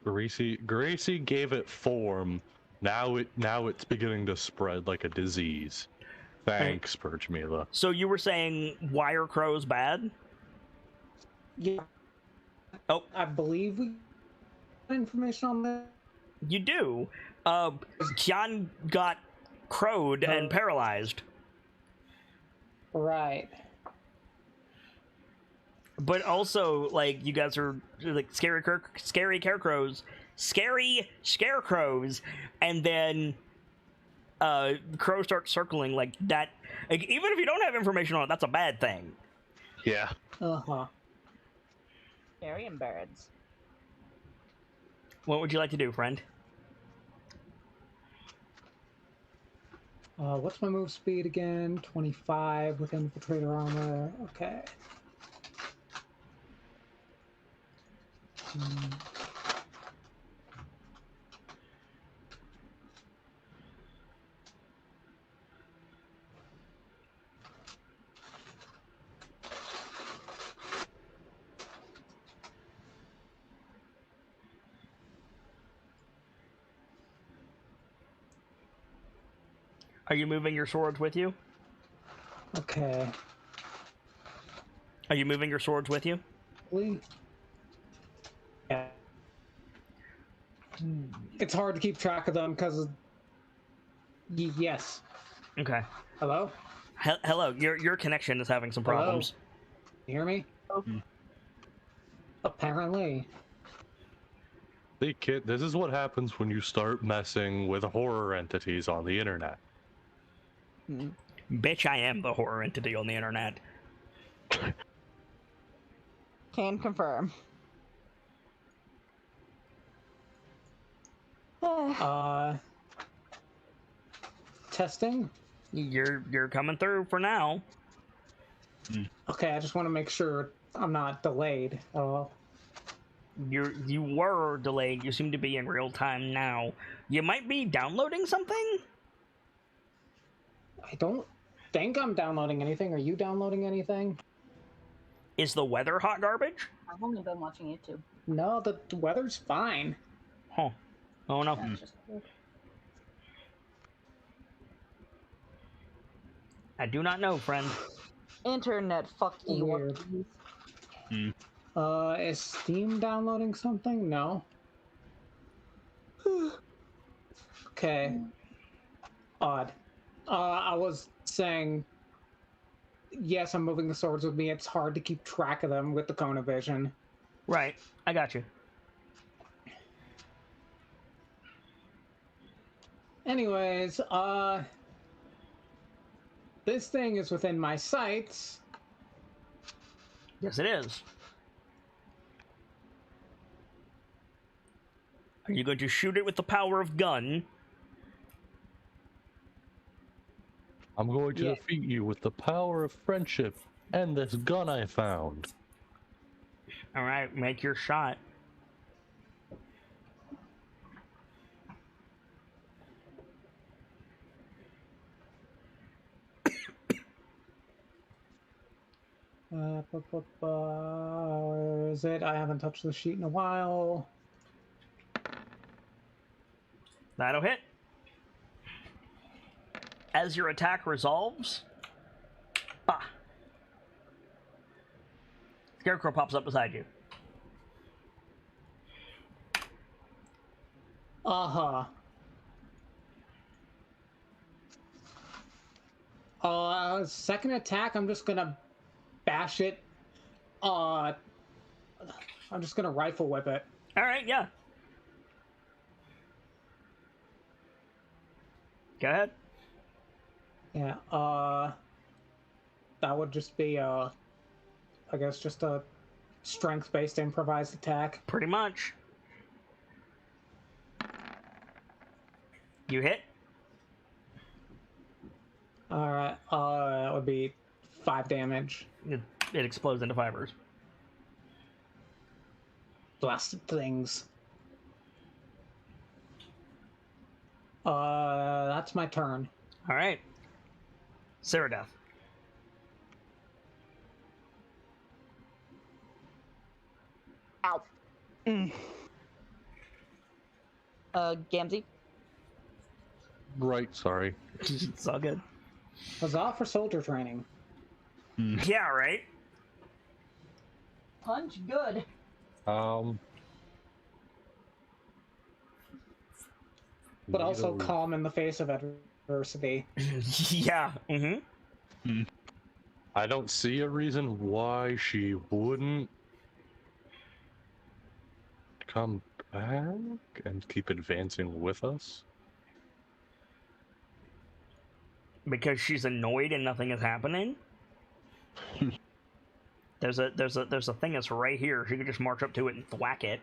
Gracie gave it form. Now it's beginning to spread like a disease. Thanks, Perchmila. So you were saying, why are crows bad? Yeah. Oh. I believe we got information on that. You do. Kian got crowed and paralyzed. Right. But also, like, you guys are like scary scarecrows, and then crows start circling like that. Like, even if you don't have information on it, that's a bad thing. Yeah. Uh-huh. Carrion birds. What would you like to do, friend? What's my move speed again? 25 with infiltrator armor. Okay. Are you moving your swords with you? Okay. Are you moving your swords with you? Yeah. It's hard to keep track of them because. Yes. Okay. Hello? Hello. Your connection is having some Hello? problems. You hear me? Oh. Apparently. Hey kid, this is what happens when you start messing with horror entities on the internet. Bitch, I am the horror entity on the internet. Can confirm. Testing? You're coming through for now. Okay, I just want to make sure I'm not delayed at all. You were delayed. You seem to be in real time now. You might be downloading something? I don't think I'm downloading anything. Are you downloading anything? Is the weather hot garbage? I've only been watching YouTube. No, the weather's fine. Huh. Oh no. That's just weird. I do not know, friend. Internet, fuck you. Weird. Is Steam downloading something? No. Okay. Odd. I was saying, yes, I'm moving the swords with me. It's hard to keep track of them with the cone of vision. Right. I got you. Anyways, this thing is within my sights. Yes, it is. Are you going to shoot it with the power of gun? I'm going to defeat you with the power of friendship and this gun I found. All right, make your shot. Where is it? I haven't touched the sheet in a while. That'll hit. As your attack resolves, bah! Scarecrow pops up beside you. Second attack, I'm just gonna bash it. I'm just gonna rifle whip it. All right, yeah. Go ahead. Yeah, that would just be, I guess just a strength-based improvised attack. Pretty much. You hit? Alright, that would be 5 damage. It explodes into fibers. Blasted things. That's my turn. All right. Ceradeath. Ow. Gamzee? Right, sorry. It's all good. Huzzah for soldier training. Yeah, right? Punch good. But also calm in the face of adversity. Yeah. Mm-hmm. I don't see a reason why she wouldn't come back and keep advancing with us. Because she's annoyed and nothing is happening. There's a thing that's right here. She could just march up to it and thwack it.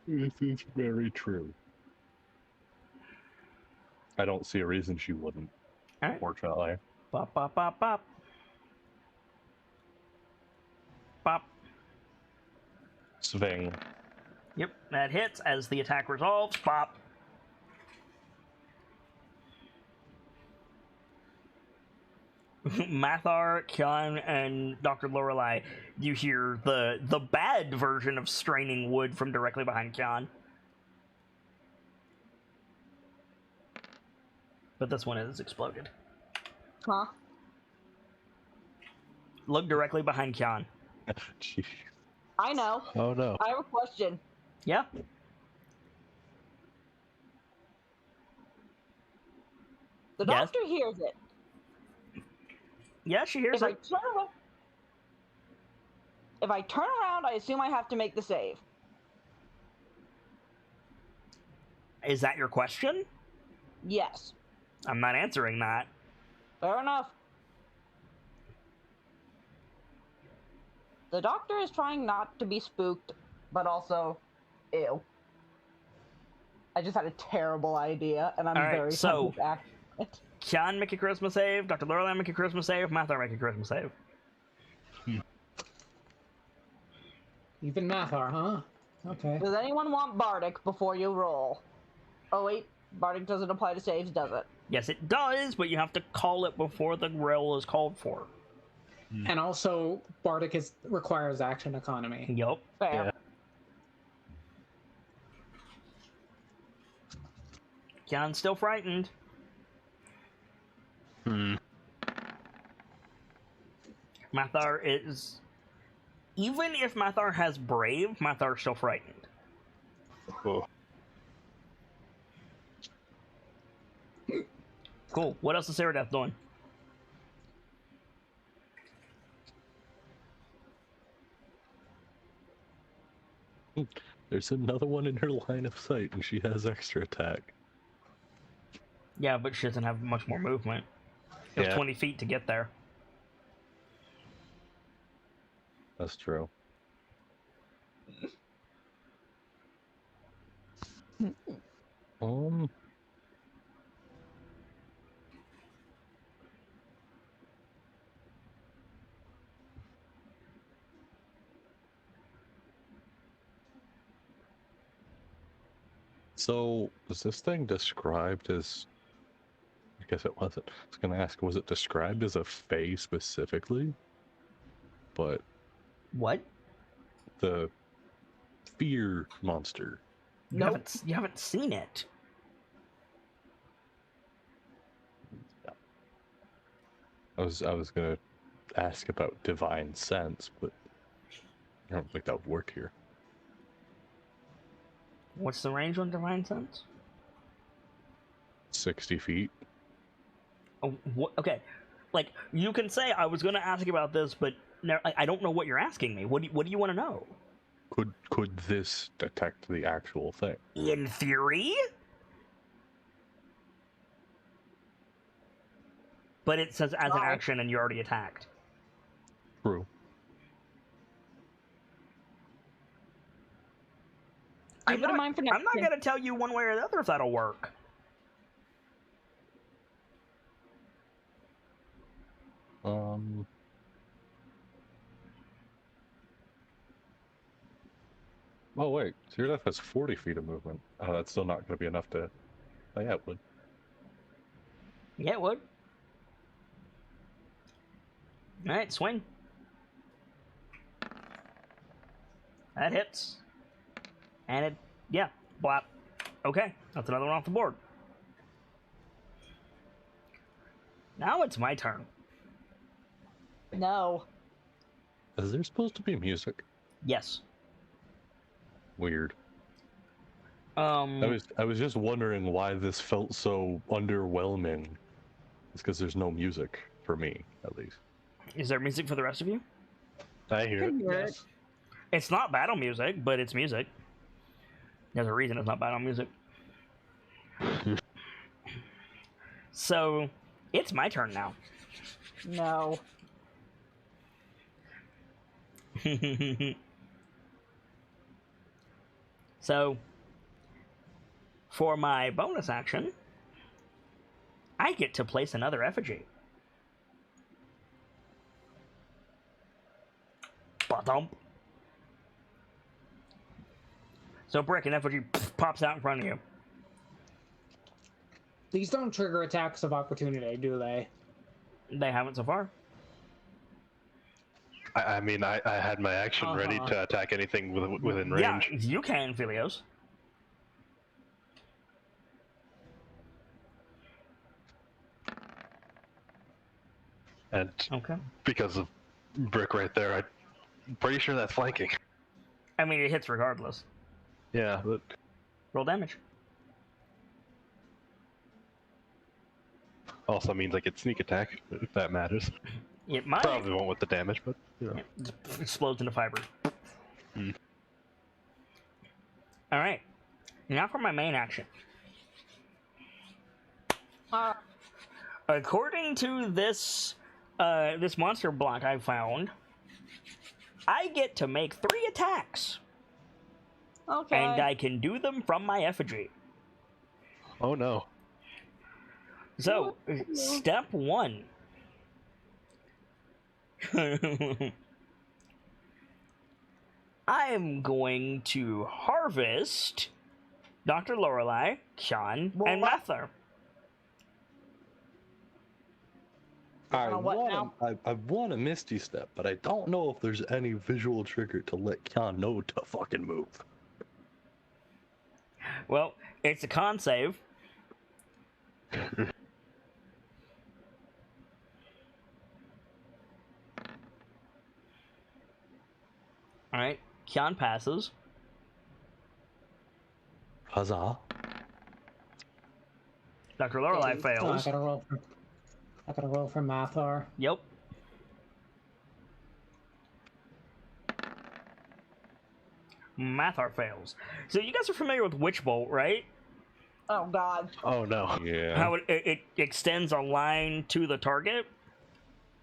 This is very true. I don't see a reason she wouldn't. All right. Unfortunately. Bop, bop, bop, bop. Bop. Swing. Yep, that hits as the attack resolves. Bop. Mathar, Kyan, and Dr. Lorelei, you hear the bad version of straining wood from directly behind Kyan. but this one is exploded. Huh? Look directly behind Kyan. Jeez. I know. Oh no. I have a question. Yeah. The Yes. doctor hears it. Yeah, she hears If it. I turn around, I assume I have to make the save. Is that your question? Yes. I'm not answering that. Fair enough. The doctor is trying not to be spooked, but also, ew. I just had a terrible idea, and I'm All right, very so- sorry for it. Kyan, make a charisma save. Dr. Lorelai, make a charisma save. Mathar, make a charisma save. Even Mathar, huh? Okay. Does anyone want Bardic before you roll? Oh wait, Bardic doesn't apply to saves, does it? Yes, it does, but you have to call it before the roll is called for. And also, Bardic requires action economy. Yup. Fair. Yeah. Kyan's still frightened. Mathar is... Even if Mathar has Brave, Mathar's still frightened. Oh. Cool. What else is Sarah Death doing? There's another one in her line of sight, and she has extra attack. Yeah, but she doesn't have much more movement. There's Yeah. 20 feet to get there. That's true. Um. So, was this thing described as... I guess it wasn't. I was going to ask, was it described as a fae specifically? But What? the fear monster. Nope. You haven't seen it. I was gonna ask about divine sense, but I don't think that would work here. What's the range on Divine Sense? 60 feet. Oh, okay. Like, you can say, I was going to ask about this, but I don't know what you're asking me. What do you want to know? Could this detect the actual thing? In theory? But it says as an Why? action and you're already attacked. True. Keep it in mind for next I'm not time. going to tell you one way or the other if that'll work. Oh wait, Seerdeath has 40 feet of movement. Oh, that's still not going to be enough to... Oh yeah, it would. Yeah, it would. Alright, swing. That hits. And it, yeah, blap. Okay, that's another one off the board. Now it's my turn. No. Is there supposed to be music? Yes. Weird. I I was just wondering why this felt so underwhelming. It's because there's no music for me, at least. Is there music for the rest of you? I hear it. Yes. It's not battle music, but it's music. There's a reason it's not battle music. So, it's my turn now. No. So, for my bonus action, I get to place another effigy. Ba-dump. So, Brick, an effigy pops out in front of you. These don't trigger attacks of opportunity, do they? They haven't so far. I mean, I had my action ready to attack anything within range. Yeah, you can, Philios. And Okay. because of brick right there, I'm pretty sure that's flanking. I mean, it hits regardless. Yeah, but Roll damage. also means I get sneak attack, if that matters. It might. Probably won't with the damage, but you know. It just explodes into fiber. Hmm. All right. Now for my main action. According to this this monster block I found, I get to make 3 attacks, Okay. and I can do them from my effigy. Oh no. So, step 1. I'm going to harvest Dr. Lorelei, Sean, and Mathar. I what now? want a Misty Step, but I don't know if there's any visual trigger to let Khan know to fucking move. Well, it's a con save. Alright, Kian passes. Huzzah. Dr. Lorelei Oh, I fails. gotta roll for Mathar. Yep. Mathar fails. So you guys are familiar with Witch Bolt, right? Oh God. Oh no. Yeah. How it extends a line to the target?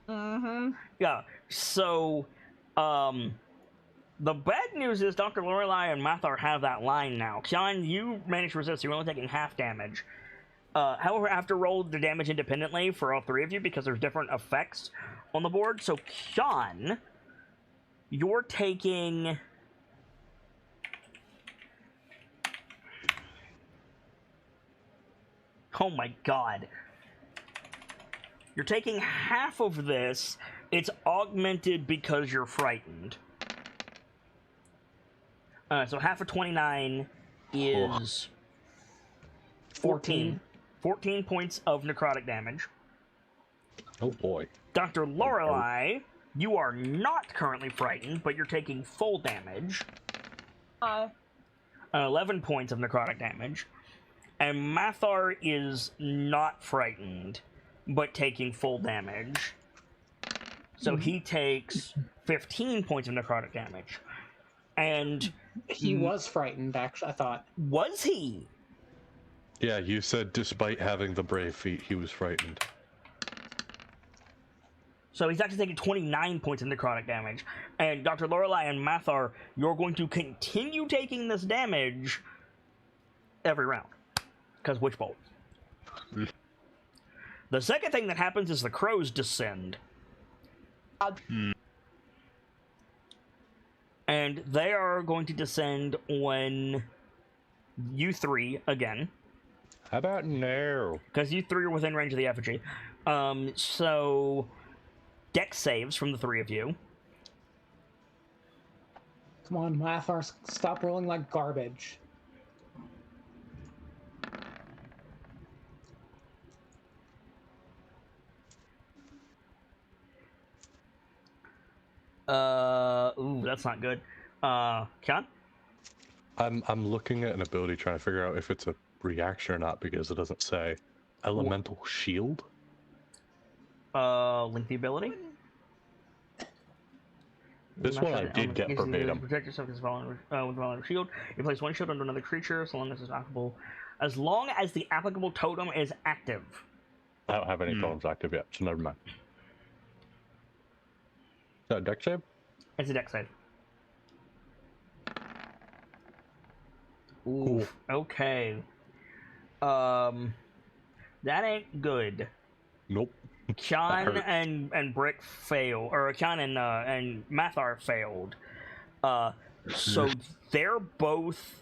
Mm-hmm. Yeah. So, the bad news is Dr. Lorelei and Mathar have that line now. Kian, you managed to resist, so you're only taking half damage. However, I have to roll the damage independently for all 3 of you because there's different effects on the board. So, Kian, you're taking... Oh my god. You're taking half of this. It's augmented because you're frightened. So half of 29 is 14. 14 points of necrotic damage. Oh boy. Dr. Lorelei, you are not currently frightened, but you're taking full damage. 11 points of necrotic damage. And Mathar is not frightened, but taking full damage. So he takes 15 points of necrotic damage. And... He was frightened, actually, I thought. Was he? Yeah, you said despite having the brave feat, he was frightened. So he's actually taking 29 points of necrotic damage. And Dr. Lorelei and Mathar, you're going to continue taking this damage every round. Because Witch Bolt. The second thing that happens is the crows descend. And they are going to descend on you 3 again. How about no? Because you 3 are within range of the effigy. So... Dex saves from the 3 of you. Come on, Mathar, stop rolling like garbage. Ooh, that's not good. Kian? I'm looking at an ability trying to figure out if it's a reaction or not because it doesn't say. Elemental Shield? Link the ability. This one I did get verbatim. Protect yourself with vulnerable shield. You place 1 shield under another creature so long as it's applicable. As long as the applicable totem is active. I don't have any totems active yet, so never mind. Is that a dex save? It's a dex save. Cool. Okay. That ain't good. Nope. Kian and Brick fail, or Kian and Mathar failed. So they're both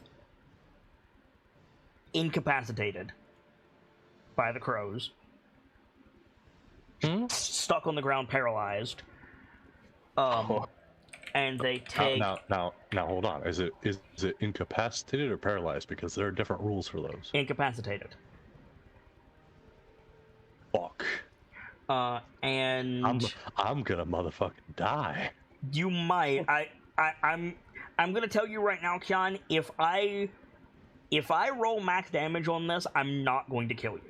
incapacitated by the crows. Stuck on the ground, paralyzed. And they take... Now, hold on. Is it incapacitated or paralyzed? Because there are different rules for those. Incapacitated. Fuck. And I'm gonna motherfucking die. you might. I'm gonna tell you right now, Kian. If I roll max damage on this, I'm not going to kill you.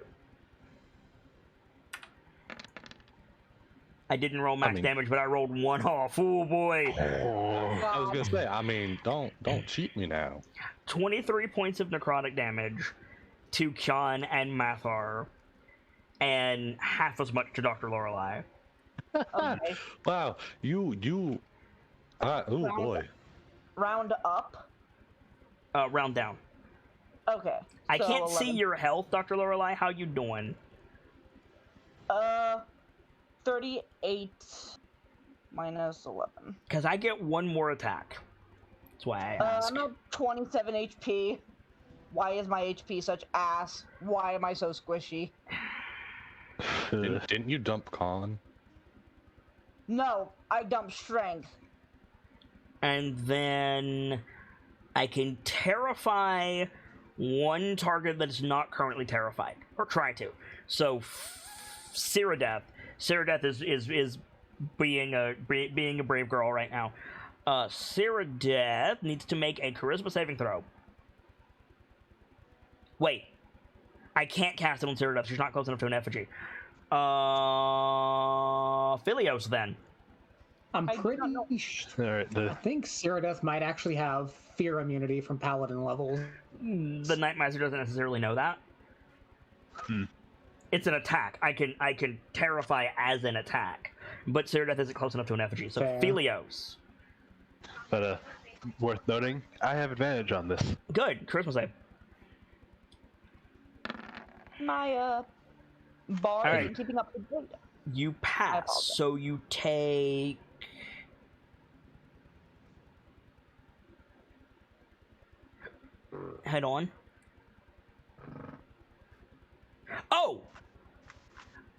I didn't roll max damage, but I rolled one off. Oh boy! I was gonna say, I mean, don't cheat me now. 23 points of necrotic damage to Kian and Mathar, and half as much to Dr. Lorelei. Okay. Wow, you. Oh boy. Round up. Round down. Okay. I so can't 11. see your health, Dr. Lorelei. How you doing? 38 minus 11. Because I get one more attack. That's why I ask. I'm at 27 HP. Why is my HP such ass? Why am I so squishy? Didn't you dump Colin? No, I dump strength. And then I can terrify one target that is not currently terrified, or try to. So, Ceradeath. Ceradeath is being a brave girl right now. Ceradeath needs to make a charisma saving throw. Wait, I can't cast it on Ceradeath. She's not close enough to an effigy. Philios then. I'm pretty Alright, I think Ceradeath might actually have fear immunity from paladin levels. The Nightmiser doesn't necessarily know that. It's an attack. I can terrify as an attack, but Ceradeath isn't close enough to an effigy. So Fair. Philios. But worth noting, I have advantage on this. Good. Charisma save. My bar All isn't right. keeping up with data. You pass, apologize. so you take. Head on.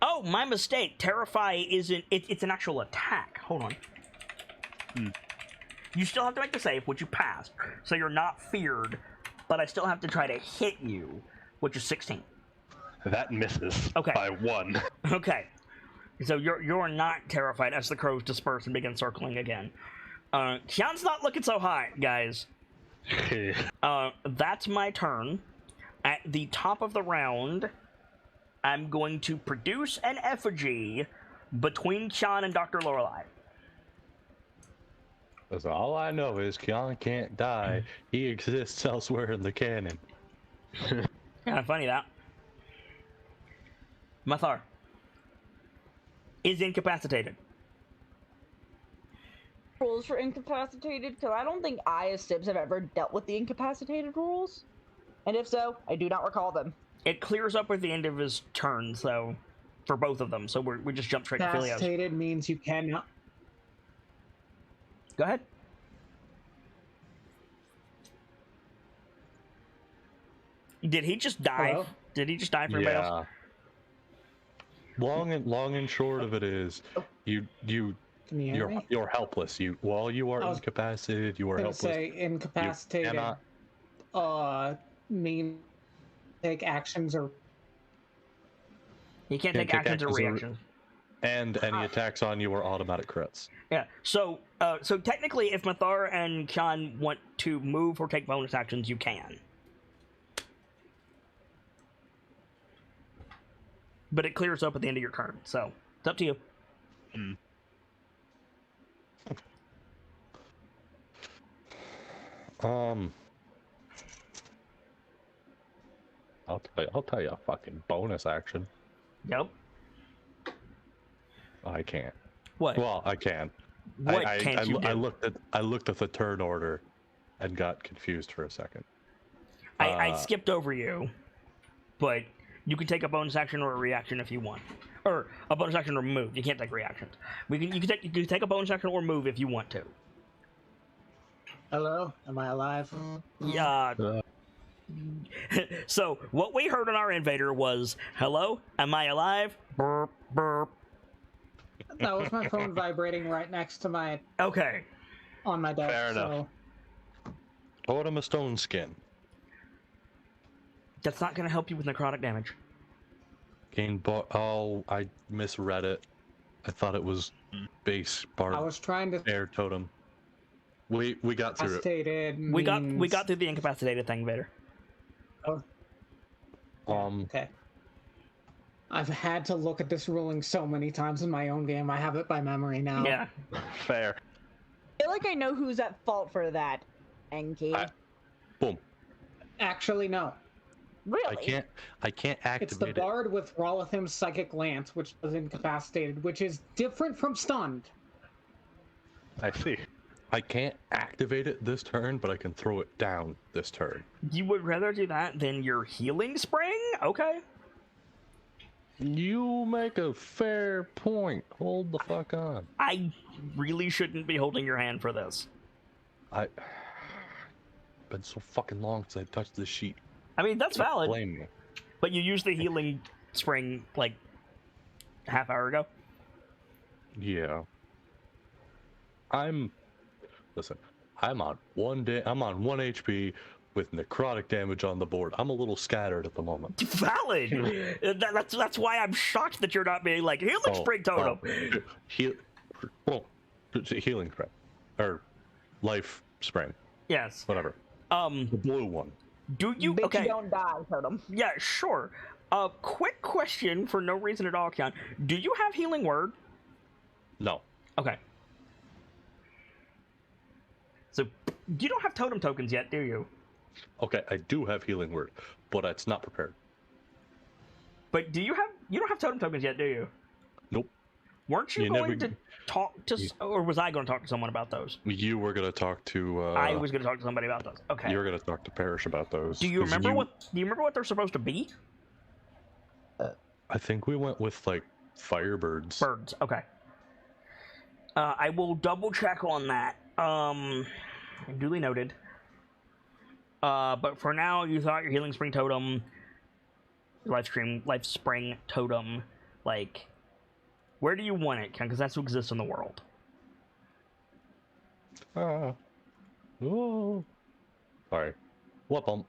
Oh, my mistake. Terrify isn't. It's an actual attack. Hold on. You still have to make the save, which you passed, so you're not feared. But I still have to try to hit you, which is 16. That misses Okay. by 1. Okay. So you're not terrified as the crows disperse and begin circling again. Kian's not looking so hot, guys. That's my turn. At the top of the round, I'm going to produce an effigy between Kian and Dr. Lorelei. Because all I know is Kian can't die. He exists elsewhere in the canon. Kind of funny that. Mathar is incapacitated. Rules for incapacitated? Because I don't think I, as Sibs, have ever dealt with the incapacitated rules. And if so, I do not recall them. It clears up at the end of his turn, so for both of them. So we just jump straight to Philios. Incapacitated means you cannot. Go ahead. Did he just die? Hello? Did he just die for anybody else? Long and short of it is, Can you hear me? you're helpless. While you are I was incapacitated, you are I helpless. was gonna say incapacitated. Mean take actions or He can't Can't take actions or actions reactions. And any attacks on you are automatic crits. Yeah. So technically, if Mathar and Kian want to move or take bonus actions, you can. But it clears up at the end of your turn, so it's up to you. I'll tell you a fucking bonus action. Yep. I can't. What? Well, I can. What can't you do? I looked at the turn order and got confused for a second. I skipped over you, but you can take a bonus action or a reaction if you want, or a bonus action or move. You can't take reactions. You can take a bonus action or move if you want to. hello, am I alive? Yeah. So what we heard on our invader was, "Hello, am I alive?" Burp burp. That was my phone vibrating right next to my Okay. on my desk. Fair enough. Totem a stone skin. That's not going to help you with necrotic damage. Gain bar. Oh, I misread it. I thought it was base bar. I was trying to Air totem. We got through it. stated. We got through the incapacitated thing, Vader. Oh. Okay. I've had to look at this ruling so many times in my own game. I have it by memory now. Yeah. Fair. I feel like I know who's at fault for that, Enki. Boom. Actually, no. Really? I can't activate It's the it. bard with Rolathim's Psychic Lance, which is incapacitated, which is different from stunned. I see. I can't activate it this turn, but I can throw it down this turn. You would rather do that than your healing spring? Okay. You make a fair point. Hold the fuck on. I really shouldn't be holding your hand for this. Been so fucking long since I touched this sheet. I mean, that's valid. Blame me. But you used the healing spring like half hour ago. Yeah. Listen, I'm on 1 HP with necrotic damage on the board. I'm a little scattered at the moment. Valid. That's why I'm shocked that you're not being like healing spring totem. Healing spring. Or life spring. Yes. Whatever. The blue one. Do you Bitch, okay? you don't die, totem. Yeah, sure. Quick question for no reason at all, Kian. Do you have healing word? No. Okay. So you don't have totem tokens yet, do you? Okay, I do have healing word, but it's not prepared. But you don't have totem tokens yet, do you? Nope. Weren't you going to talk to, or was I going to talk to someone about those? You were going to talk to... I was going to talk to somebody about those. Okay. You were going to talk to Parrish about those. Do you remember what they're supposed to be? I think we went with, like, firebirds. Birds, okay. I will double check on that. Duly noted. But for now, you thought your healing spring totem, life spring totem, like, where do you want it, Ken? Because that's what exists in the world. Oh. Sorry. What bump?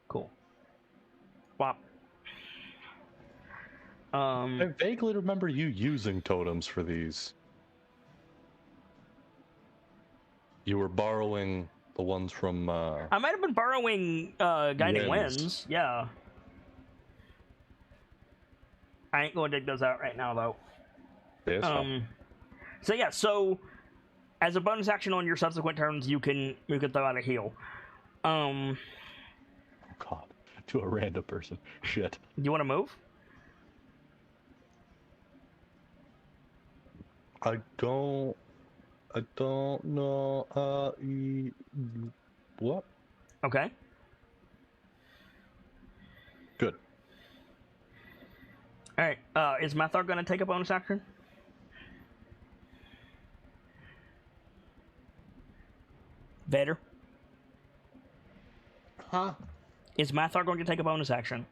Cool. Wop. I vaguely remember you using totems for these. You were borrowing the ones from, I might have been borrowing, Guiding Winds. Yeah. I ain't going to dig those out right now, though. So yeah, so as a bonus action on your subsequent turns, you can throw out a heal. God, to a random person. Shit. Do you want to move? I don't know. What? Okay. Good. All right. Is Mathar going to take a bonus action? Vader? Huh? Is Mathar going to take a bonus action?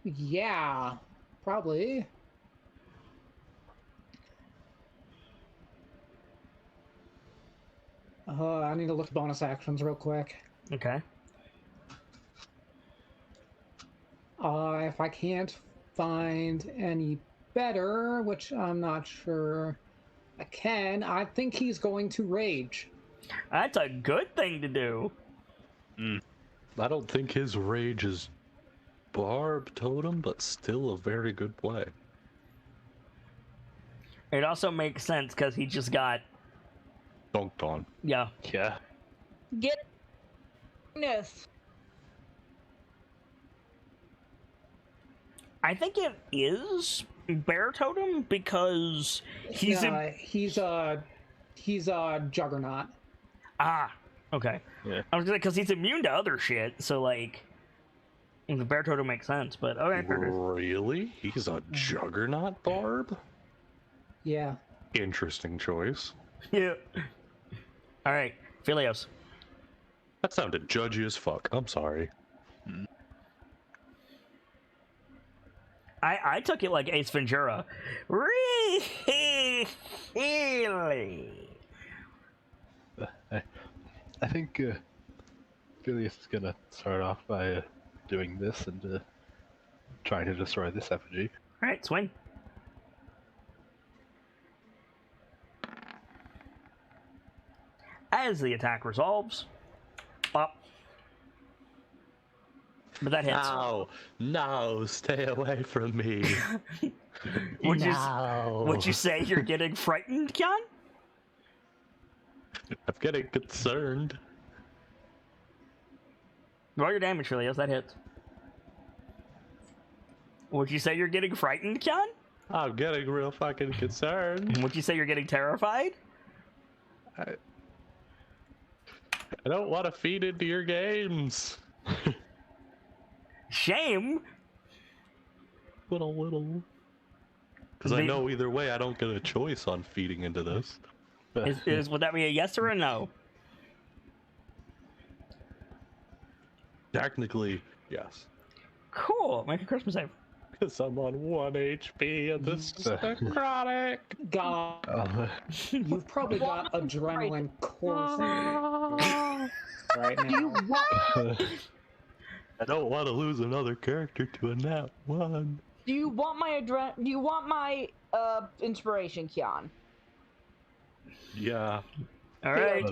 Yeah, probably. I need to look at bonus actions real quick. Okay. If I can't find any better, which I'm not sure I can, I think he's going to rage. That's a good thing to do. I don't think his rage is barb totem, but still a very good play. It also makes sense because he just got dunked on. Yeah. Yeah. Get this. I think it is bear totem because he's he's a juggernaut. Okay. Yeah. I was gonna because he's immune to other shit, so like the bear totem makes sense. But okay, really, he's a juggernaut barb. Yeah. Interesting choice. Yeah. All right, Philios. That sounded judgy as fuck. I'm sorry. I took it like Ace Ventura. Really? I think Phileas is gonna start off by doing this and trying to destroy this effigy. Alright, swing. As the attack resolves, pop. But that hits. No, stay away from me. Would you say you're getting frightened, Kian? I'm getting concerned. Roll your damage, Phileas. That hits. Would you say you're getting frightened, Kian? I'm getting real fucking concerned. Would you say you're getting terrified? I don't want to feed into your games. Shame. Little. Because I know either way I don't get a choice on feeding into this. Would that be a yes or a no? Technically, yes. Cool. Make a Christmas save. Because I'm on 1 HP and this is necrotic. God, you've probably got adrenaline coursing right now. I don't want to lose another character to a nat 1. Do you want my inspiration, Kian? Yeah. All right.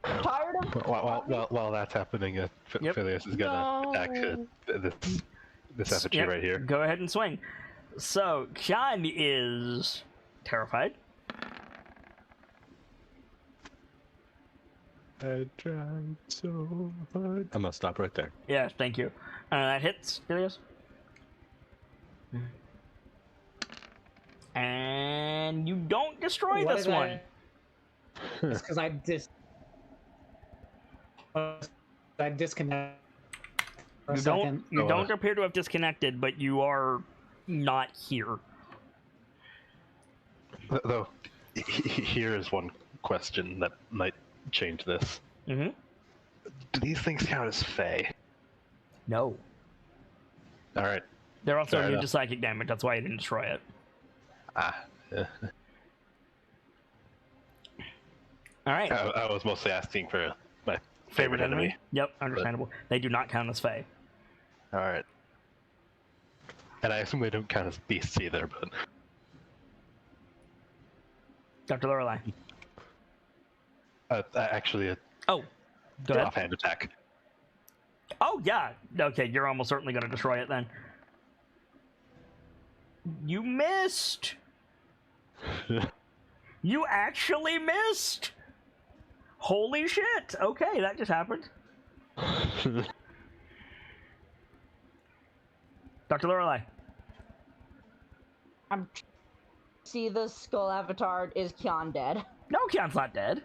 Tired of While that's happening, Yep. Phileas is gonna attack this effigy right here. Go ahead and swing. So, Kian is terrified. I tried so hard. I'm gonna stop right there. Yeah, thank you. That hits, Phileas. And you don't destroy What this did one. It's because I disconnect. You don't appear to have disconnected, but you are not here. Though, here is one question that might change this. Mm-hmm. Do these things count as Fey? No. All right. They're also Fair immune enough. to psychic damage. That's why I didn't destroy it. Yeah. All right. I was mostly asking for my Favorite enemy? Yep, understandable. They do not count as Fey. All right. And I assume they don't count as beasts either, but Dr. Lorelei. actually, Oh, go ahead. offhand attack. Oh, yeah. Okay, you're almost certainly going to destroy it then. You missed. You actually missed. Holy shit. Okay, that just happened. Dr. Lorelei. see the skull avatar. Is Kian dead? No, Kian's not dead.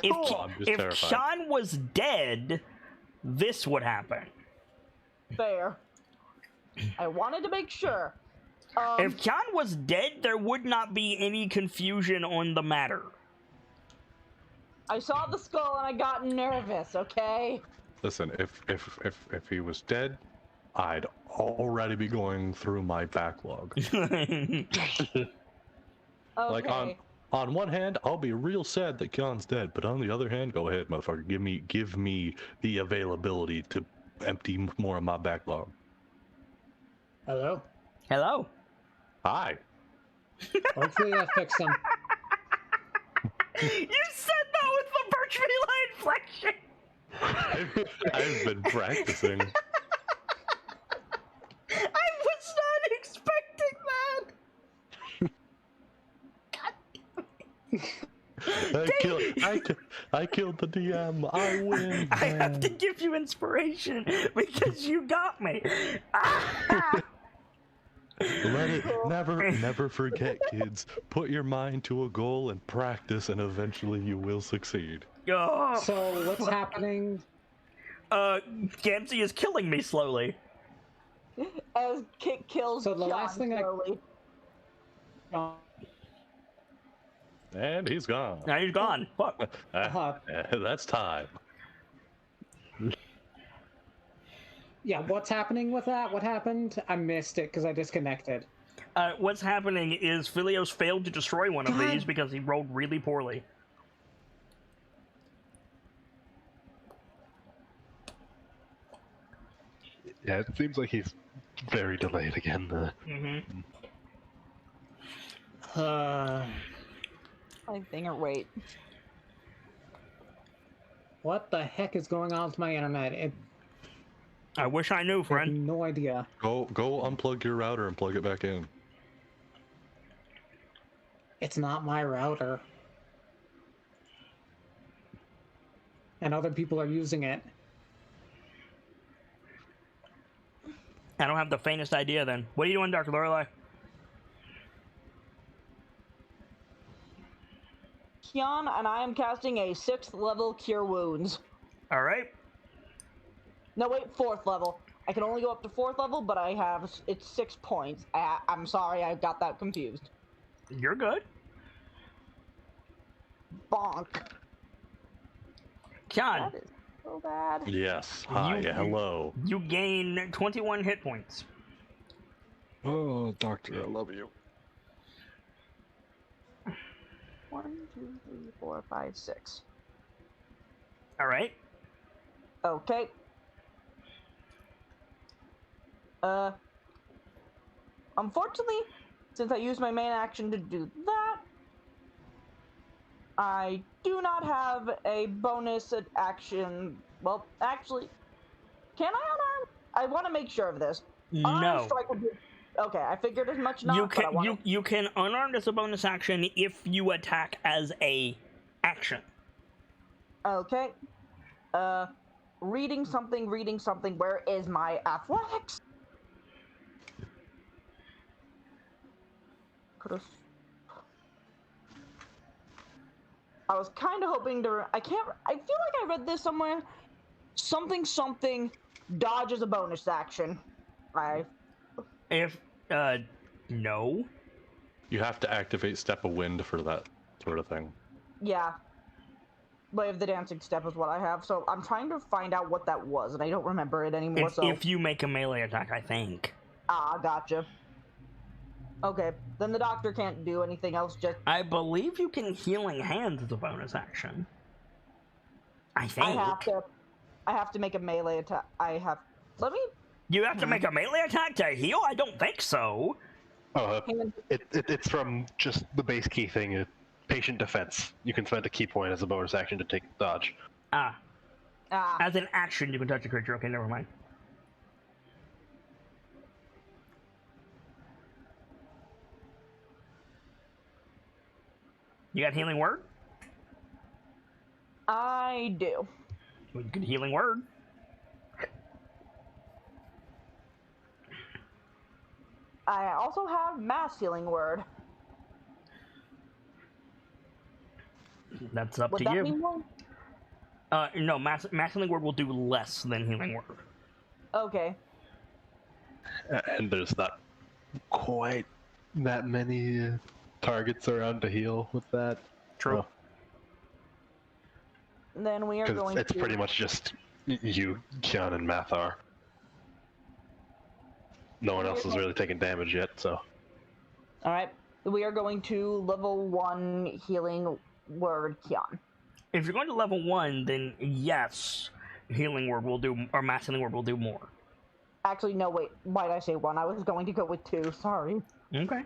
If, I'm just if terrified. Kian was dead, this would happen. Fair. I wanted to make sure. If Kian was dead, there would not be any confusion on the matter. I saw the skull and I got nervous. Okay. Listen, if he was dead, I'd already be going through my backlog. Okay. Like on one hand, I'll be real sad that Khan's dead, but on the other hand, go ahead, motherfucker, give me the availability to empty more of my backlog. Hello. Hello. Hi. Hopefully that fixed him. You said that with the birch tree line inflection. I've been practicing. I was not expecting that. I killed the DM. I win. I have to give you inspiration because you got me. Let it never forget, kids. Put your mind to a goal and practice, and eventually you will succeed. Oh, So what's happening? Gansey is killing me slowly. As Kit kills So the Kian last thing slowly. And he's gone. Now he's gone. Fuck. That's time. Yeah, what's happening with that? What happened? I missed it because I disconnected. What's happening is Philios failed to destroy one of God. these because he rolled really poorly. Yeah, it seems like he's very delayed again. Mm-hmm. I think or wait. What the heck is going on with my internet? I wish I knew, I have friend. no idea. Go unplug your router and plug it back in. It's not my router. And other people are using it. I don't have the faintest idea then. What are you doing, Dr. Lorelei? Kian and I am casting a 6th level Cure Wounds. All right. No, wait, 4th level. I can only go up to 4th level, but it's 6 points. I'm sorry, I got that confused. You're good. Bonk. Kian, That is so bad. Yes. Hi. Hello. you gain 21 hit points. Oh, doctor, I love you. 1, 2, 3, 4, 5, 6. All right. Okay. Unfortunately, since I used my main action to do that, I do not have a bonus action. Well, actually, can I unarm? I want to make sure of this. Unarmed No. strike would be... Okay, I figured as much. Not, You can unarmed as a bonus action if you attack as a action. Okay. Reading something. Where is my athletics? I was kind of hoping to. I feel like I read this somewhere. Something. Dodge is a bonus action. No. You have to activate Step of Wind for that sort of thing. Yeah. Way of the Dancing Step is what I have, so I'm trying to find out what that was, and I don't remember it anymore. If you make a melee attack, I think. Ah, gotcha. Okay, then the doctor can't do anything else, just... I believe you can Healing Hands as a bonus action. I think. I have to make a melee attack. You have to make a melee attack to heal? I don't think so. Oh, it's from just the base key thing, patient defense. You can spend a key point as a bonus action to take dodge. As an action, you can touch a creature. Okay, never mind. You got Healing Word? I do. Good Healing Word. I also have Mass Healing Word. That's up Would to that you. mean one? No, Mass Healing Word will do less than Healing Word. Okay. And there's not quite that many targets around to heal with that. True. Then we are going it's pretty much just you, Kian, and Mathar. No one else is really taking damage yet, so. Alright. We are going to level 1 Healing Word Kian. If you're going to level 1, then yes, Healing Word will do, or Mass Healing Word will do more. Actually, no, wait. Why did I say 1? I was going to go with 2. Sorry. Okay.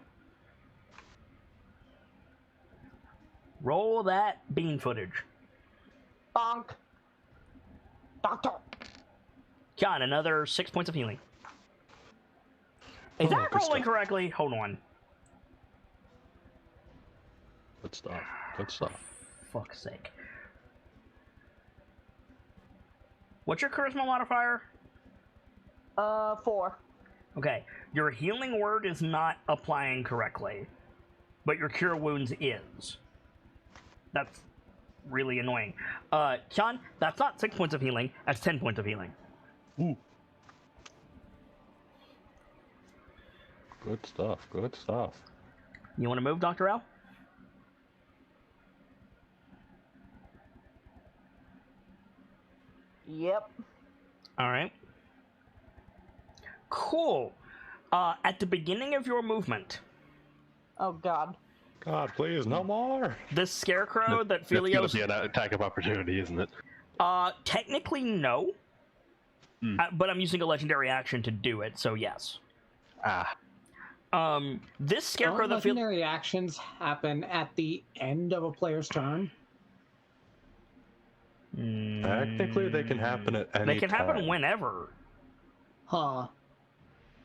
Roll that bean footage. Bonk. Doctor. Kian, another 6 points of healing. Is that good rolling stuff. correctly? Hold on. Good stuff. Good stuff. Fuck's sake. What's your charisma modifier? 4. Okay, your Healing Word is not applying correctly, but your Cure Wounds is. That's really annoying. Kian, that's not 6 points of healing, that's 10 points of healing. Ooh. Good stuff. Good stuff. You want to move, Dr. Al? Yep. Alright. Cool. At the beginning of your movement, Oh, God. God, please, no more. this scarecrow that That's gonna Filios... be an attack of opportunity, isn't it? Technically, no. But I'm using a legendary action to do it, so yes. This Scarecrow Don't legendary actions happen at the end of a player's turn? Technically, they can happen at any time. They can happen whenever. Huh.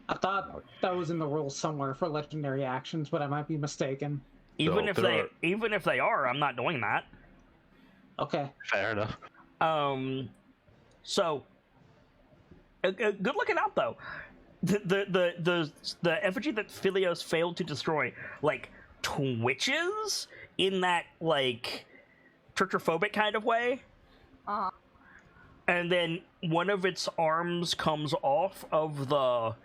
I thought that was in the rules somewhere for legendary actions, but I might be mistaken. Even if they are, I'm not doing that. Okay. Fair enough. So good looking out though. The effigy that Philios failed to destroy, like, twitches in that, like, churchophobic kind of way. And then one of its arms comes off of the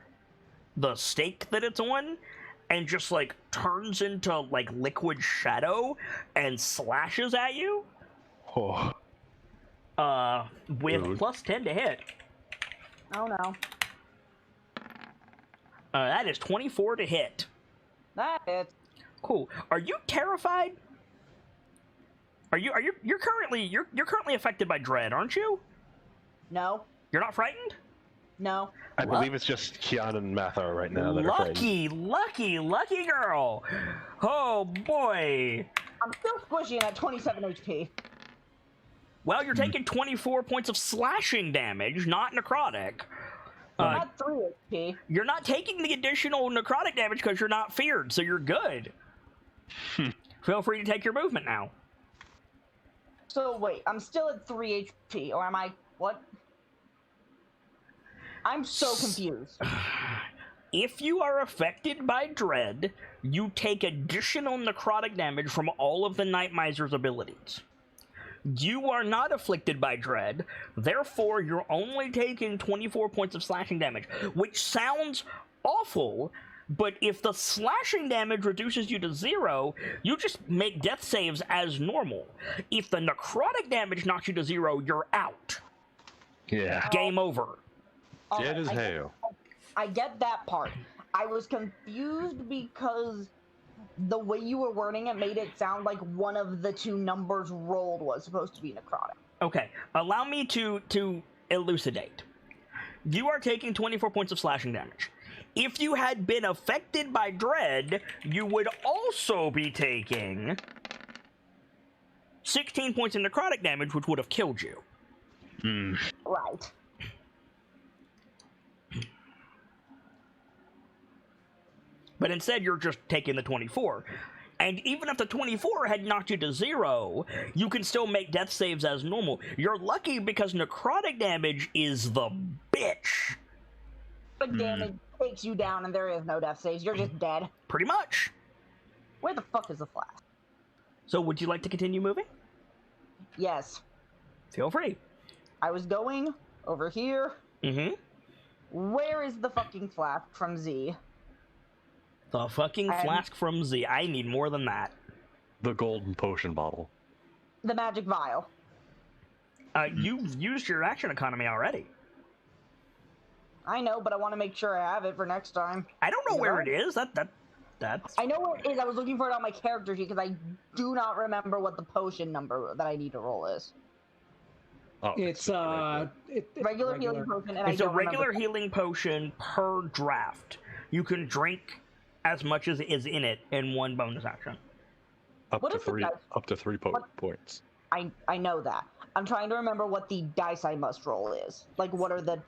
stake that it's on and just, like, turns into, like, liquid shadow and slashes at you. Oh. With plus 10 to hit. Oh no. That is 24 to hit. That hits. Cool. Are you terrified? You're currently affected by dread, aren't you? No. You're not frightened? No. I believe it's just Kiana and Mathar right now that are frightened. Lucky girl. Oh boy. I'm still squishy at 27 HP. Well, you're taking 24 points of slashing damage, not necrotic. Not 3 HP. You're not taking the additional necrotic damage because you're not feared, so you're good. Feel free to take your movement now. So wait, I'm still at 3 HP, or am I... What? I'm so confused. If you are affected by dread, you take additional necrotic damage from all of the Nightmiser's abilities. You are not afflicted by dread, therefore you're only taking 24 points of slashing damage, which sounds awful, but if the slashing damage reduces you to 0, you just make death saves as normal. If the necrotic damage knocks you to 0, you're out. Yeah. Game over. Dead as hell. I get that part. I was confused because the way you were wording it made it sound like one of the 2 numbers rolled was supposed to be necrotic. Okay, allow me to elucidate. You are taking 24 points of slashing damage. If you had been affected by dread, you would also be taking 16 points of necrotic damage, which would have killed you. Right. But instead, you're just taking the 24. And even if the 24 had knocked you to 0, you can still make death saves as normal. You're lucky because necrotic damage is the bitch. But damage takes you down and there is no death saves. You're just dead. Pretty much. Where the fuck is the flash? So would you like to continue moving? Yes. Feel free. I was going over here. Mm-hmm. Where is the fucking flask from Z? The fucking flask from Z. I need more than that. The golden potion bottle. The magic vial. You've used your action economy already. I know, but I want to make sure I have it for next time. I don't know where it is. That's... I know where it is. I was looking for it on my character sheet because I do not remember what the potion number that I need to roll is. Oh, It's Regular healing potion, and It's I a don't regular remember. healing potion per draft. You can drink as much as is in it in one bonus action. Up What to is the three. dice? Up to 3 points. I know that. I'm trying to remember what the dice I must roll is. Like, what are the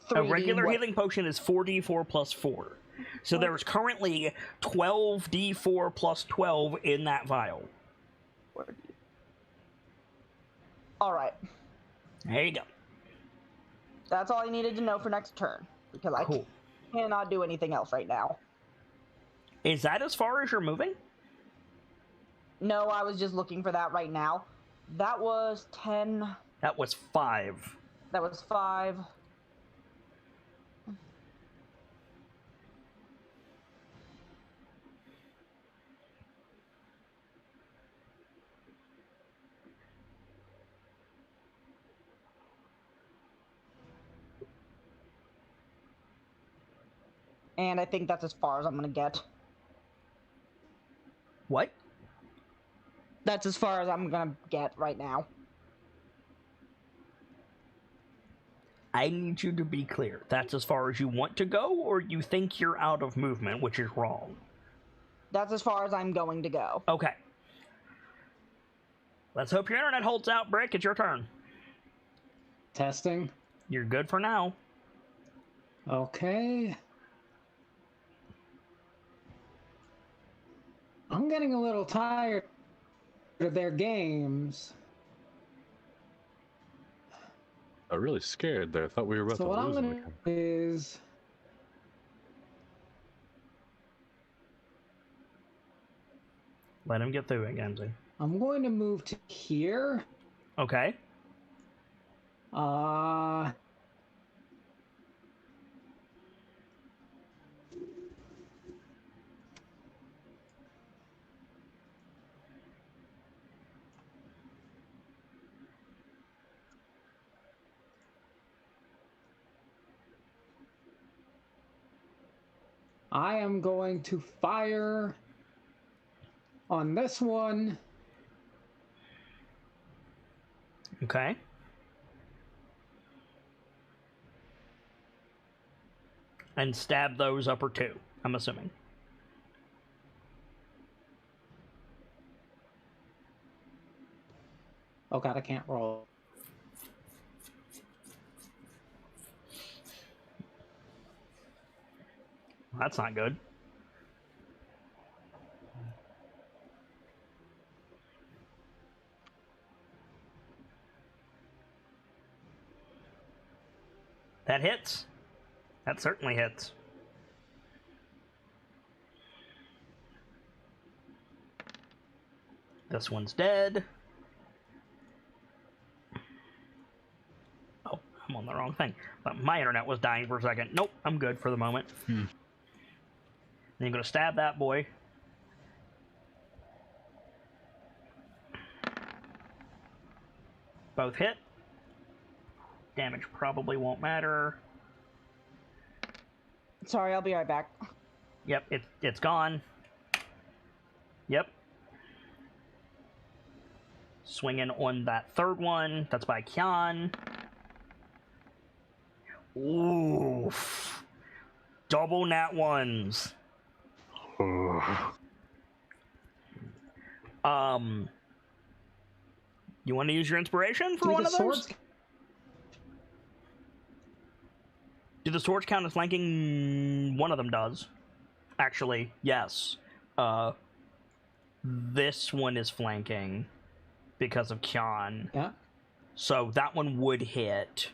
3D... A regular healing potion is 4d4 plus 4. So there's currently 12d4 plus 12 in that vial. Alright. There you go. That's all I needed to know for next turn. Because I Cool. cannot do anything else right now. Is that as far as you're moving? No, I was just looking for that right now. That was 10... That was 5. That was 5... And I think that's as far as I'm gonna get. What? That's as far as I'm gonna get right now. I need you to be clear. That's as far as you want to go, or you think you're out of movement, which is wrong? That's as far as I'm going to go. Okay. Let's hope your internet holds out, Brick. It's your turn. Testing. You're good for now. Okay. I'm getting a little tired of their games. I'm really scared there. I thought we were about So to what I'm lose gonna them again. do is Let him get through it, Genzi. I'm going to move to here. Okay. I am going to fire on this one. Okay. And stab those upper two, I'm assuming. Oh god, I can't roll. That's not good. That hits. That certainly hits. This one's dead. Oh, I'm on the wrong thing. But my internet was dying for a second. Nope, I'm good for the moment. Then you're going to stab that boy. Both hit. Damage probably won't matter. Sorry, I'll be right back. Yep, it's gone. Yep. Swinging on that third one. That's by Kyan. Oof. Double nat ones. You want to use your inspiration for one of those? Do the swords count as flanking? One of them does. Actually, yes. This one is flanking because of Kyan. Yeah. So that one would hit.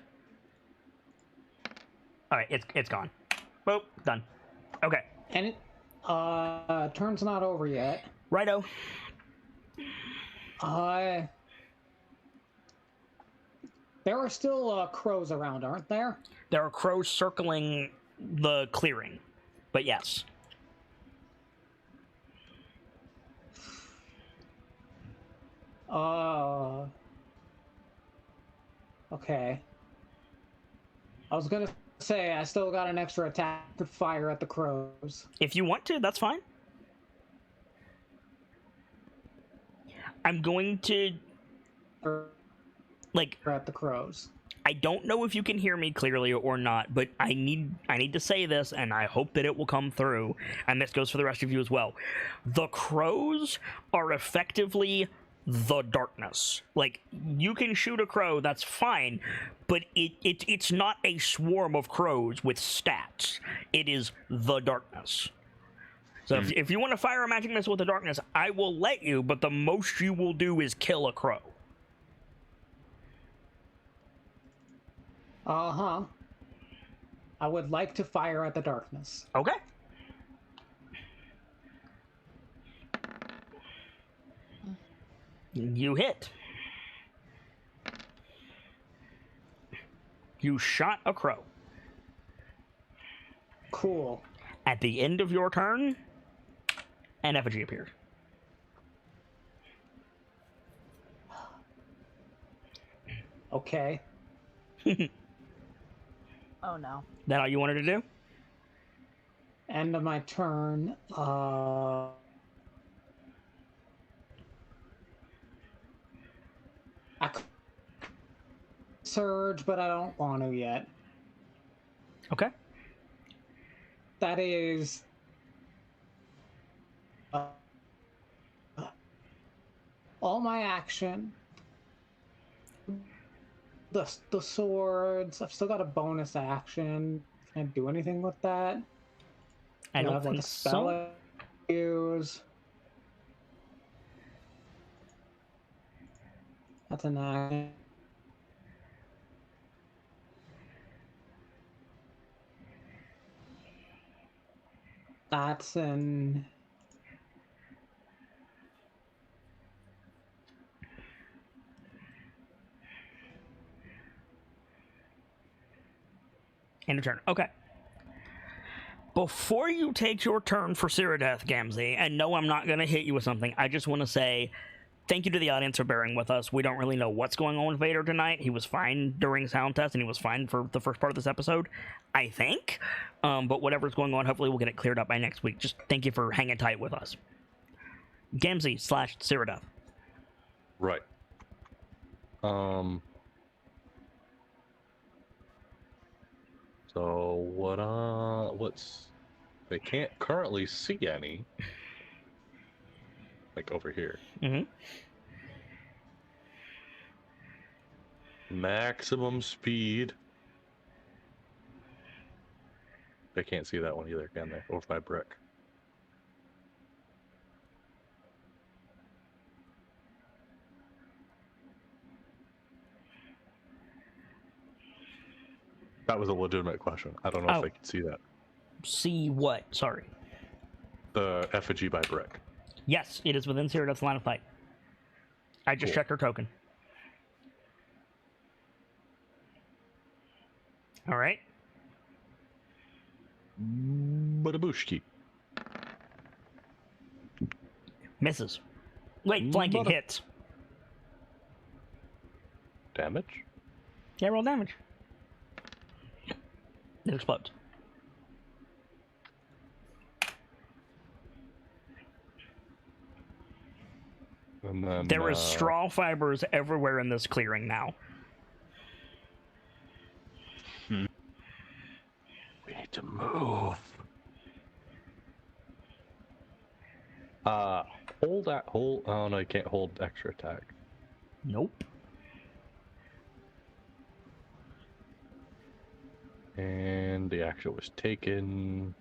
Alright, it's gone. Boop, done. Okay. And it turn's not over yet. Righto. There are still crows around, aren't there? There are crows circling the clearing. But yes. Okay. I was gonna say, I still got an extra attack to fire at the crows. If you want to, that's fine. I'm going to... At the crows. I don't know if you can hear me clearly or not, but I need to say this, and I hope that it will come through, and this goes for the rest of you as well. The crows are effectively the darkness. Like, you can shoot a crow, that's fine, but it's not a swarm of crows with stats. It is the darkness. So if you want to fire a magic missile with the darkness, I will let you, but the most you will do is kill a crow. Uh-huh. I would like to fire at the darkness. Okay. You hit. You shot a crow. Cool. At the end of your turn, an effigy appeared. Okay. Oh no. That all you wanted to do? End of my turn. surge, but I don't want to yet. Okay. That is all my action. The swords. I've still got a bonus action. Can I do anything with that? I don't have like think a spell so. I use. That's an action. That's an. End of turn. Okay. Before you take your turn for Cyrodiil, Gamzee, and no, I'm not going to hit you with something, I just want to say thank you to the audience for bearing with us. We don't really know what's going on with Vader tonight. He was fine during sound test, and he was fine for the first part of this episode, I think. But whatever's going on, hopefully we'll get it cleared up by next week. Just thank you for hanging tight with us. Gamzee/Cyrodiil. Right. So what's they can't currently see any. Like over here. Mm-hmm. Maximum speed. They can't see that one either, can they? Over my brick. That was a legitimate question. I don't know if they can see that. See what? Sorry. The effigy by brick. Yes, it is within Cyrodiil's line of sight. I just checked her token. All right. Badabushki. Misses. Wait, flanking hits. Damage? Yeah, roll damage. It explodes. And then, there is straw fibers everywhere in this clearing now. We need to move. Hold that. Hold. Oh no, you can't hold extra attack. Nope. And the action was taken.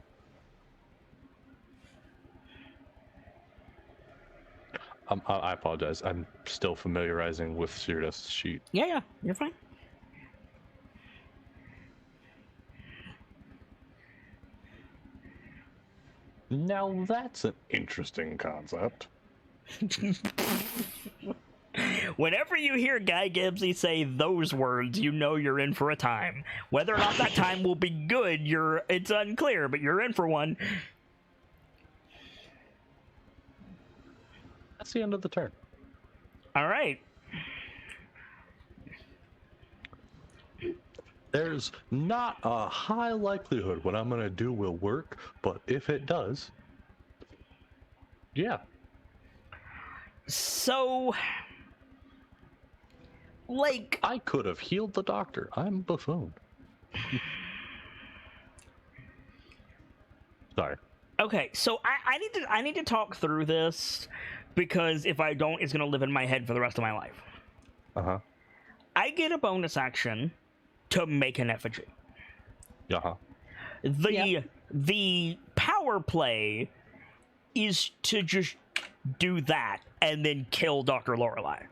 I apologize. I'm still familiarizing with Cyrodiil's sheet. Yeah, you're fine. Now that's an interesting concept. Whenever you hear Guy Gibbsy say those words, you know you're in for a time. Whether or not that time will be good, it's unclear, but you're in for one. That's the end of the turn. All right. There's not a high likelihood what I'm going to do will work, but if it does, yeah. So, like... I could have healed the doctor. I'm buffoon. Sorry. Okay, so I need to talk through this, because if I don't, it's going to live in my head for the rest of my life. Uh-huh. I get a bonus action to make an effigy. Uh-huh. The power play is to just do that and then kill Dr. Lorelei.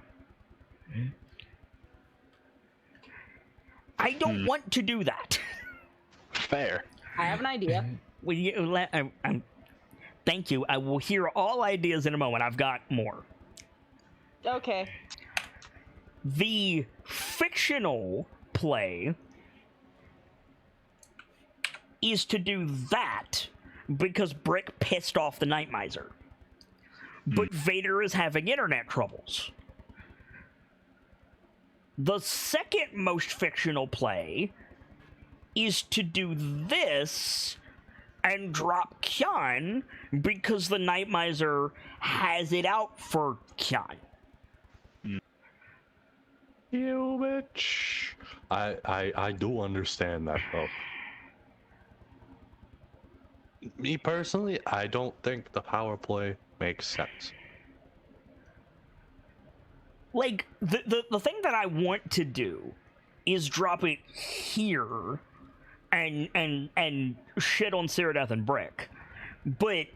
I don't want to do that. Fair. I have an idea. Thank you. I will hear all ideas in a moment. I've got more. Okay. The fictional play is to do that because Brick pissed off the Nightmiser. But Vader is having internet troubles. The second most fictional play is to do this and drop Kyan because the Nightmiser has it out for Kyan. You bitch. I do understand that though. Me personally, I don't think the power play makes sense. Like, the thing that I want to do is drop it here and shit on Ceradeath and Brick. But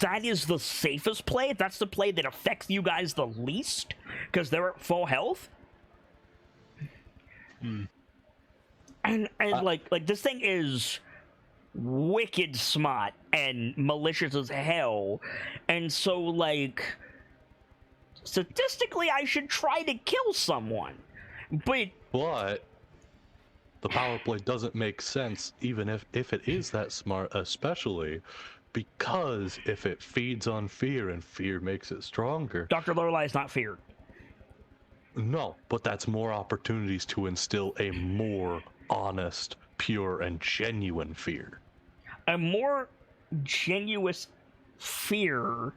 that is the safest play. That's the play that affects you guys the least, because they're at full health. And like this thing is wicked smart and malicious as hell, and so like statistically I should try to kill someone, but the power play doesn't make sense even if it is that smart, especially because if it feeds on fear and fear makes it stronger. Dr. Lorelei is not feared. No, but that's more opportunities to instill a more honest, pure, and genuine fear. A more genuine fear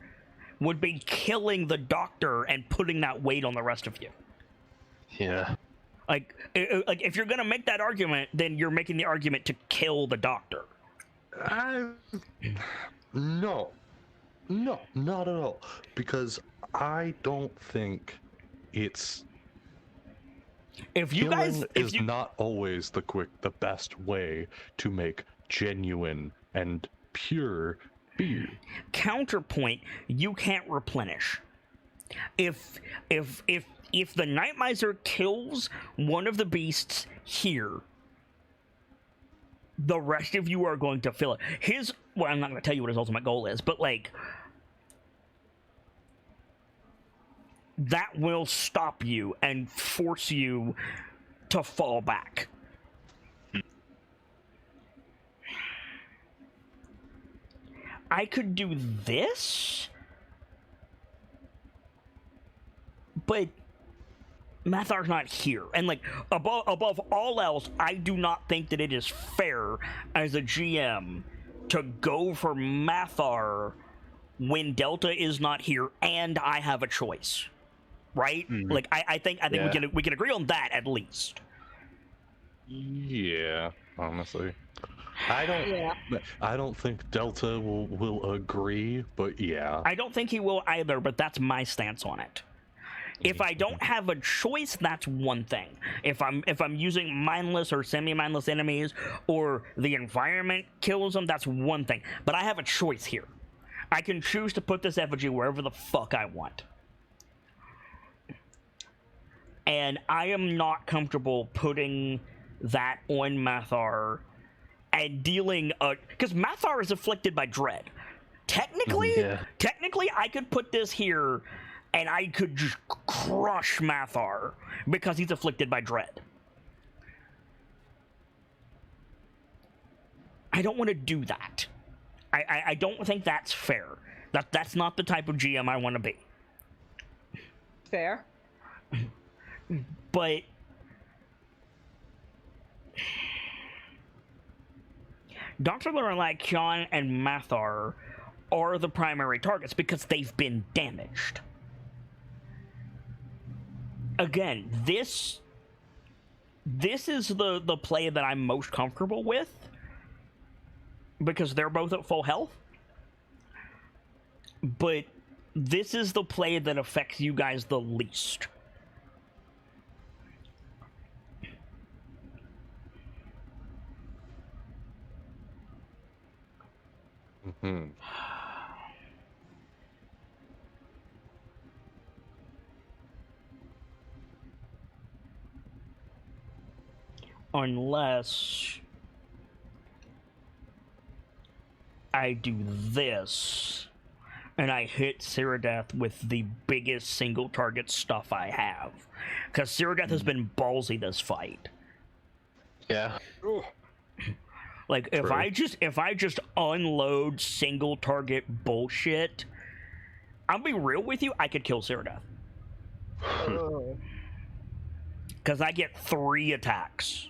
would be killing the doctor and putting that weight on the rest of you. Yeah. Like if you're gonna make that argument, then you're making the argument to kill the doctor. No, not at all. Because I don't think it's. If you guys, is not always the best way to make genuine and pure fear. Counterpoint: you can't replenish. If the Nightmiser kills one of the beasts here, the rest of you are going to fill it. Well, I'm not going to tell you what his ultimate goal is, but like that will stop you and force you to fall back. I could do this, but Mathar's not here, and like above all else, I do not think that it is fair as a GM to go for Mathar when Delta is not here and I have a choice, right? Like I think we can agree on that at least. Yeah, honestly, I don't think Delta will agree, but yeah, I don't think he will either. But that's my stance on it. If I don't have a choice, that's one thing. If I'm using mindless or semi-mindless enemies, or the environment kills them, that's one thing. But I have a choice here. I can choose to put this effigy wherever the fuck I want. And I am not comfortable putting that on Mathar and dealing because Mathar is afflicted by dread. Technically, I could put this here and I could just crush Mathar because he's afflicted by dread. I don't want to do that. I don't think that's fair. That's not the type of GM I want to be. Fair. But Dr. Lorelei, Kyon, and Mathar are the primary targets because they've been damaged. Again, this is the play that I'm most comfortable with because they're both at full health. But this is the play that affects you guys the least. Mm-hmm. Unless I do this and I hit Ceradeath with the biggest single target stuff I have. Because Ceradeath has been ballsy this fight. Yeah. Like if I just unload single target bullshit, I'll be real with you, I could kill Ceradeath. Because I get 3 attacks.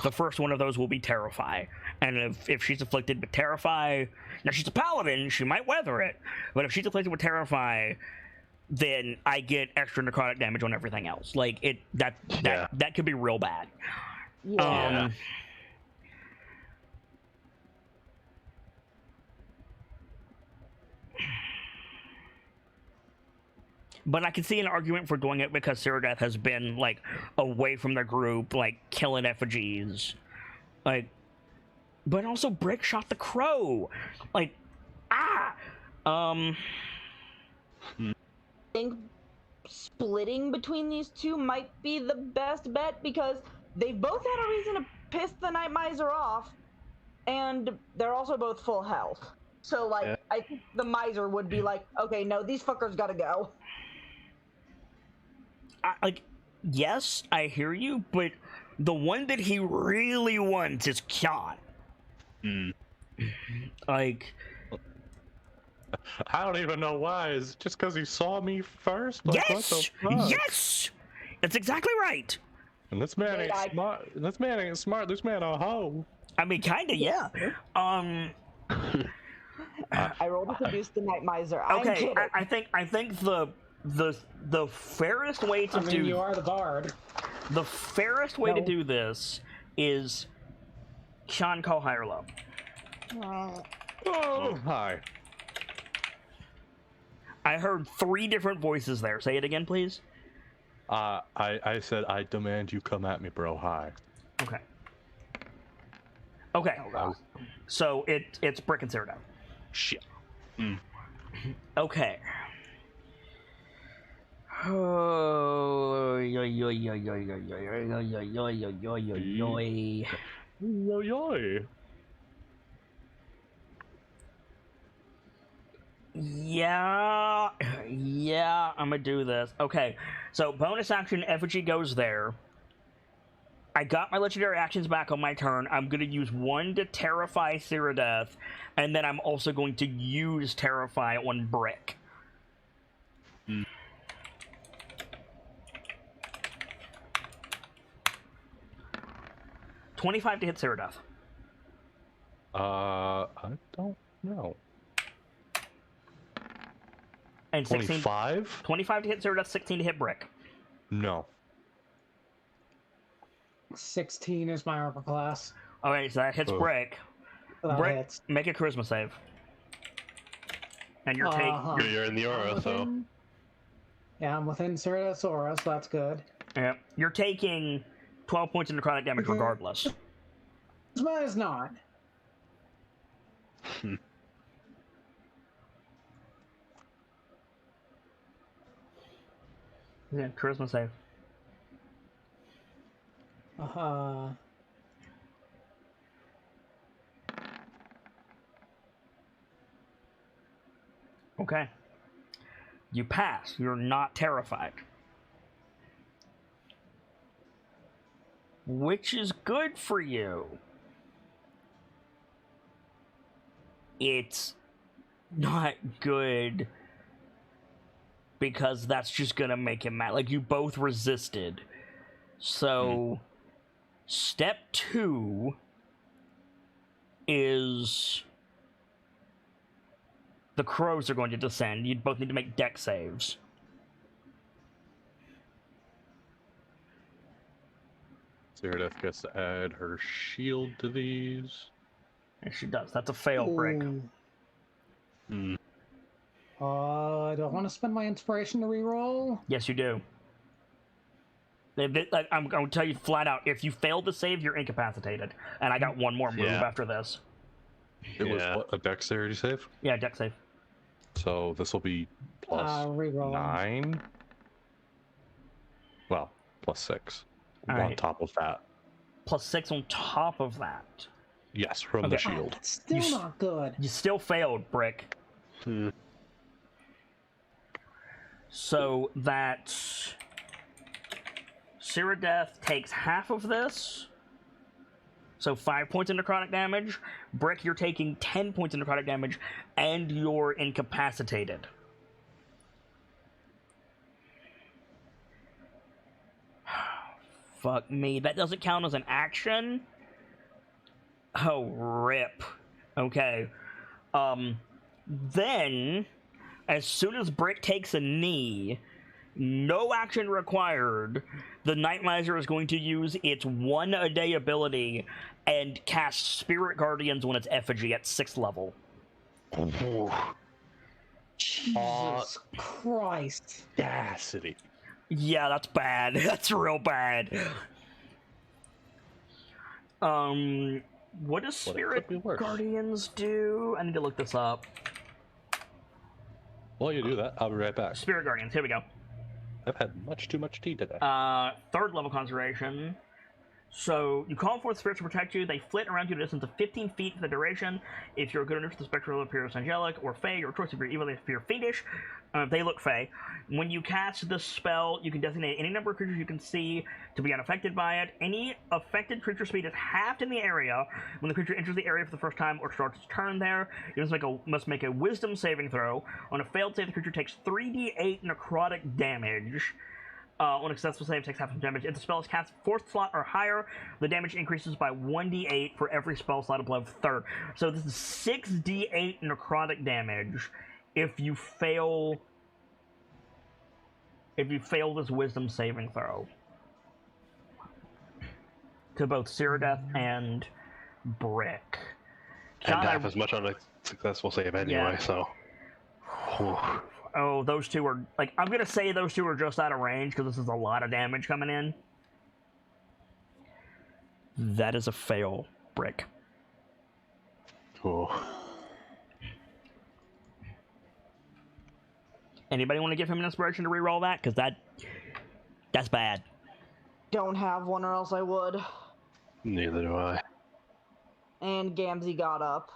The first one of those will be Terrify. And if she's afflicted with Terrify... Now, she's a paladin, she might weather it. But if she's afflicted with Terrify, then I get extra necrotic damage on everything else. Like that could be real bad. Yeah. But I can see an argument for doing it because Ceradeath has been like away from the group, like killing effigies, like. But also, Brick shot the crow, like, I think splitting between these two might be the best bet because they've both had a reason to piss the Nightmiser off, and they're also both full health. So, like, I think the Miser would be like, okay, no, these fuckers gotta go. Yes, I hear you, but the one that he really wants is Kyan. Like, I don't even know why. Is it just because he saw me first? Like, yes, what the fuck? yes, that's exactly right. And this man ain't smart. This man ain't smart. This man a hoe. I mean, kinda, yeah. I rolled to seduce the Nightmiser. Okay, I think the fairest way to do. You are the bard. The fairest way to do this is Sean call high or low. Oh, hi. I heard 3 different voices there. Say it again, please. I said I demand you come at me, bro. Hi. Okay. Okay. So it's Brick and Ceradeath. Shit. Okay. Oh, yo. Yeah, I'm gonna do this. Okay, so bonus action effigy goes there. I got my legendary actions back on my turn. I'm gonna use 1 to terrify Ceradeath, and then I'm also going to use terrify on Brick. 25 to hit Ceradeath. I don't know. And 25? 25 to hit Ceradeath, 16 to hit Brick. No. 16 is my armor class. Alright, so that hits Brick. Brick, Hits. make a charisma save. And you're taking. You're in the aura, so. Yeah, I'm within Ceradeath's aura, so that's good. Yeah, you're taking 12 points of necrotic damage regardless. Charisma is not. Yeah, charisma save. Okay. You pass. You're not terrified. Which is good for you. It's not good because that's just gonna make him mad. Like, you both resisted. So, step 2 is the crows are going to descend. You both need to make dex saves. Ceradeath gets to add her shield to these. And she does. That's a fail, Brick. I don't want to spend my inspiration to reroll. Yes, you do. I'm going to tell you flat out, if you fail to save, you're incapacitated. And I got one more move after this. It was what, a dexterity save? Yeah, dex save. So this will be plus reroll. 9. Well, plus 6 on top of that. Plus 6 on top of that. Yes, from the shield. That's still not good. You still failed, Brick. So that's... Ceradeath takes half of this. So 5 points of necrotic damage. Brick, you're taking 10 points of necrotic damage, and you're incapacitated. Fuck me. That doesn't count as an action? Oh, rip. Okay. Then As soon as Brick takes a knee, no action required, the Nightmiser is going to use its 1-a-day ability and cast Spirit Guardians when it's effigy at 6th level. Jesus Christ. Audacity. Yeah, that's bad. That's real bad. What does Spirit Guardians do? I need to look this up. While you do that, I'll be right back. Spirit Guardians, here we go. I've had much too much tea today. 3rd level conjuration. So, you call forth spirits to protect you. They flit around you at a distance of 15 feet for the duration. If you're good enough, the spectral appears angelic or fey, your choice. If you're evil, they appear fiendish. They look fey. When you cast this spell, you can designate any number of creatures you can see to be unaffected by it. Any affected creature speed is halved in the area when the creature enters the area for the first time or starts its turn there. You must make a wisdom saving throw. On a failed save, the creature takes 3d8 necrotic damage. On a successful save, takes half the damage. If the spell is cast 4th slot or higher, the damage increases by 1d8 for every spell slot above 3rd. So this is 6d8 necrotic damage if you fail this wisdom saving throw. To both Cyrodiil and Brick. And half as much on a successful save anyway, so... Oh, those two are... Like, I'm gonna say those two are just out of range, because this is a lot of damage coming in. That is a fail, Brick. Cool. Anybody want to give him an inspiration to reroll that? Because that's bad. Don't have one, or else I would. Neither do I. And Gamzee got up.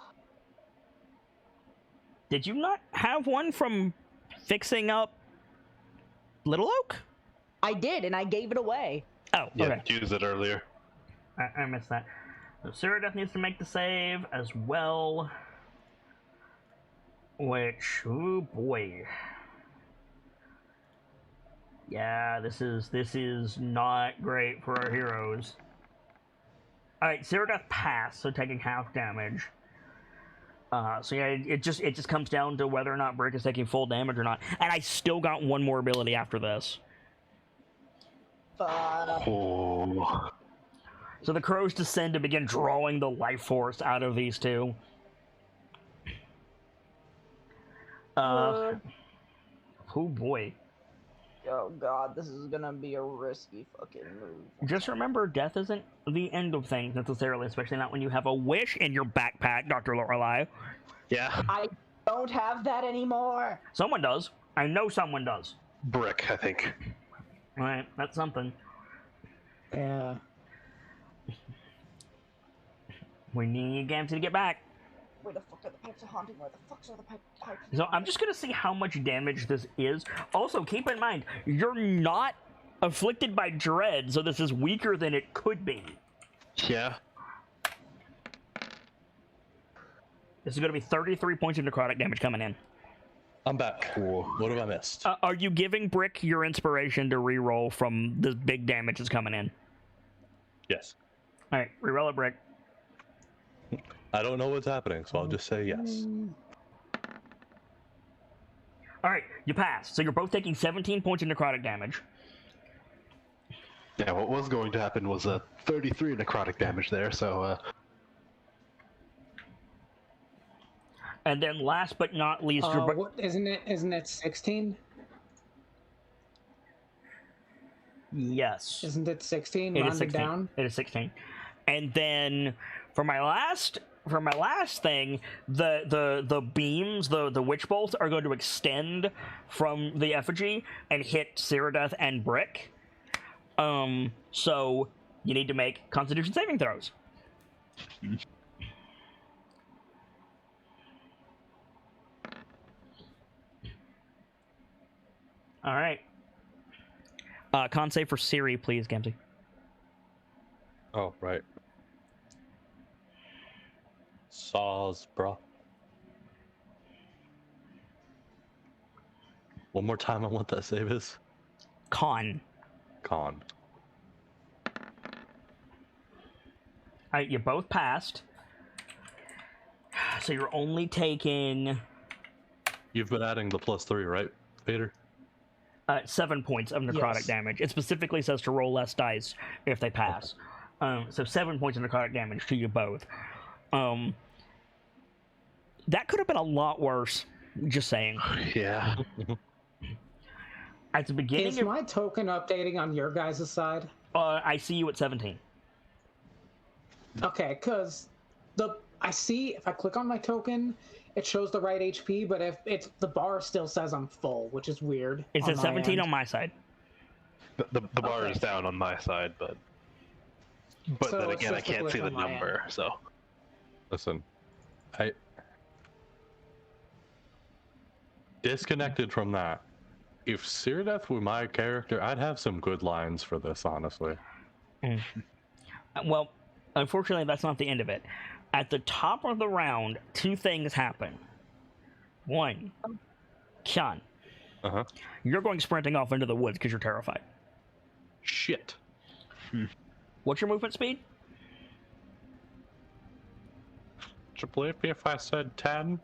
Did you not have one from fixing up Little Oak? I did, and I gave it away. Oh, yeah, okay. used it earlier. I missed that. So Cyrodiil needs to make the save as well. Which, oh boy. Yeah, this is not great for our heroes. Alright, Cyrodiil passed, so taking half damage. So yeah, it just comes down to whether or not Brick is taking full damage or not. And I still got one more ability after this. Oh. So the crows descend to begin drawing the life force out of these two. Oh boy. Oh god, this is gonna be a risky fucking move. Just remember, death isn't the end of things necessarily, especially not when you have a wish in your backpack, Dr. Lorelei. Yeah. I don't have that anymore. Someone does. I know someone does. Brick, I think. Alright, that's something. Yeah. We need Gamzee to get back. Where the fuck are the pipes of haunting? Where the fuck are the pipes? So I'm just gonna see how much damage this is. Also, keep in mind, you're not afflicted by dread, so this is weaker than it could be. Yeah. This is gonna be 33 points of necrotic damage coming in. I'm back. Cool. What have I missed? Are you giving Brick your inspiration to reroll from the big damage that's coming in? Yes. Alright, reroll it, Brick. I don't know what's happening, so I'll just say yes. Alright, you pass. So you're both taking 17 points of necrotic damage. Yeah, what was going to happen was 33 necrotic damage there, so... And then last but not least... Isn't it 16? Yes. Isn't it 16? It is 16. Down? It is 16. And then for my last thing, the beams, the witch bolts are going to extend from the effigy and hit Cyrodiil and Brick. So you need to make Constitution saving throws. All right. Con save for Siri, please, Gamzee. Oh, right. Saws, bro. One more time on what that save is. Con. Con. Alright, you both passed. So you're only taking You've been adding the +3, right, Peter? 7 points of necrotic Yes. damage. It specifically says to roll less dice if they pass. So 7 points of necrotic damage to you both. That could have been a lot worse. Just saying. Yeah. At the beginning Is of, my token updating on your guys' side? I see you at 17. Okay, because I see if I click on my token, it shows the right HP, but if it's the bar still says I'm full, which is weird. It's on at my 17 end. on my side. The bar Okay. is down on my side, but So then it's again, I just a can't glitch see the on my end. number. So Listen, I disconnected from that. If Cyrdath were my character, I'd have some good lines for this, honestly. Well, unfortunately, that's not the end of it. At the top of the round, 2 things happen. 1, Kyan, Uh-huh. you're going sprinting off into the woods because you're terrified. Shit. What's your movement speed? Would you believe me if I said 10?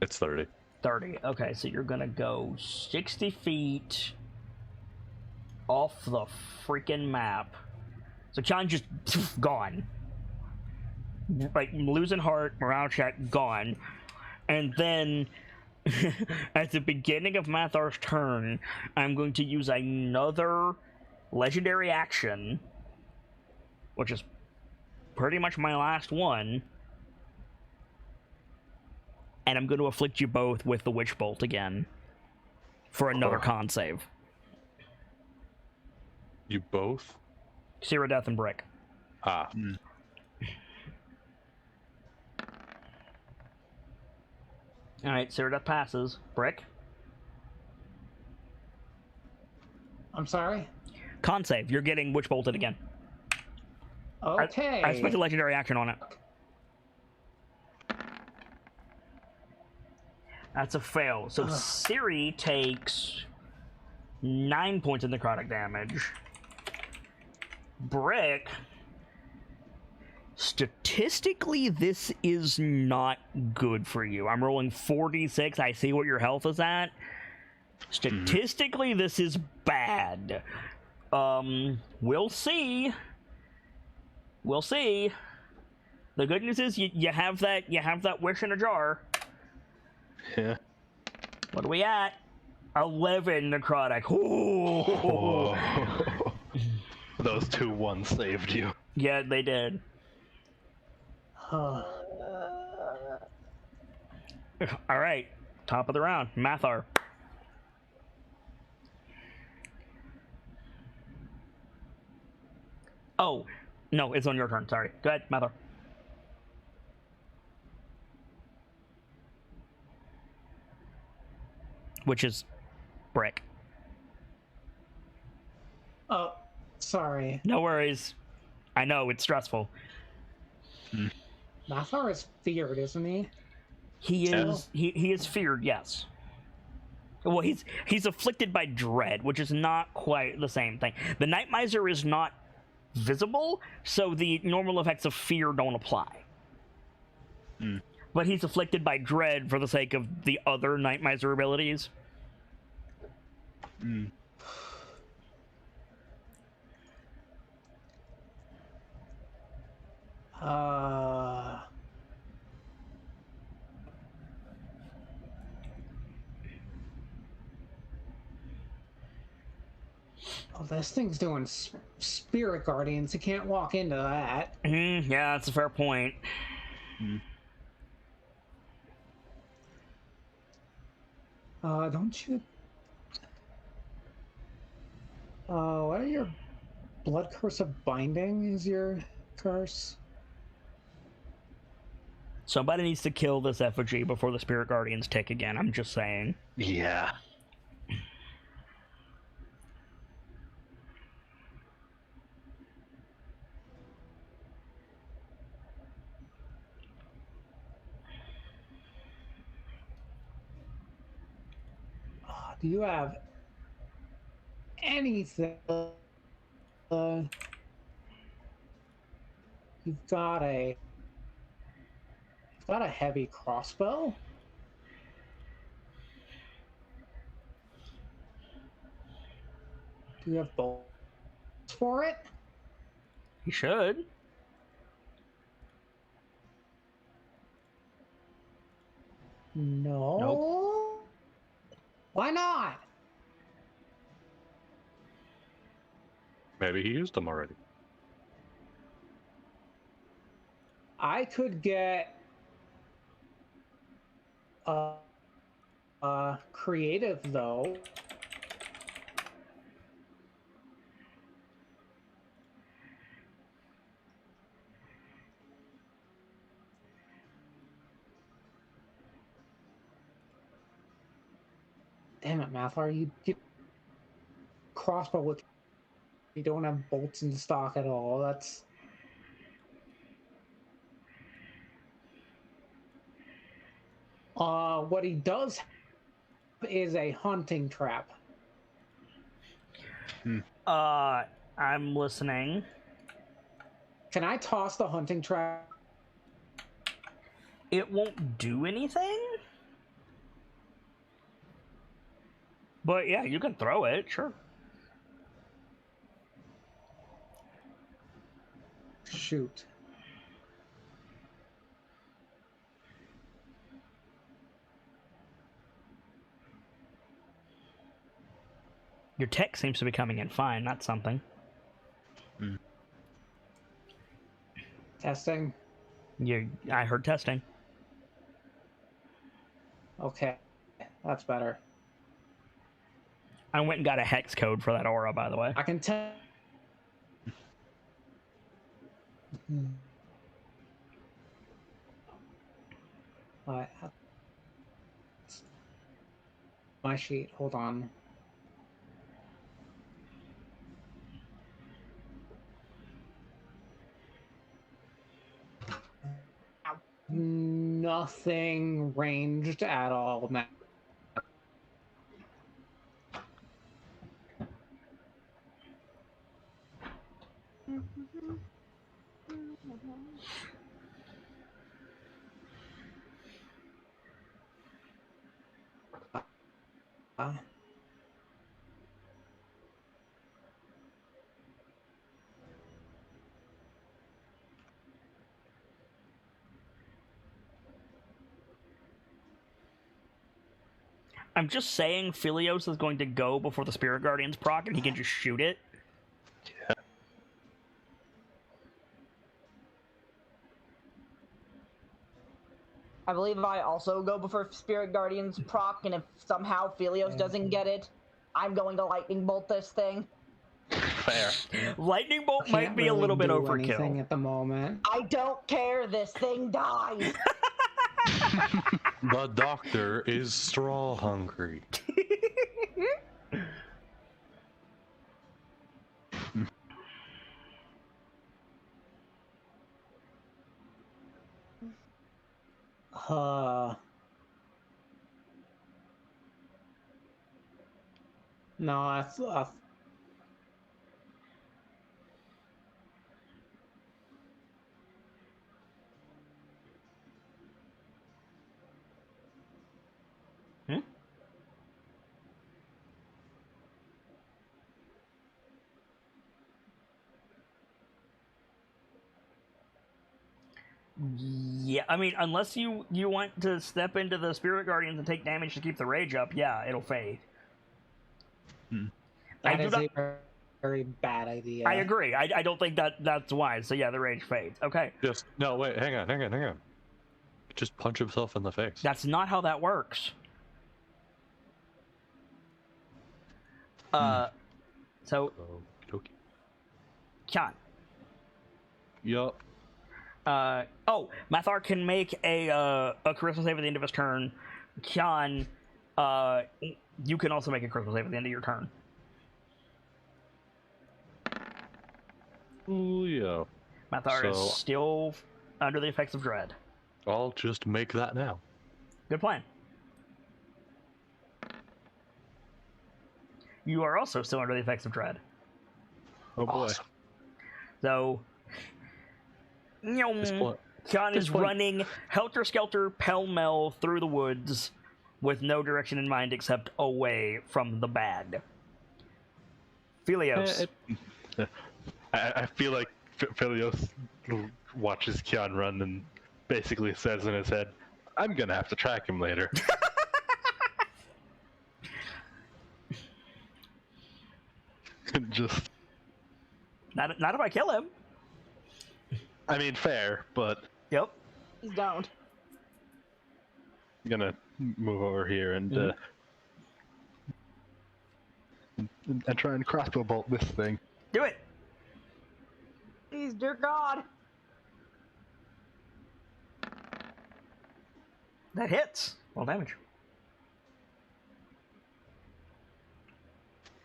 It's 30. 30. Okay, so you're gonna go 60 feet off the freaking map. So Kyan just gone. Like, losing heart, morale check, gone. And then, at the beginning of Mathar's turn, I'm going to use another legendary action, which is pretty much my last one, and I'm going to afflict you both with the Witch Bolt again for another con save. You both? Cyrdath and Brick. Ah. Alright, Cyrdath passes. Brick? I'm sorry. Con save. You're getting Witch Bolted again. Okay. I spent a legendary action on it. That's a fail. So Ciri takes 9 points of necrotic damage. Brick, statistically, this is not good for you. I'm rolling 46. I see what your health is at. Statistically, this is bad. We'll see. We'll see. The good news is you have that wish in a jar. yeah. What are we at? 11 necrotic. Ooh. Those 2 1s saved you. Yeah, they did. All right, top of the round, Mathar. Oh, no, it's on your turn. Sorry. Go ahead, Mathar. Which is Brick. Oh, sorry. No worries. I know, it's stressful. Mathar is feared, isn't he? He is he is feared, yes. Well, he's afflicted by dread, which is not quite the same thing. The Nightmiser is not visible, so the normal effects of fear don't apply. But he's afflicted by dread for the sake of the other Nightmiser abilities. Oh, this thing's doing spirit guardians. You can't walk into that. Yeah, that's a fair point. Don't you? What are your blood curse of binding? Is your curse? Somebody needs to kill this effigy before the Spirit Guardians tick again. I'm just saying. Yeah. Do you have anything? You've got a heavy crossbow. Do you have bolts for it? You should. No. Nope. Why not? Maybe he used them already. I could get creative though. Damn it, Mathlar, you crossbow with you don't have bolts in stock at all. That's what he does is a hunting trap. I'm listening. Can I toss the hunting trap? It won't do anything? But yeah, you can throw it, sure. Shoot. Your tech seems to be coming in fine, that's something. Testing. I heard testing. Okay, that's better. I went and got a hex code for that aura, by the way. I can tell. My sheet. Hold on. Nothing ranged at all, man. I'm just saying Philios is going to go before the Spirit Guardians proc and he can just shoot it. Yeah. I believe I also go before Spirit Guardians proc, and if somehow Philios doesn't get it, I'm going to Lightning Bolt this thing. Fair. Lightning Bolt Can't might be a really little bit do anything overkill. at the moment. I don't care, this thing dies! The doctor is straw hungry. No, that's Yeah, I mean, unless you want to step into the Spirit Guardians and take damage to keep the rage up, yeah, it'll fade. that is a very bad idea. I agree. I don't think that's wise. So yeah, the rage fades. Okay. Just no, wait, hang on. Just punch himself in the face. That's not how that works. So Okey-dokey. Kyan. Yup. Mathar can make a charisma save at the end of his turn. Kyan, you can also make a charisma save at the end of your turn. Ooh, yeah. Mathar is still under the effects of dread. I'll just make that now. Good plan. You are also still under the effects of dread. Oh boy. Awesome. So, Kyan is running helter-skelter, pell-mell through the woods with no direction in mind except away from the bad. Philios. I feel like Philios watches Kian run and basically says in his head, "I'm gonna have to track him later." Just, Not if I kill him. I mean, fair, but Yep. He's downed. I'm gonna move over here and and try and crossbow bolt this thing. Do it. Please, dear God. That hits. Well, damage.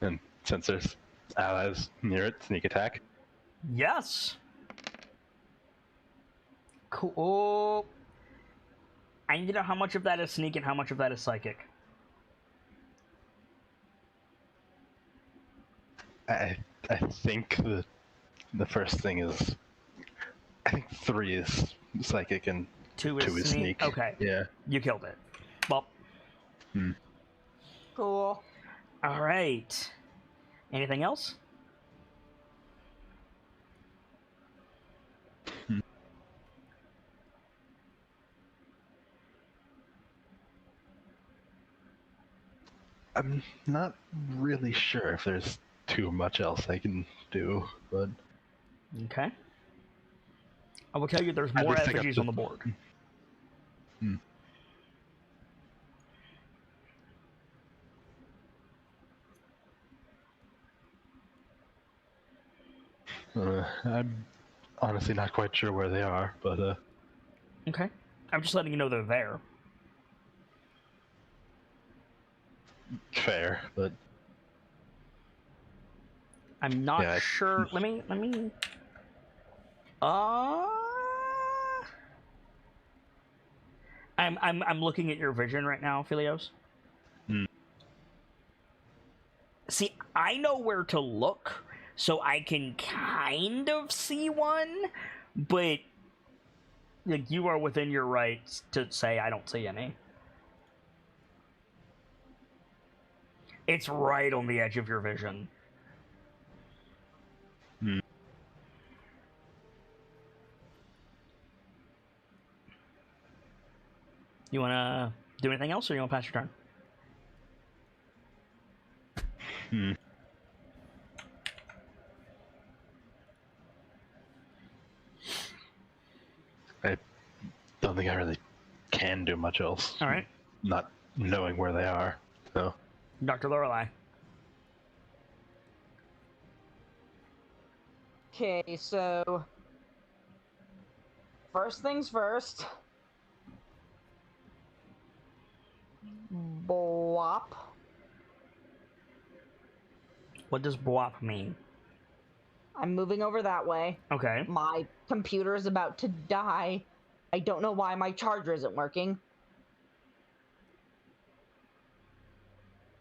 And since there's allies near it, sneak attack. Yes. Cool. I need to know how much of that is sneak and how much of that is psychic. I think the first thing is, I think 3 is psychic and 2 2 is sneak. Okay. Yeah. You killed it. Well. Cool. All right. Anything else? I'm not really sure if there's too much else I can do, but Okay. I will tell you there's At more least I got effigies the- on the board. I'm honestly not quite sure where they are, but Okay. I'm just letting you know they're there. fair. But I'm not Yeah, sure. Let me. I'm looking at your vision right now, Philios. See, I know where to look, so I can kind of see one, but like you are within your rights to say I don't see any. It's right on the edge of your vision. You wanna do anything else, or you wanna pass your turn? I don't think I really can do much else. All right, Not knowing where they are. So Dr. Lorelei. Okay, so first things first. Bwop. What does BWAP mean? I'm moving over that way. Okay. My computer is about to die. I don't know why my charger isn't working.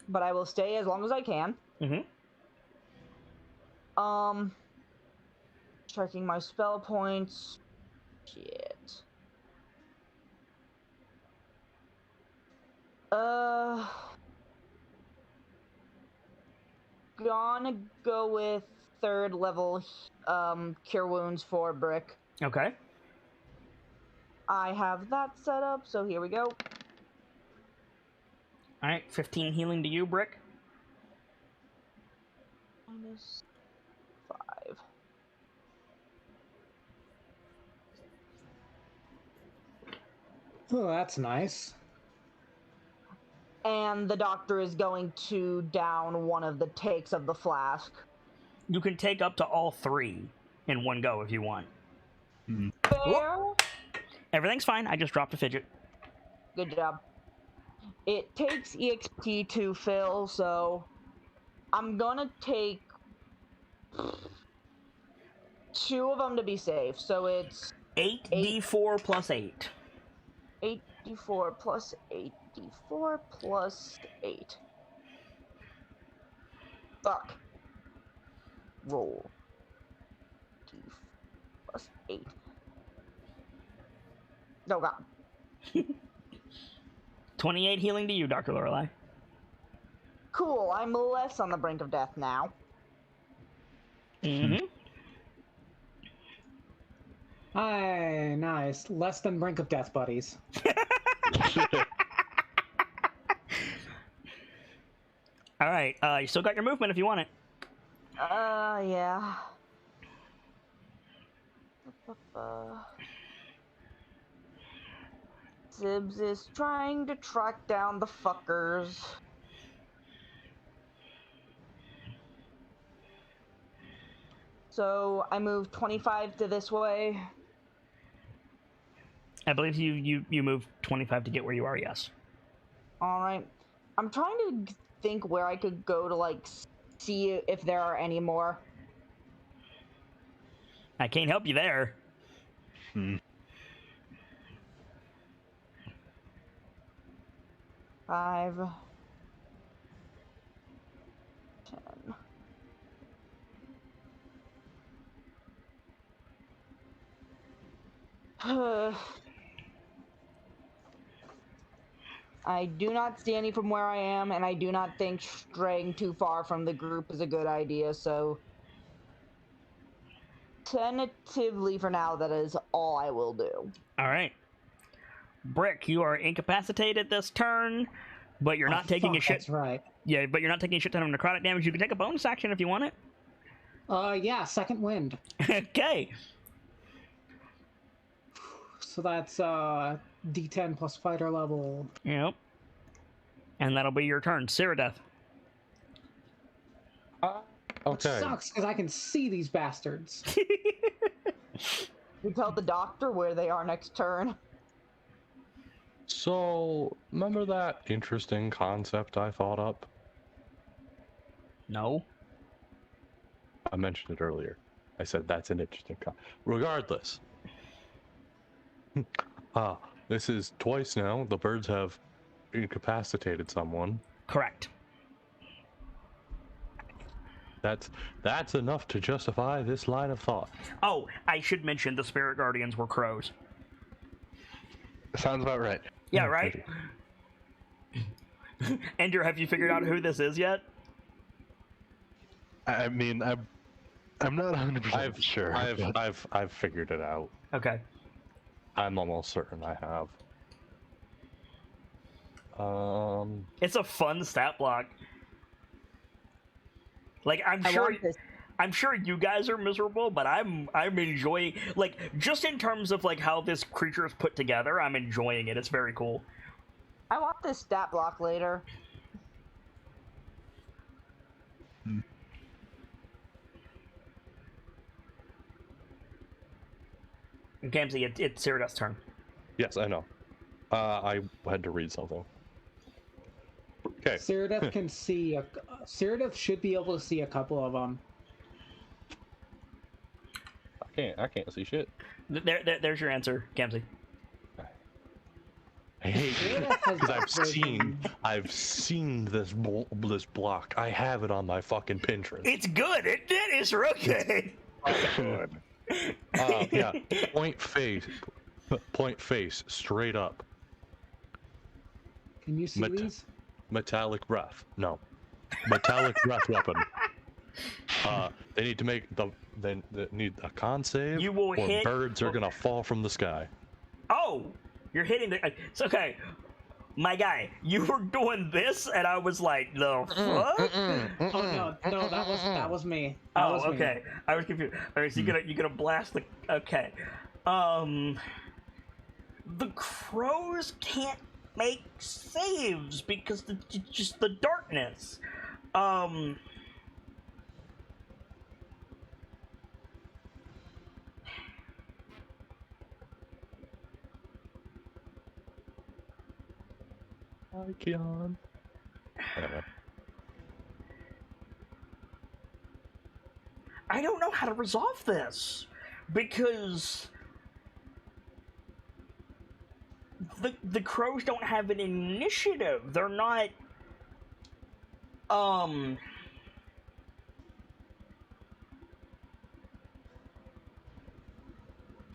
But I will stay as long as I can. Mm-hmm. Checking my spell points. Shit. Gonna go with 3rd level cure wounds for Brick. Okay. I have that set up, so here we go. All right. 15 healing to you, Brick. -5. Oh, that's nice. And the doctor is going to down one of the takes of the flask. You can take up to all 3 in one go if you want. Fair. Everything's fine. I just dropped a fidget. Good job. It takes EXP to fill, so I'm gonna take 2 of them to be safe. So it's 8d4 plus 8. 8d4 plus 8d4 plus 8. Fuck. Roll. D plus 8. No, God. 28 healing to you, Dr. Lorelei. Cool, I'm less on the brink of death now. Mm-hmm. Aye, nice. Less than brink of death, buddies. All right. You still got your movement if you want it. Yeah. Zibs is trying to track down the fuckers. So I move 25 to this way. I believe you move 25 to get where you are. Yes. All right. I'm trying to think where I could go to like see if there are any more. I can't help you there. 5, 10. I do not see any from where I am, and I do not think straying too far from the group is a good idea, so tentatively for now, that is all I will do. All right. Brick, you are incapacitated this turn, but you're not taking a shit. That's right. Yeah, but you're not taking a shit ton of necrotic damage. You can take a bonus action if you want it. Yeah, second wind. Okay. So that's D10 plus fighter level. Yep. And that'll be your turn. Cyrodiil. Which sucks because I can see these bastards. You tell the doctor where they are next turn. So, remember that interesting concept I thought up? No. I mentioned it earlier. I said that's an interesting Regardless. This is twice now. The birds have incapacitated someone. Correct. That's enough to justify this line of thought. Oh, I should mention the spirit guardians were crows. Sounds about right. Yeah, right? Andrew, have you figured out who this is yet? I mean, I'm not 100% sure. I've figured it out. Okay. I'm almost certain I have. It's a fun stat block. Like, I'm sure you guys are miserable, but I'm enjoying, like, just in terms of like how this creature is put together, I'm enjoying it. It's very cool. I want this stat block later. Gamzee, it's Cyrodiil's turn. Yes, I know. I had to read something. Okay. Cyrodiil can see. Cyrodiil should be able to see a couple of them. I can't see shit. There's your answer, Gamzee. I hate it because I've seen this block. I have it on my fucking Pinterest. It's good. It is real good. Yeah. Point face, straight up. Can you see these? Metallic breath. No. Metallic breath weapon. They need to make they need a con save. You will hit. Birds are gonna fall from the sky. Oh, you're hitting the. It's okay. My guy, you were doing this, and I was like, the fuck? Oh no, that was me. Okay. I was confused. All right, so you're gonna blast the. Okay. The crows can't make saves because just the darkness. Hi, Keon. Anyway. I don't know how to resolve this because the crows don't have an initiative. They're not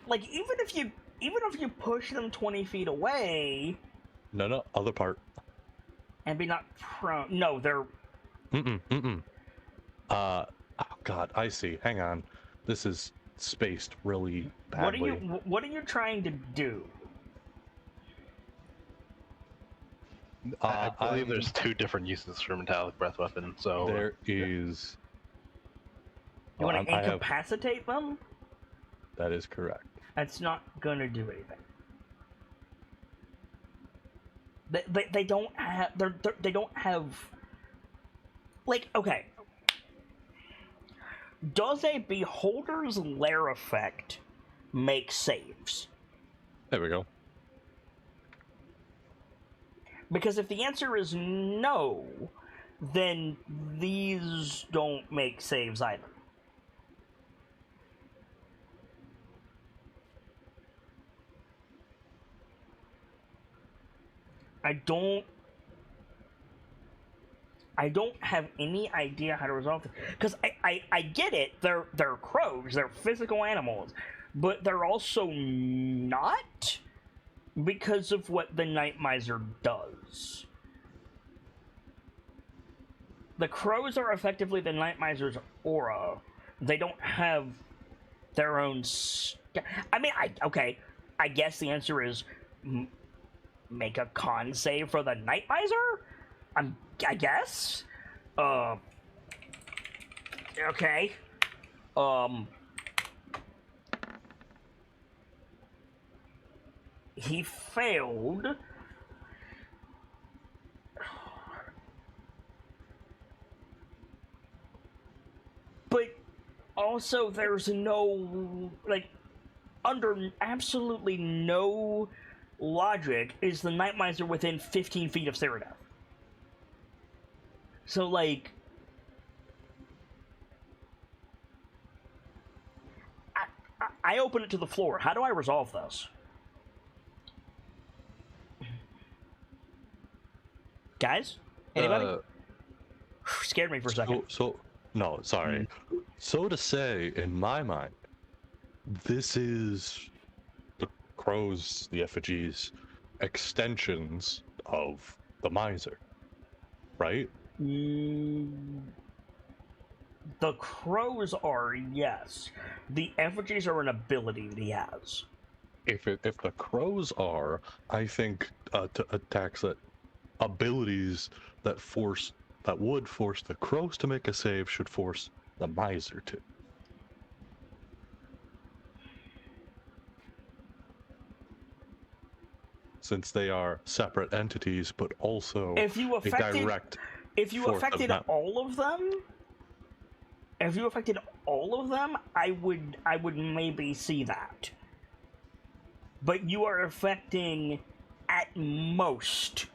like even if you push them 20 feet away. No, other part. And be not prone. No, they're. God, I see. Hang on. This is spaced really badly. What are you trying to do? I believe there's 2 different uses for metallic breath weapon. So There is. You want to I have. incapacitate them? That is correct. That's not gonna do anything. They don't have they don't have, like, okay. Does a Beholder's Lair effect make saves? There we go. Because if the answer is no, then these don't make saves either. I don't have any idea how to resolve this. Because I get it, they're crows, they're physical animals, but they're also not because of what the Nightmiser does. The crows are effectively the Nightmiser's aura. They don't have their own... I mean, okay, I guess the answer is... make a con save for the Nightmiser? I guess? Okay. He failed. But also there's no, like, under absolutely no logic is the Nightmiser within 15 feet of Ceradeath. So, like, I open it to the floor. How do I resolve this? Guys? Anybody? Scared me for a second. No, sorry. So to say, in my mind, this is the crows, the effigies, extensions of the miser, right? The crows are, yes. The effigies are an ability that he has. If the crows are, I think attacks that abilities that would force the crows to make a save should force the miser to. Since they are separate entities, but also if you affected all of them, I would maybe see that. But you are affecting at most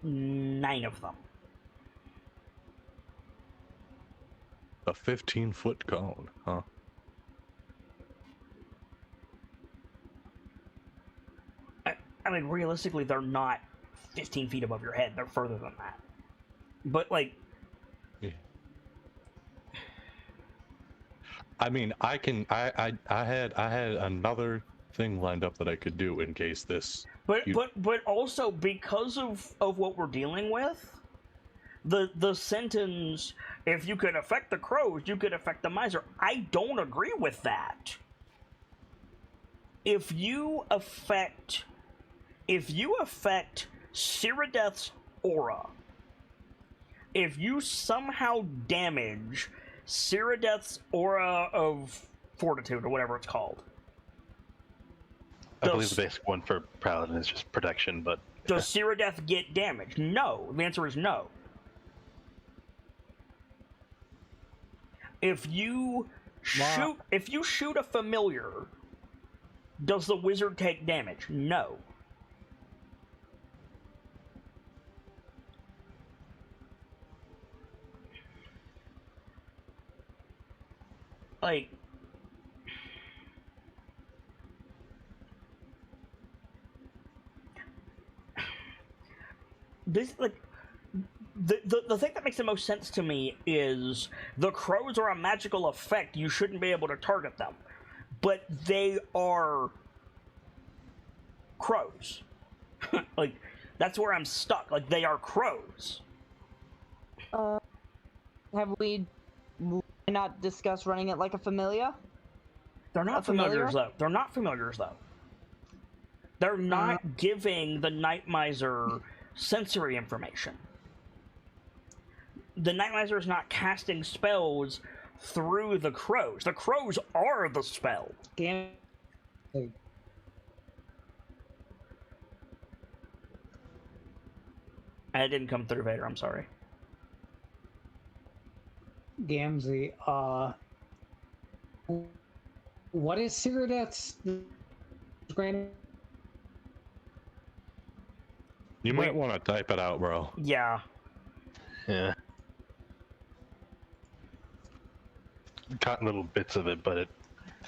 9 of them. A 15-foot cone, huh? I mean, realistically, they're not 15 feet above your head. They're further than that. But, like... Yeah. I mean, I had another thing lined up that I could do in case this... But also, because of what we're dealing with, the sentence, if you could affect the crows, you could affect the miser, I don't agree with that. If you affect Ceradeath's aura, if you somehow damage Ceradeath's aura of fortitude, or whatever it's called, I believe the basic one for Paladin is just protection, but... Does Ceradeath get damaged? No. The answer is no. If you shoot a familiar, does the wizard take damage? No. Like, this, like, the thing that makes the most sense to me is the crows are a magical effect. You shouldn't be able to target them, but they are crows. Like, that's where I'm stuck. Like, they are crows. Have we not discussed running it like a familiar? They're not familiars, though. They're not familiars, though. They're not giving the Nightmiser sensory information. The Nightmiser is not casting spells through the crows. The crows are the spell. Damn. And it didn't come through, Vader. I'm sorry. Gamzee, what is Cyrodiil's grand? You might want to type it out, bro. Yeah. Yeah. Caught little bits of it, but it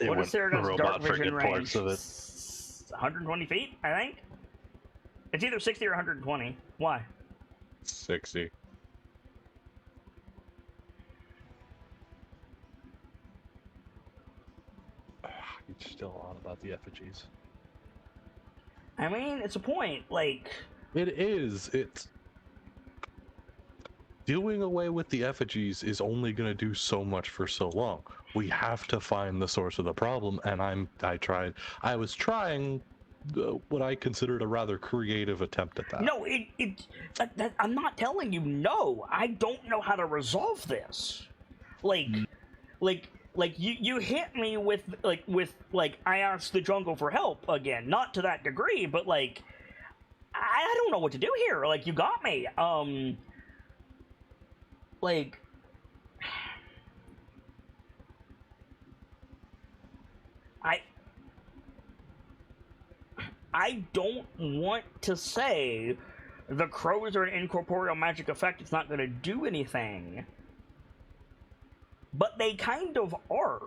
What went is Cyrodiil's dark robot for vision good parts range? of it. 120 feet, I think? It's either 60 or 120. Why? 60. He's still on about the effigies. I mean, it's a point. Like, It is. It's doing away with the effigies is only going to do so much for so long. We have to find the source of the problem, and I was trying what I considered a rather creative attempt at that. no, I'm not telling you no. I don't know how to resolve this. Like you hit me with I asked the jungle for help again. Not to that degree, but like I don't know what to do here. Like, you got me. Like, I don't want to say the crows are an incorporeal magic effect. It's not going to do anything. But they kind of are.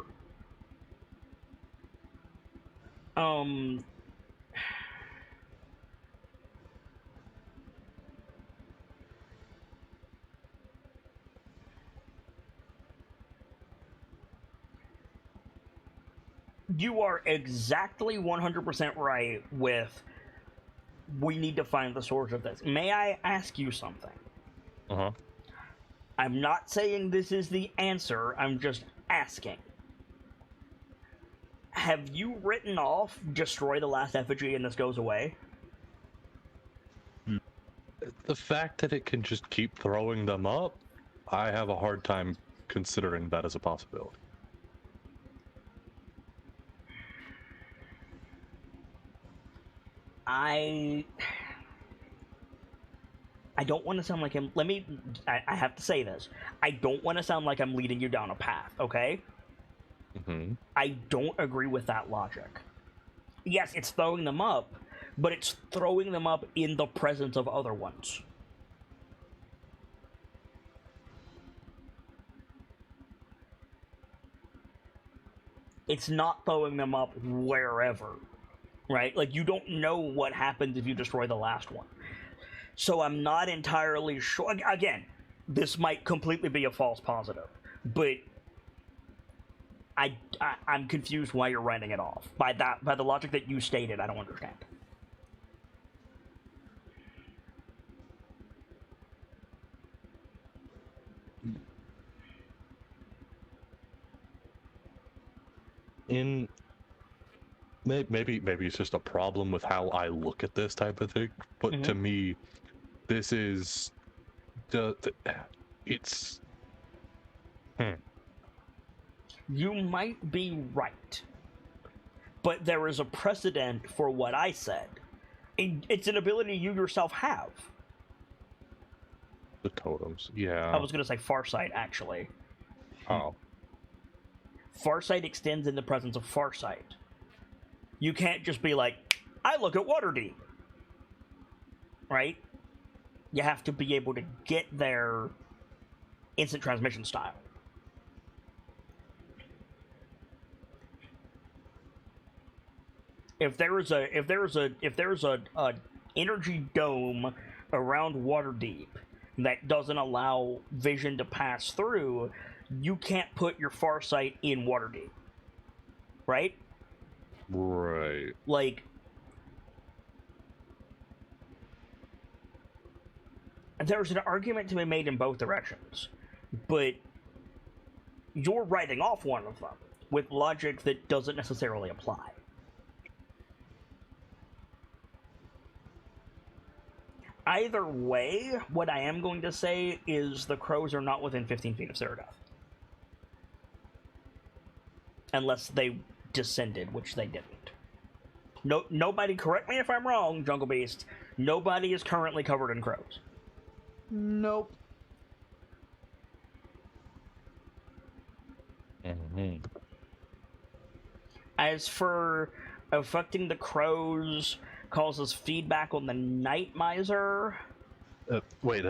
You are exactly 100% right with, we need to find the source of this. May I ask you something? Uh-huh. I'm not saying this is the answer, I'm just asking. Have you written off destroy the last effigy and this goes away? The fact that it can just keep throwing them up, I have a hard time considering that as a possibility. I don't want to sound like him. I have to say this. I don't want to sound like I'm leading you down a path, okay? Mm-hmm. I don't agree with that logic. Yes, it's throwing them up, but it's throwing them up in the presence of other ones. It's not throwing them up wherever, right? Like, you don't know what happens if you destroy the last one. So I'm not entirely sure. Again, this might completely be a false positive, but I'm confused why you're writing it off. By the logic that you stated, I don't understand. Maybe it's just a problem with how I look at this type of thing, but to me, this is it's. You might be right, but there is a precedent for what I said. It's an ability you yourself have. The totems, yeah. I was going to say Farsight, actually. Oh. Farsight extends in the presence of Farsight. You can't just be like, I look at Waterdeep. Right? You have to be able to get there instant transmission style. If there's a energy dome around Waterdeep that doesn't allow vision to pass through, you can't put your Farsight in Waterdeep. Right? Right. Like, there's an argument to be made in both directions, but you're writing off one of them with logic that doesn't necessarily apply. Either way, what I am going to say is the crows are not within 15 feet of Ceradoth. Unless they descended, which they didn't. No, nobody, correct me if I'm wrong, Jungle Beast, nobody is currently covered in crows. Nope. Mm-hmm. As for affecting the crows causes feedback on the Nightmiser. Wait,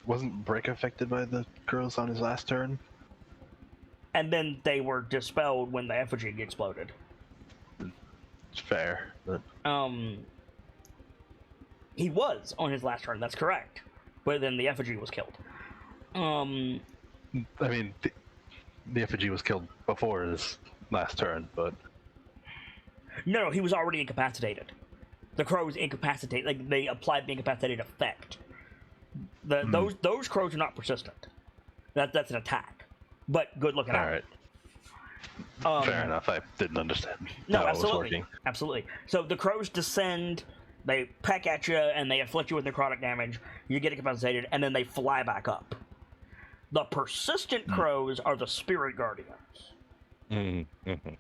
wasn't Brick affected by the crows on his last turn? And then they were dispelled when the effigy exploded. It's fair, but... He was on his last turn, that's correct. But then the effigy was killed. I mean, the effigy was killed before his last turn, but... No, he was already incapacitated. The crows incapacitate, like, they applied the incapacitated effect. Those crows are not persistent. That's an attack. But good looking out. Alright. Fair enough, I didn't understand how it was working. Absolutely. So the crows descend, they peck at you, and they afflict you with necrotic damage, you get incapacitated, and then they fly back up. The persistent crows are the spirit guardians. Mm-hmm.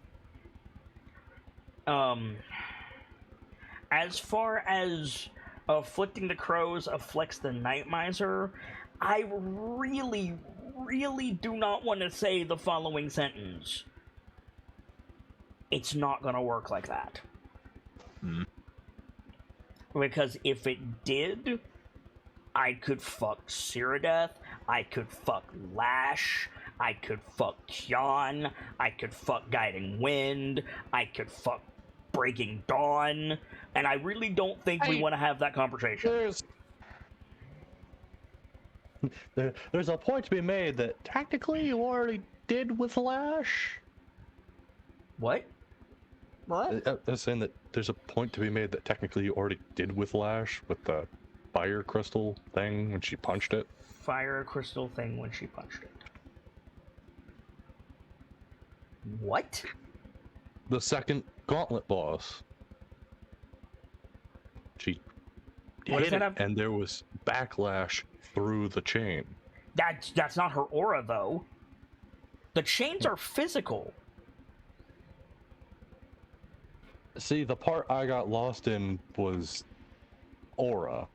As far as afflicting the crows afflicts the Nightmiser, I really, really do not want to say the following sentence. It's not gonna work like that. Because if it did, I could fuck Ceradoth, I could fuck Lash, I could fuck Kyon, I could fuck Guiding Wind, I could fuck Breaking Dawn, and I really don't think we want to have that conversation. There's a point to be made that technically you already did with Lash. What? What? I was saying that there's a point to be made that technically you already did with Lash, with the fire crystal thing when she punched it. Fire crystal thing when she punched it. What? The second gauntlet boss. She What hit does that it, have? and there was backlash through the chain. That's not her aura, though. The chains are physical. See, the part I got lost in was aura,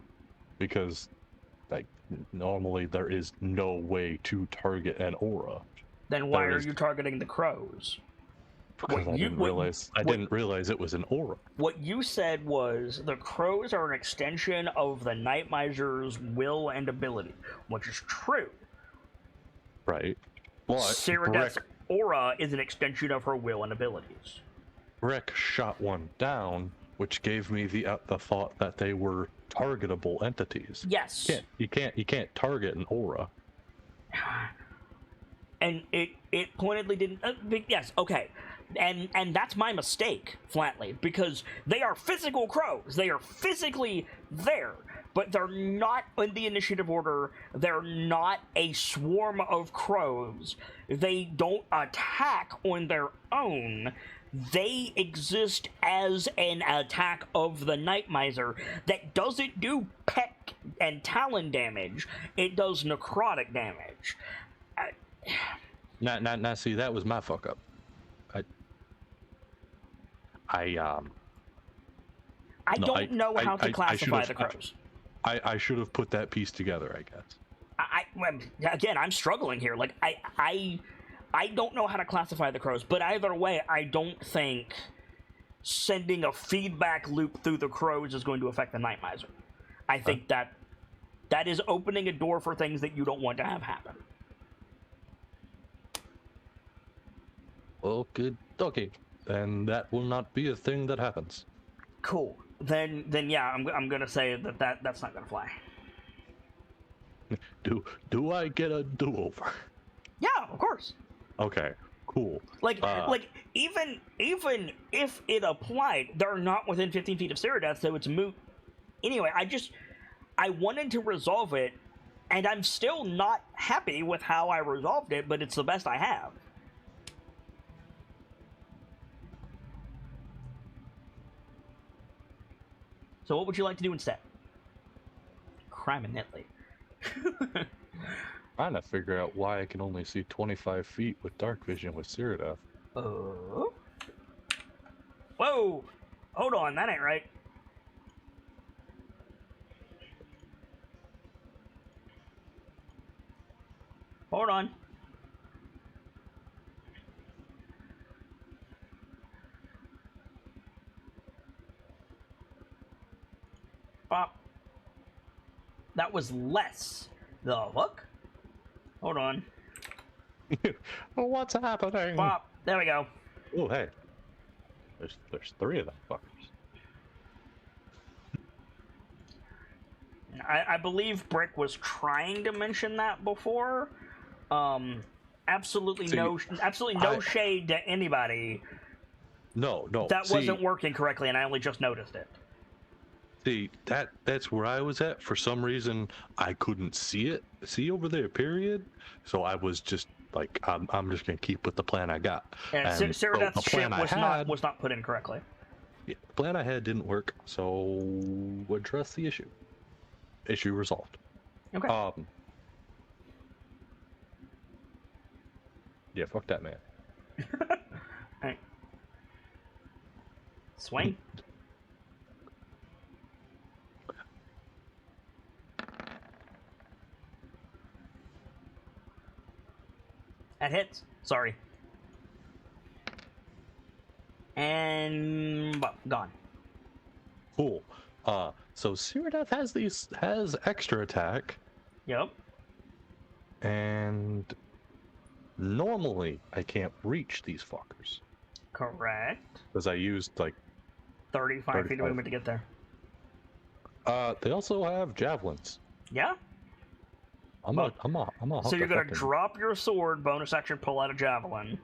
because like normally there is no way to target an aura. Then why are you targeting the crows? Because I didn't realize it was an aura. What you said was the crows are an extension of the Nightmiser's will and ability, which is true. Right. But Ceradoth's aura is an extension of her will and abilities. Rick shot one down, which gave me the thought that they were targetable entities. Yes. You can't target an aura. And it pointedly didn't. Yes, okay. And that's my mistake, flatly, because they are physical crows. They are physically there, but they're not in the initiative order. They're not a swarm of crows. They don't attack on their own. They exist as an attack of the Nightmiser that doesn't do peck and talon damage. It does necrotic damage. Now, see, that was my fuck up. I don't know how to classify the crows. I should have put that piece together, I guess. Again, I'm struggling here. Like, I don't know how to classify the crows, but either way, I don't think sending a feedback loop through the crows is going to affect the Nightmiser. I think that is opening a door for things that you don't want to have happen. Well, good. Okay. Then that will not be a thing that happens. Cool. Then yeah, I'm gonna say that's not gonna fly. Do I get a do-over? Yeah, of course. Okay, cool. Like even if it applied, they're not within 15 feet of Ceradoth, so it's moot. Anyway, I wanted to resolve it And I'm still not happy with how I resolved it, but it's the best I have. So what would you like to do instead? Criminally. Trying to figure out why I can only see 25 feet with dark vision with Cyrodiil. Whoa! Hold on, that ain't right. Hold on. That was less. The hook? Hold on. What's happening? Pop. There we go. Oh, hey. There's 3 of them fuckers. I believe Brick was trying to mention that before. Absolutely no shade to anybody. No. That wasn't working correctly, and I only just noticed it. See, that's where I was at. For some reason, I couldn't see over there, period. So I was just like, I'm just going to keep with the plan I got. And Cyrodiil's shit was not put in correctly. Yeah, the plan I had didn't work, so address the issue. Issue resolved. Okay. Yeah, fuck that man. Alright. Swing. That hits. Sorry. And gone. Cool. So Cyrodiil has extra attack. Yep. And normally I can't reach these fuckers. Correct. Because I used like 35 feet of movement to get there. They also have javelins. Yeah. I'm a So you're gonna drop your sword, bonus action, pull out a javelin.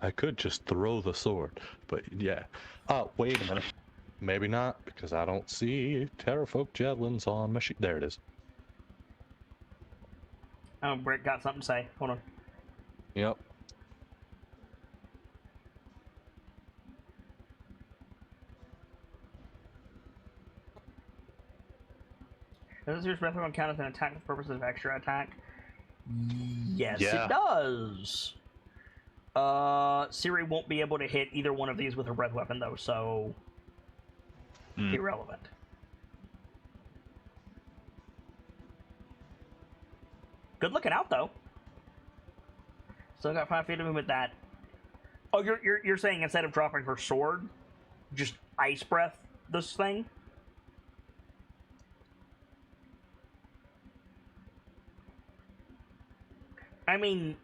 I could just throw the sword, but yeah. Wait a minute. Maybe not, because I don't see Terrafolk javelins on my sheet. There it is. Oh, Brick got something to say. Hold on. Yep. Does your breath weapon count as an attack for purposes of extra attack? Yes, Yeah. it does. Siri won't be able to hit either one of these with her breath weapon, though, so irrelevant. Good looking out, though. Still got 5 feet of movement. That. Oh, you're saying instead of dropping her sword, just ice breath this thing? I mean,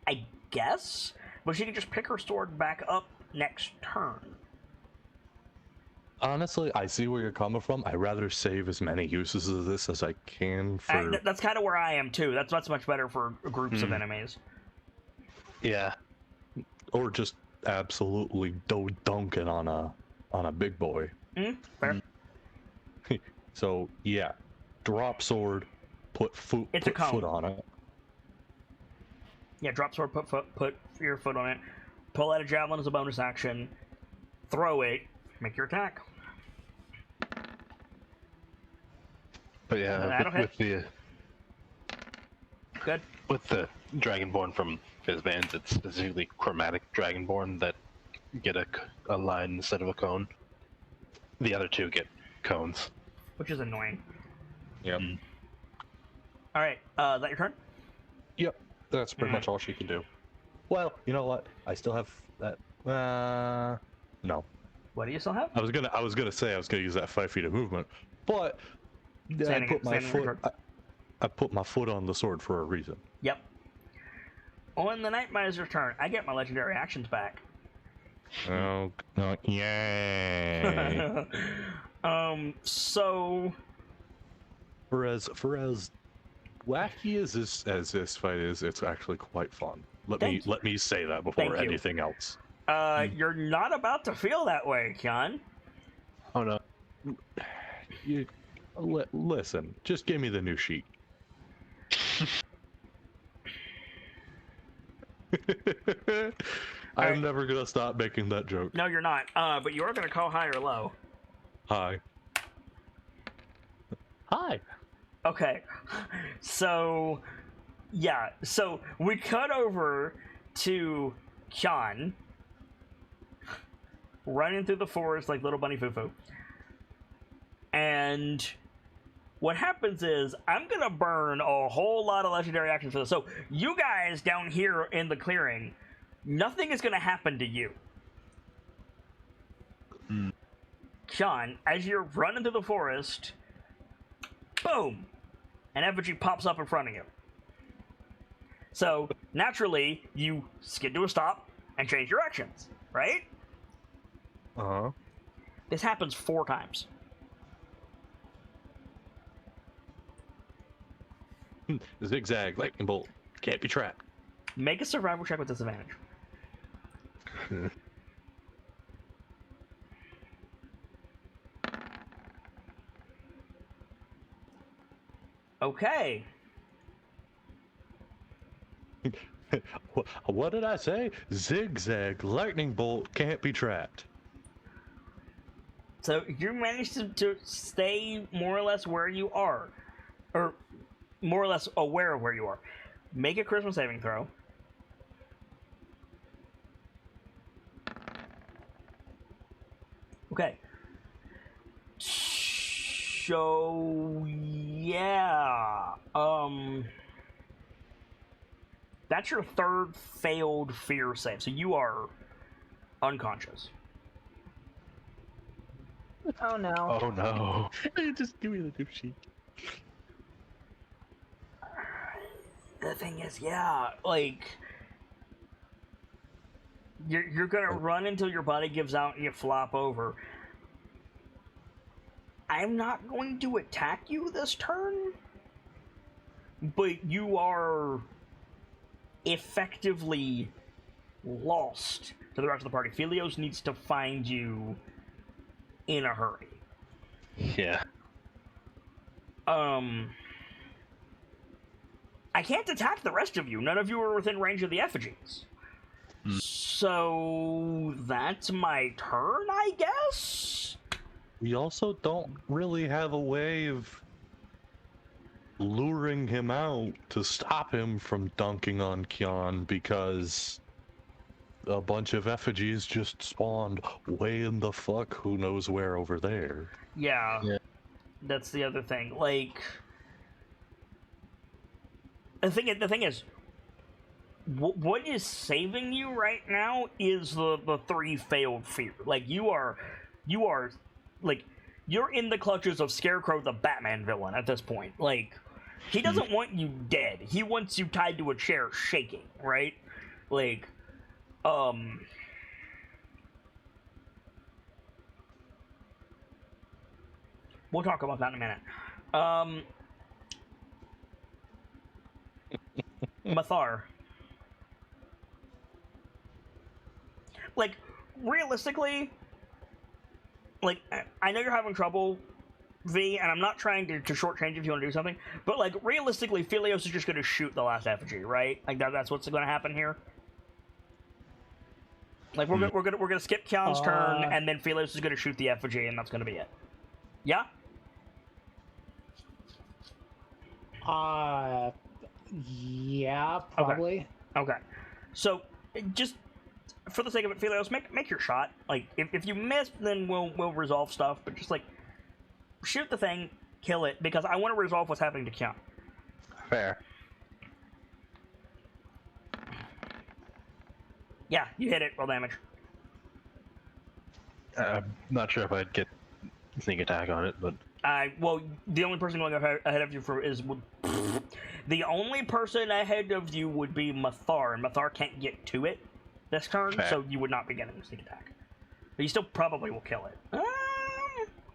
I guess, but she can just pick her sword back up next turn. Honestly, I see where you're coming from. I'd rather save as many uses of this as I can for... That's kind of where I am, too. That's much better for groups of enemies. Yeah. Or just absolutely dunking on a big boy. Fair. So, yeah. Drop sword, put foot on it. Yeah, drop sword, put your foot on it. Pull out a javelin as a bonus action. Throw it. Make your attack. But yeah, with the Dragonborn from Fizbands, it's specifically chromatic Dragonborn that get a line instead of a cone. The other two get cones. Which is annoying. Yep. Alright, is that your turn? Yep. That's pretty much all she can do. Well, you know what? I still have that. No. What do you still have? I was gonna say I was gonna use that 5 feet of movement, but I put my foot on the sword for a reason. Yep. On the Nightmiser's turn, I get my legendary actions back. Oh, yay! So for as wacky as this fight is, it's actually quite fun. Let me say that before anything else. You're not about to feel that way, Kyan. Oh no. You, listen, just give me the new sheet. Alright. I'm never gonna stop making that joke. No, you're not. But you are gonna call high or low. Hi. Hi. Okay. So, yeah. So we cut over to Kyan running through the forest like little bunny foo-foo. And what happens is I'm gonna burn a whole lot of legendary actions for this. So you guys down here in the clearing, nothing is gonna happen to you. Kyan, as you're running through the forest, boom, an effigy pops up in front of you. So naturally, you skid to a stop and change directions, right? Uh-huh. This happens 4 times. Zigzag, lightning bolt. Can't be trapped. Make a survival check with disadvantage. Okay. What did I say? Zigzag, lightning bolt, can't be trapped. So you managed to stay more or less where you are. Or more or less aware of where you are. Make a charisma saving throw. Okay. So yeah. That's your 3rd failed fear save. So you are unconscious. Oh no. Oh no. Just give me the new sheet. The thing is, yeah, like you're gonna run until your body gives out and you flop over. I'm not going to attack you this turn, but you are effectively lost to the rest of the party. Philios needs to find you in a hurry. Yeah. I can't attack the rest of you. None of you are within range of the effigies. So that's my turn, I guess? We also don't really have a way of luring him out to stop him from dunking on Kyan because a bunch of effigies just spawned way in the fuck who knows where over there. Yeah. Yeah. That's the other thing. Like, the thing is, what is saving you right now is the 3 failed fear. Like, you are, like, you're in the clutches of Scarecrow, the Batman villain at this point. Like, he doesn't want you dead. He wants you tied to a chair shaking, right? Like, we'll talk about that in a minute. Mathar. Like, realistically, like, I know you're having trouble, V, and I'm not trying to shortchange if you want to do something, but, like, realistically, Philios is just going to shoot the last effigy, right? Like, that's what's going to happen here. Like, we're gonna skip Kyan's turn, and then Philios is going to shoot the effigy, and that's going to be it. Yeah? Yeah, probably. Okay. So, just for the sake of it, Philios, make your shot. Like, if you miss, then we'll resolve stuff. But just like, shoot the thing, kill it, because I want to resolve what's happening to Kyan. Fair. Yeah, you hit it. Roll damage. I'm not sure if I'd get sneak attack on it, but Well, the only person going ahead of you is the only person ahead of you would be Mathar, and Mathar can't get to it this turn, Fair. so you would not be getting a sneak attack. But you still probably will kill it.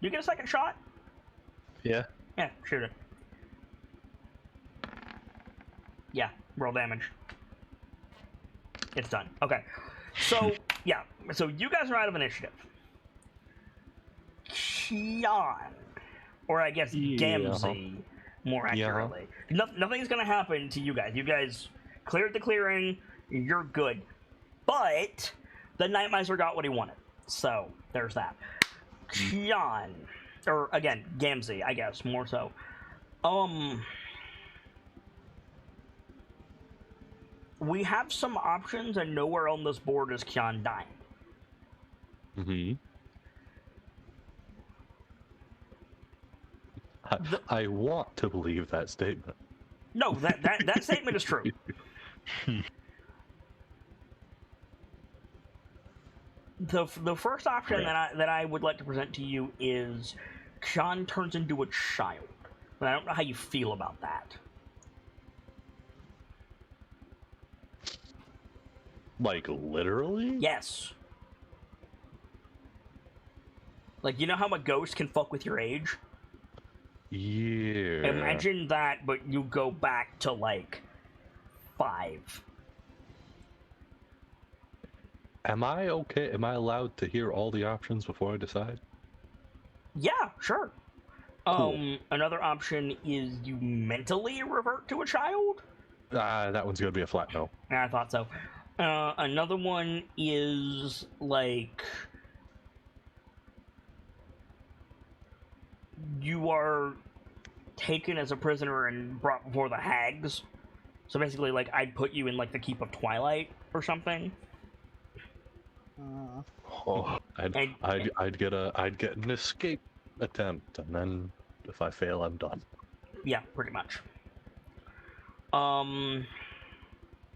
You get a second shot? yeah. Yeah, shoot it. Yeah, roll damage. It's done. Okay. So, Yeah, so you guys are out of initiative. Kian, or I guess Gamzee, more accurately. Nothing's gonna happen to you guys. You guys cleared the clearing. You're good. But the Nightmiser got what he wanted. So there's that. Kian, or again, Gamzee, I guess, more so. We have some options, and nowhere on this board is Kian dying. Mm-hmm. I want to believe that statement. No, that statement is true. The first option that I would like to present to you is Kian turns into a child. But I don't know how you feel about that. Like, literally? Yes. Like, you know how a ghost can fuck with your age? Yeah. Imagine that, but you go back to, like, 5. Am I okay? Am I allowed to hear all the options before I decide? Yeah, sure. Cool. Another option is you mentally revert to a child? That one's gonna be a flat no. I thought so. Another one is, like... you are taken as a prisoner and brought before the hags. So basically, like, I'd put you in, like, the Keep of Twilight or something. I'd get an escape attempt, and then if I fail, I'm done. Yeah, pretty much. I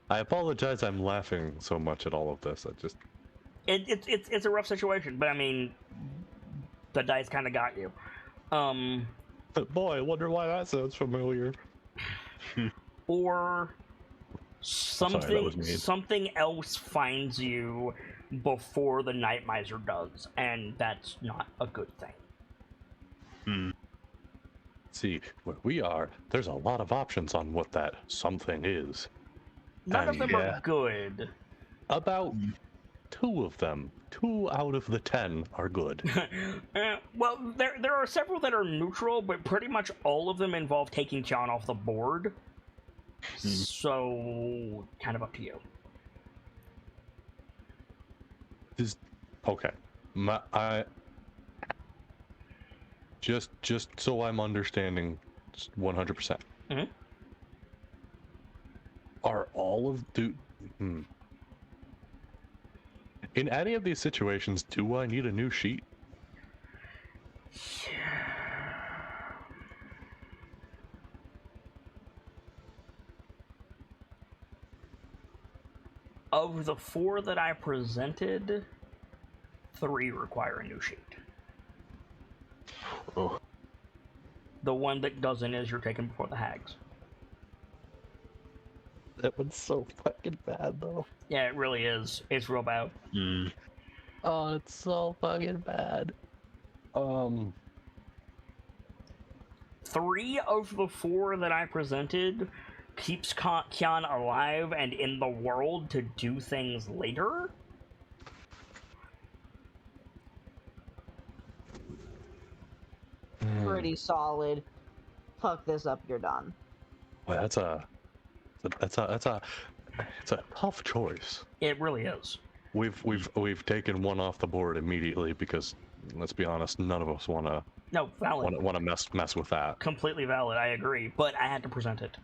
apologize. I'm laughing so much at all of this. It's a rough situation, but I mean, the dice kind of got you. Boy, I wonder why that sounds familiar. Or something Sorry, something else finds you before the Nightmiser does, and that's not a good thing. See, where we are, there's a lot of options on what that something is. None of them are good. About 2 of them. 2 out of the 10 are good. Well, there are several that are neutral, but pretty much all of them involve taking Kian off the board. So, kind of up to you. Okay. Just so I'm understanding 100%. Mm-hmm. Are all of in any of these situations, do I need a new sheet? Of the 4 that I presented, 3 require a new sheet. Oh. The one that doesn't is you're taken before the hags. That one's so fucking bad, though. Yeah, it really is. It's real bad. Oh, it's so fucking bad. 3 of the 4 that I presented keeps Kian alive and in the world to do things later. Pretty solid. Fuck this up, you're done. Well, it's a tough choice. It really is. We've taken one off the board immediately because, let's be honest, none of us want to mess with that. Completely valid. I agree, but I had to present it.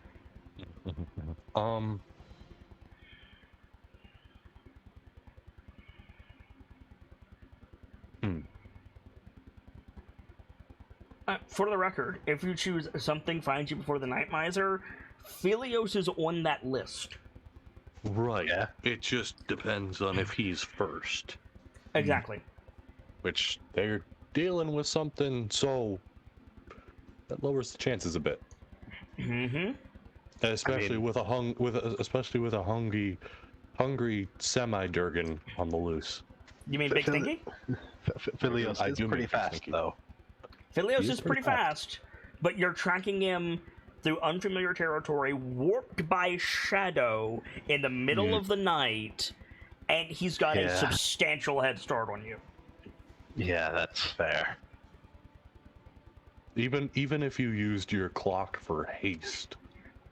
For the record, if you choose something finds you before the Nightmiser, Philios is on that list. Right. Yeah. It just depends on if he's first. Exactly. Which they're dealing with something, so that lowers the chances a bit. Mm-hmm. Especially with a hungry semi-Durgan on the loose. You mean Big Stinky? Philios is pretty fast, though. Philios is pretty fast, but you're tracking him through unfamiliar territory, warped by shadow in the middle of the night, and he's got a Yeah. substantial head start on you. Yeah, that's fair. Even if you used your clock for haste,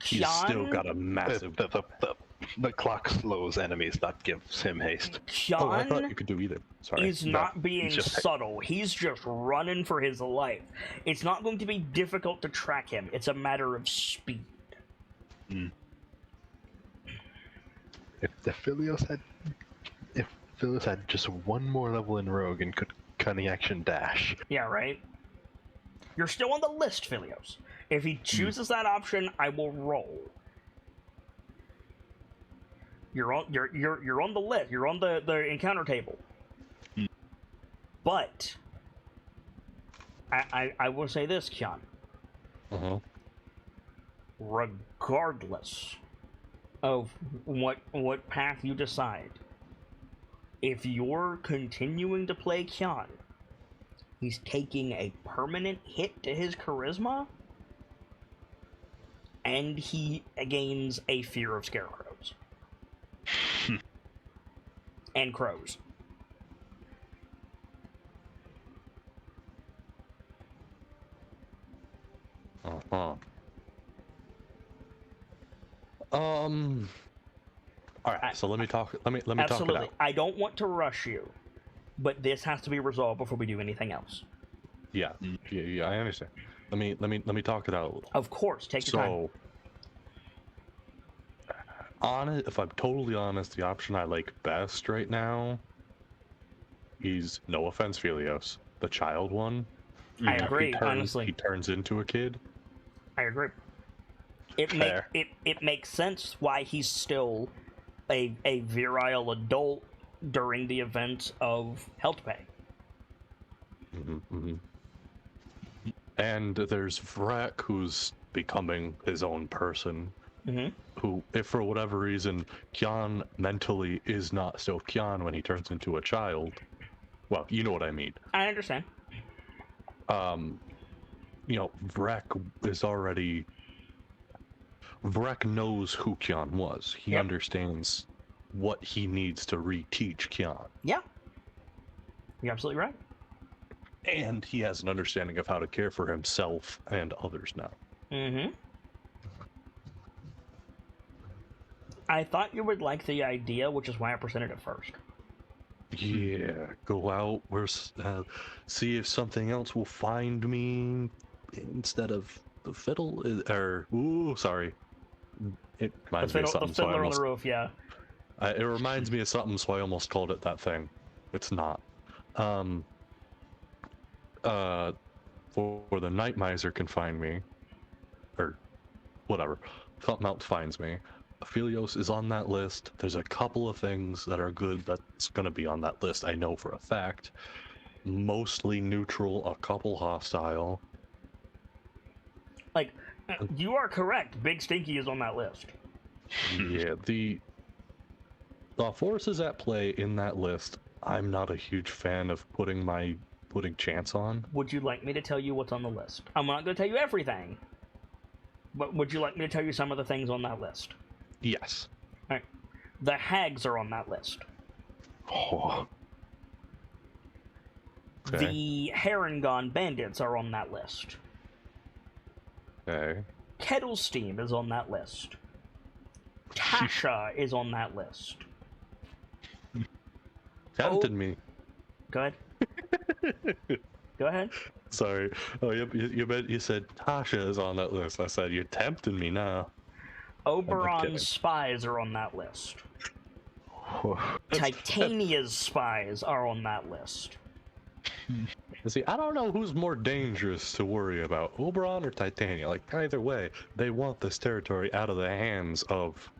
he's still Kyan, got a massive. The clock slows enemies, not gives him haste. Oh, I thought Kyan you could do either. Sorry. is No, not being he's just- subtle. He's just running for his life. It's not going to be difficult to track him. It's a matter of speed. If Philios had just one more level in Rogue and could cunning action dash. Yeah, right? You're still on the list, Philios. If he chooses that option, I will roll. You're on the list. You're on the encounter table. But I will say this, Kyan. Uh-huh. Regardless of what path you decide, if you're continuing to play Kyan, he's taking a permanent hit to his charisma, and he gains a fear of scarecrows and crows. Uh-huh. All right. So let me talk. Let me talk it Absolutely. out. I don't want to rush you, but this has to be resolved before we do anything else. Yeah. Yeah. I understand. Let me talk it out a little. Of course, take your time. So, if I'm totally honest, the option I like best right now is, no offense, Philios, the child one. I agree, He honestly. turns into a kid. I agree. It makes sense why he's still a virile adult during the events of Health Pay. And there's Vrek, who's becoming his own person. Who, if for whatever reason Kyan mentally is not still Kyan when he turns into a child, well, you know what I mean. I understand. Vrek is already. Vrek knows who Kyan was. He understands what he needs to reteach Kyan. Yeah. You're absolutely right. And he has an understanding of how to care for himself and others now. I thought you would like the idea, which is why I presented it first. Yeah, go out, see if something else will find me instead of the fiddle. Sorry. It reminds me of something. The fiddler on the roof, yeah. It reminds me of something, so I almost called it that thing. It's not. For the Nightmiser can find me, or whatever. Something else finds me. Philios is on that list. There's a couple of things that are good that's going to be on that list, I know for a fact. Mostly neutral, a couple hostile. Like, you are correct. Big Stinky is on that list. Yeah, the forces at play in that list, I'm not a huge fan of putting chance on. Would you like me to tell you what's on the list? I'm not going to tell you everything, but would you like me to tell you some of the things on that list? Yes. All right. The hags are on that list. Oh, Okay. The Harengon bandits are on that list. Okay. Kettle Steam is on that list. Tasha is on that list. Tempted me. Go ahead. Go ahead. Sorry. Oh, you said Tasha is on that list. I said, you're tempting me now. kidding. Oberon's spies are on that list. oh. Titania's spies are on that list. See, I don't know who's more dangerous to worry about, Oberon or Titania. Like, either way, they want this territory out of the hands of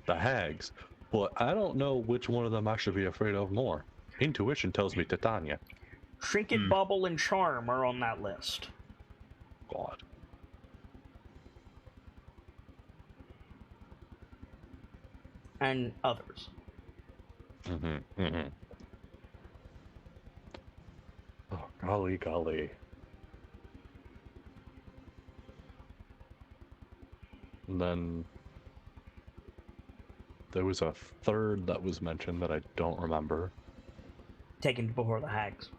the hags. But I don't know which one of them I should be afraid of more. Intuition tells me Titania. Trinket, Bubble, and Charm are on that list. God. And others. Oh, golly. And then There was a third that was mentioned that I don't remember. Taken before the hags.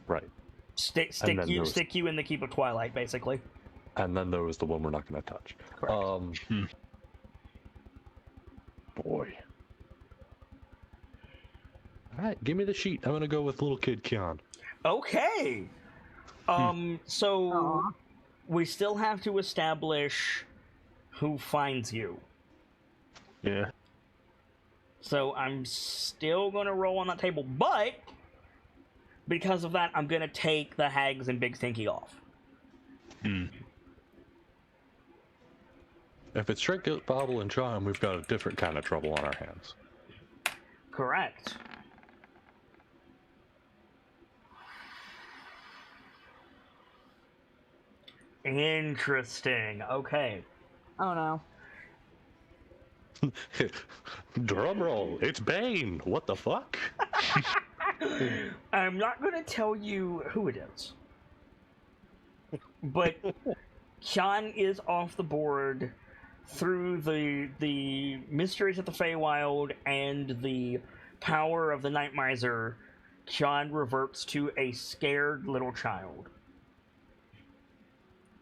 Right. Stick you in the Keep of Twilight, basically. And then there was the one we're not going to touch. Correct. Boy. Alright, give me the sheet. I'm going to go with little kid Kian. Okay. So we still have to establish who finds you. Yeah. So I'm still going to roll on that table, but because of that, I'm going to take the hags and Big Stinky off. If it's Trinket, Bobble, and Charm, we've got a different kind of trouble on our hands. Correct. Interesting. Okay. Oh no. Drum roll. It's Bane. What the fuck? I'm not going to tell you who it is. But Kian is off the board through the mysteries of the Feywild and the power of the Nightmiser. Kian reverts to a scared little child.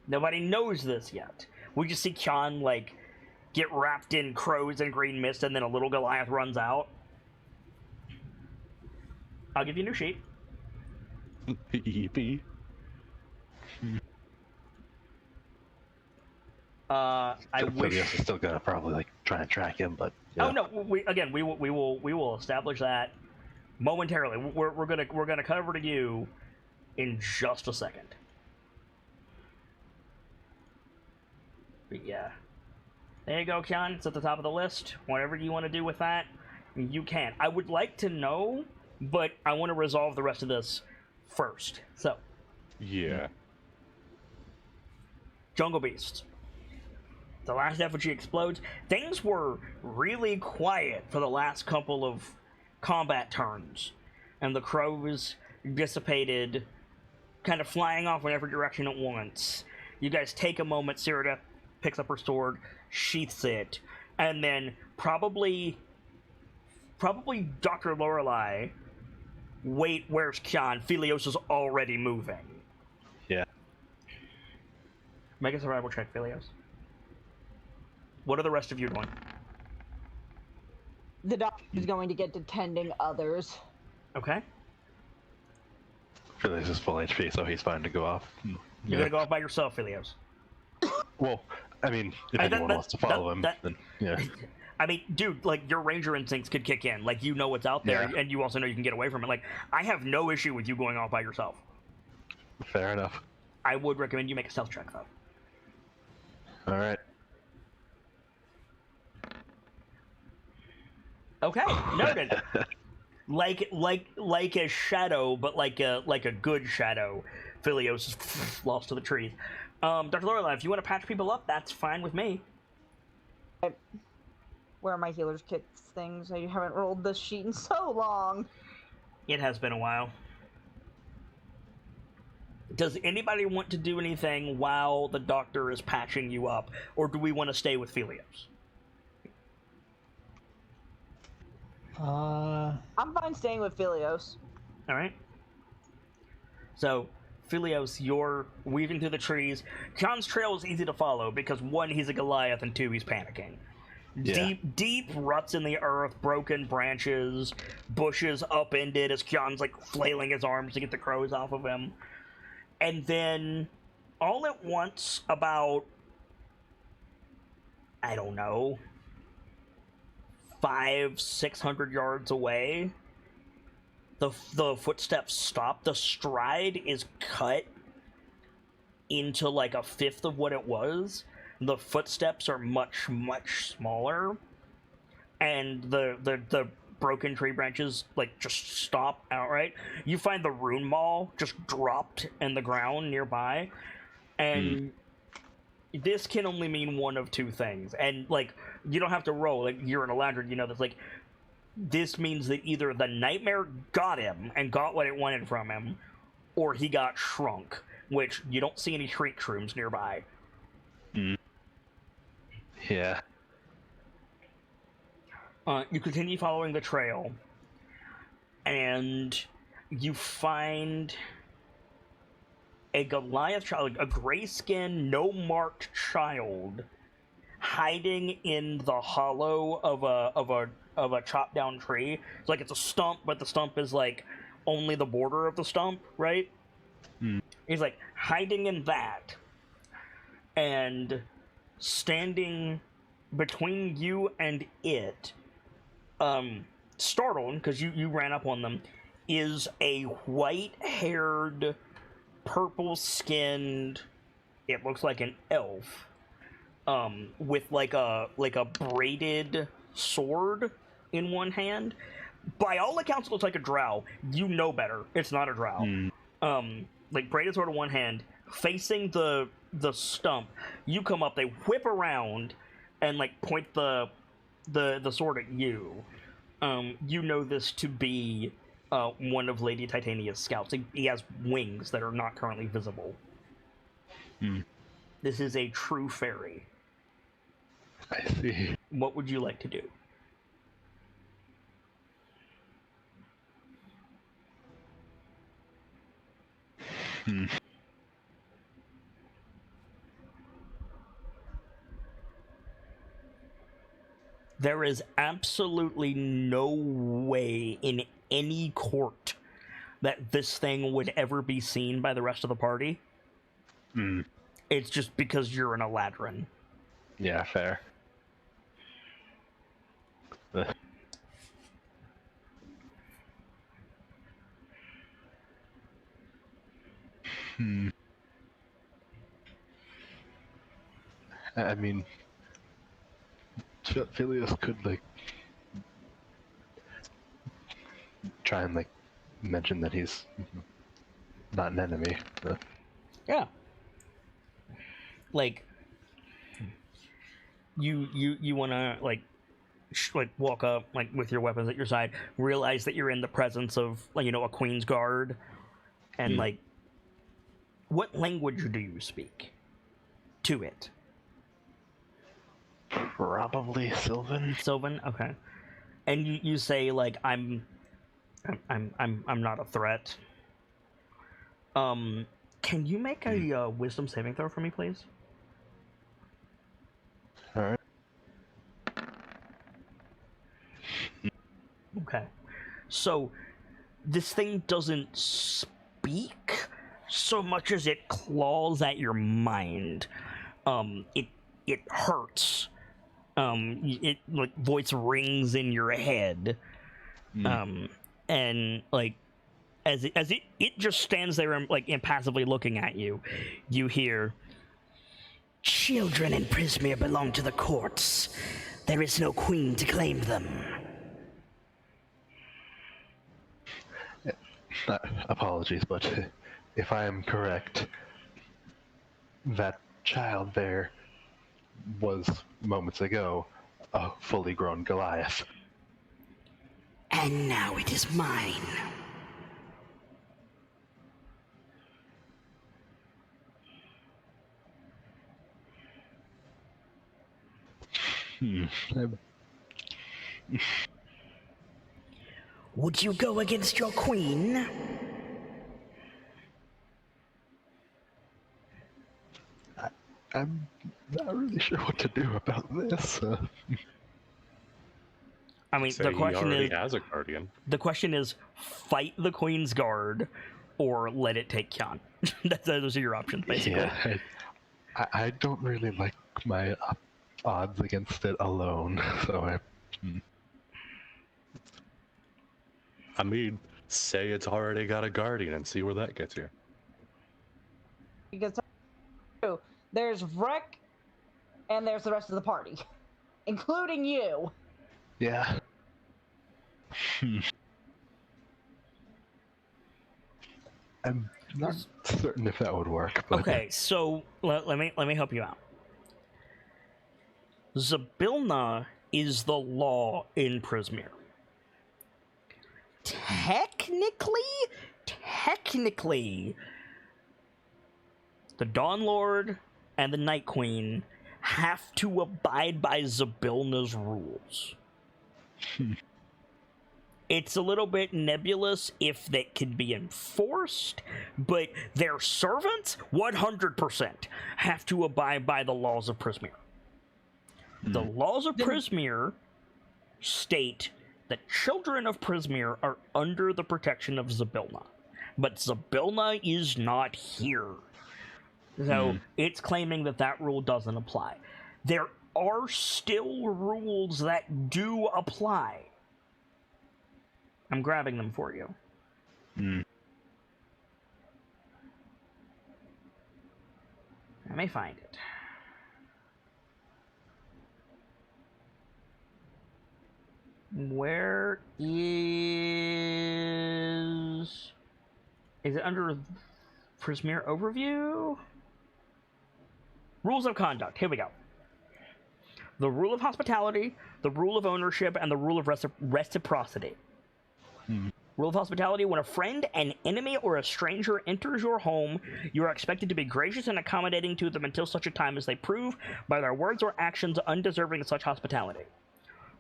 Nobody knows this yet. We just see Kian, like, get wrapped in crows and green mist, and then a little Goliath runs out. I'll give you a new sheet. Yippee. I wish. Is still gonna probably like try and track him, but yeah. Oh no! We will establish that momentarily. We're gonna cover to you in just a second. But yeah, there you go, Kian. It's at the top of the list. Whatever you want to do with that, you can. I would like to know, but I want to resolve the rest of this first. So, Yeah. Jungle Beasts. The last effigy explodes. Things were really quiet for the last couple of combat turns, and the crows dissipated, kind of flying off in every direction at once. You guys take a moment. Cyrida picks up her sword, sheaths it, and then probably Dr. Lorelei. Wait, where's Kian? Philios is already moving. Yeah. Make a survival check, Philios. What are the rest of you doing? The doctor is going to get to tending others. Okay. Philios is full HP, so he's fine to go off. You're gonna go off by yourself, Philios. Well, I mean, if anyone wants to follow him, then yeah. I mean, dude, like, your ranger instincts could kick in. Like, you know what's out there, Yeah. and you also know you can get away from it. Like, I have no issue with you going off by yourself. Fair enough. I would recommend you make a stealth check, though. All right. Okay, noted. like a shadow, but like a good shadow. Philios is lost to the trees. Dr. Lorelei, if you want to patch people up, that's fine with me. Where are my healer's kits things? I haven't rolled this sheet in so long. It has been a while. Does anybody want to do anything while the doctor is patching you up, or do we want to stay with Philios? I'm fine staying with Philios. All right. So, Philios, you're weaving through the trees. John's trail is easy to follow because, one, he's a Goliath, and two, he's panicking. Yeah. Deep ruts in the earth, broken branches, bushes upended as Kion's like flailing his arms to get the crows off of him. And then, all at once, about, I don't know, 500-600 yards away, the footsteps stop. The stride is cut into like a fifth of what it was. The footsteps are much, much smaller, and the broken tree branches like just stop outright. You find the rune maul just dropped in the ground nearby, and this can only mean one of two things. And like, you don't have to roll. Like, you're an Eladrin, you know this. Like, this means that either the nightmare got him and got what it wanted from him, or he got shrunk, which you don't see any shrink shrooms nearby. Yeah. You continue following the trail, and you find a Goliath child, a gray-skinned, no-marked child, hiding in the hollow of a chopped down tree. It's like it's a stump, but the stump is like only the border of the stump, right? He's like hiding in that, and standing between you and it, startled because you ran up on them, is a white-haired, purple-skinned, it looks like an elf, with like a braided sword in one hand. By all accounts, it looks like a drow. You know better. It's not a drow. Like braided sword in one hand, facing the stump. You come up, they whip around, and like point the sword at you. You know this to be one of Lady Titania's scouts. He has wings that are not currently visible. This is a true fairy. I see. What would you like to do? There is absolutely no way in any court that this thing would ever be seen by the rest of the party. It's just because you're an Eladrin. Yeah, fair. I mean, Phileas could like try and like mention that he's not an enemy. Yeah. Like you want to like walk up like with your weapons at your side, realize that you're in the presence of like, you know, a Queen's Guard, and like, what language do you speak to it? Probably Sylvan. Sylvan, okay. And you say like, I'm not a threat. Can you make a wisdom saving throw for me, please? All right. Okay. So this thing doesn't speak so much as it claws at your mind. It hurts. It like voice rings in your head. And like as it just stands there and like impassively looking at you, you hear, "Children in Prismere belong to the courts. There is no queen to claim them." Apologies, but if I am correct, that child there was moments ago a fully grown Goliath. And now it is mine. Would you go against your queen? I'm not really sure what to do about this. I mean, Say the he question already is, has a guardian. the question is, fight the Queen's Guard, or let it take Kyan. Those are your options, basically. Yeah, I don't really like my odds against it alone, so I mean, say it's already got a guardian and see where that gets you. Because there's Vrek and there's the rest of the party, including you. yeah. I'm not certain if that would work. But... Okay, so let me help you out. Zybilna is the law in Prismere. Technically, the Dawn Lord and the Night Queen have to abide by Zybilna's rules. It's a little bit nebulous if that could be enforced, but their servants 100% have to abide by the laws of Prismere. The laws of Prismere state that children of Prismere are under the protection of Zybilna, but Zybilna is not here. So it's claiming that that rule doesn't apply. There are still rules that do apply. I'm grabbing them for you. I may find it. Where is it under Prismere Overview? Rules of conduct. Here we go. The rule of hospitality, the rule of ownership, and the rule of reciprocity. Rule of hospitality: when a friend, an enemy, or a stranger enters your home, you are expected to be gracious and accommodating to them until such a time as they prove, by their words or actions, undeserving of such hospitality.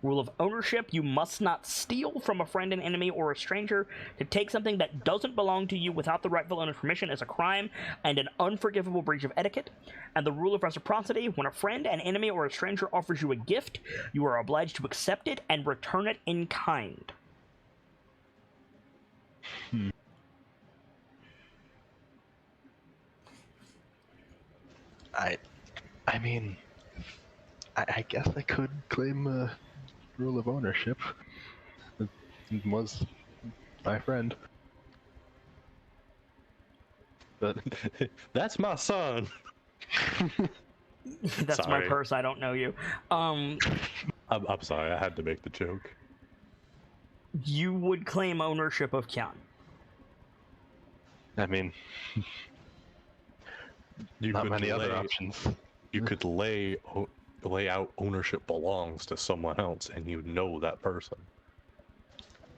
Rule of ownership: you must not steal from a friend, an enemy, or a stranger. To take something that doesn't belong to you without the rightful owner's permission is a crime and an unforgivable breach of etiquette. And the rule of reciprocity: when a friend, an enemy, or a stranger offers you a gift, you are obliged to accept it and return it in kind. I mean, I guess I could claim a rule of ownership. It was my friend. But That's my son. That's my Sorry. purse. I don't know you. I'm sorry, I had to make the joke. You would claim ownership of Kyan. I mean, You not could many other lay- options. You could lay out ownership belongs to someone else, and you know that person.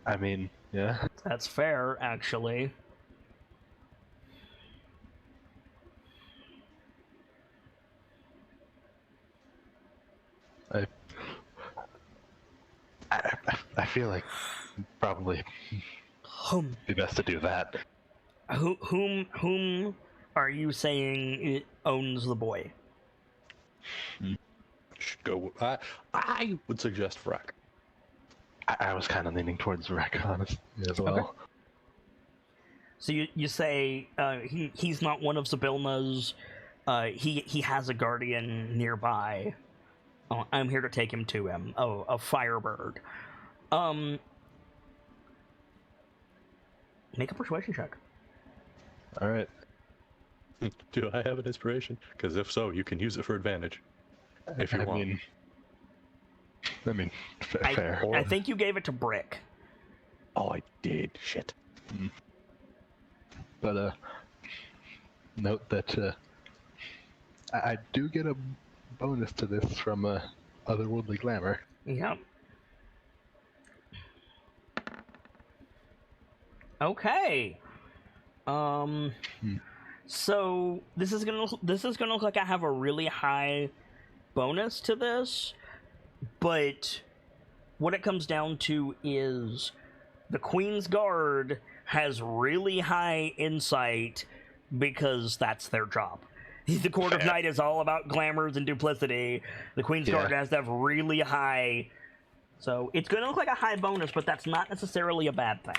I mean, yeah. That's fair, actually. I feel like probably Whom be best to do that. whom are you saying it owns the boy? Should go. I would suggest Freck. I was kind of leaning towards Rek, honestly, as well. Okay. So you say he's not one of Zybilna's. He has a guardian nearby. Oh, I'm here to take him to him. Oh, a Firebird. Make a persuasion check. All right. Do I have an inspiration? Because if so, you can use it for advantage. If you I want. mean, fair. I think you gave it to Brick. Oh, I did. Shit. But note that I do get a bonus to this from Otherworldly Glamour. Yep. Okay. So this is gonna look like I have a really high bonus to this, but what it comes down to is the Queen's Guard has really high insight because that's their job. The Court of Night is all about glamours and duplicity. The Queen's Guard has to have really high. So it's going to look like a high bonus, but that's not necessarily a bad thing.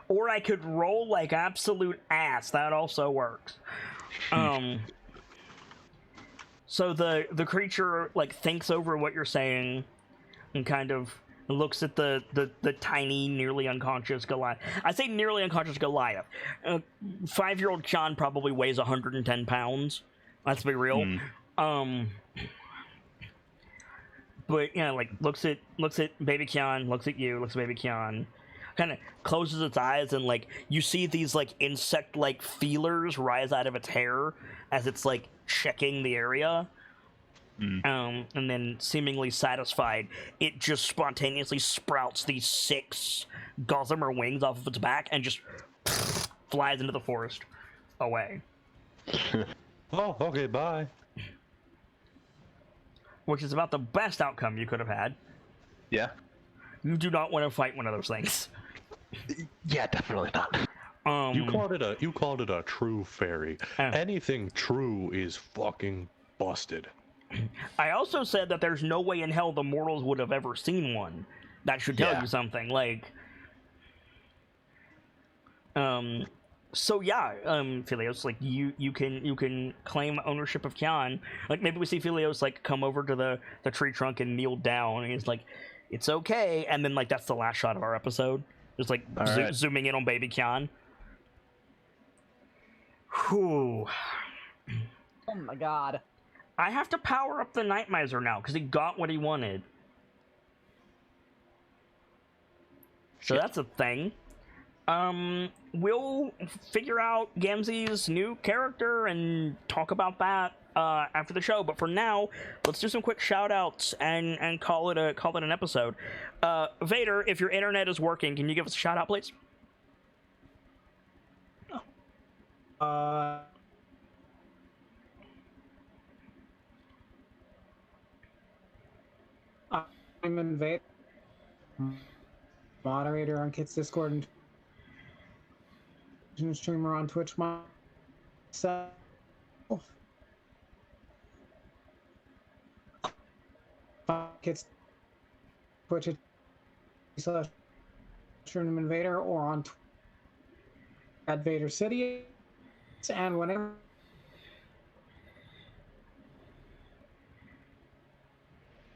Or I could roll like absolute ass. That also works. So the creature like thinks over what you're saying and kind of looks at the tiny, nearly unconscious Goliath. I say nearly unconscious Goliath. 5-year-old John probably weighs 110 pounds. Let's be real. But yeah, like looks at baby Kyan, looks at you, looks at baby Kyan, kind of closes its eyes, and like you see these like insect like feelers rise out of its hair as it's like checking the area. And then, seemingly satisfied, it just spontaneously sprouts these 6 gossamer wings off of its back and just flies into the forest away. Oh, okay, bye. which is about the best outcome you could have had. Yeah. You do not want to fight one of those things. Yeah, definitely not. You called it a true fairy. Anything true is fucking busted. I also said that there's no way in hell the mortals would have ever seen one. That should tell you something. Like, so yeah, Philios, like you can claim ownership of Kian. Like maybe we see Philios like come over to the tree trunk and kneel down, and he's like, "It's okay," and then like that's the last shot of our episode, just like zooming in on baby Kian. Whew. Oh my god. I have to power up the Nightmiser now because he got what he wanted. So that's a thing. We'll figure out Gamzee's new character and talk about that after the show. But for now, let's do some quick shout outs and call it an episode. Vader, if your internet is working, can you give us a shout out, please? I'm Vader, moderator on Kit's Discord and streamer on Twitch myself. Kit's Twitch /Tournament Vader or on at Vader City, and whenever.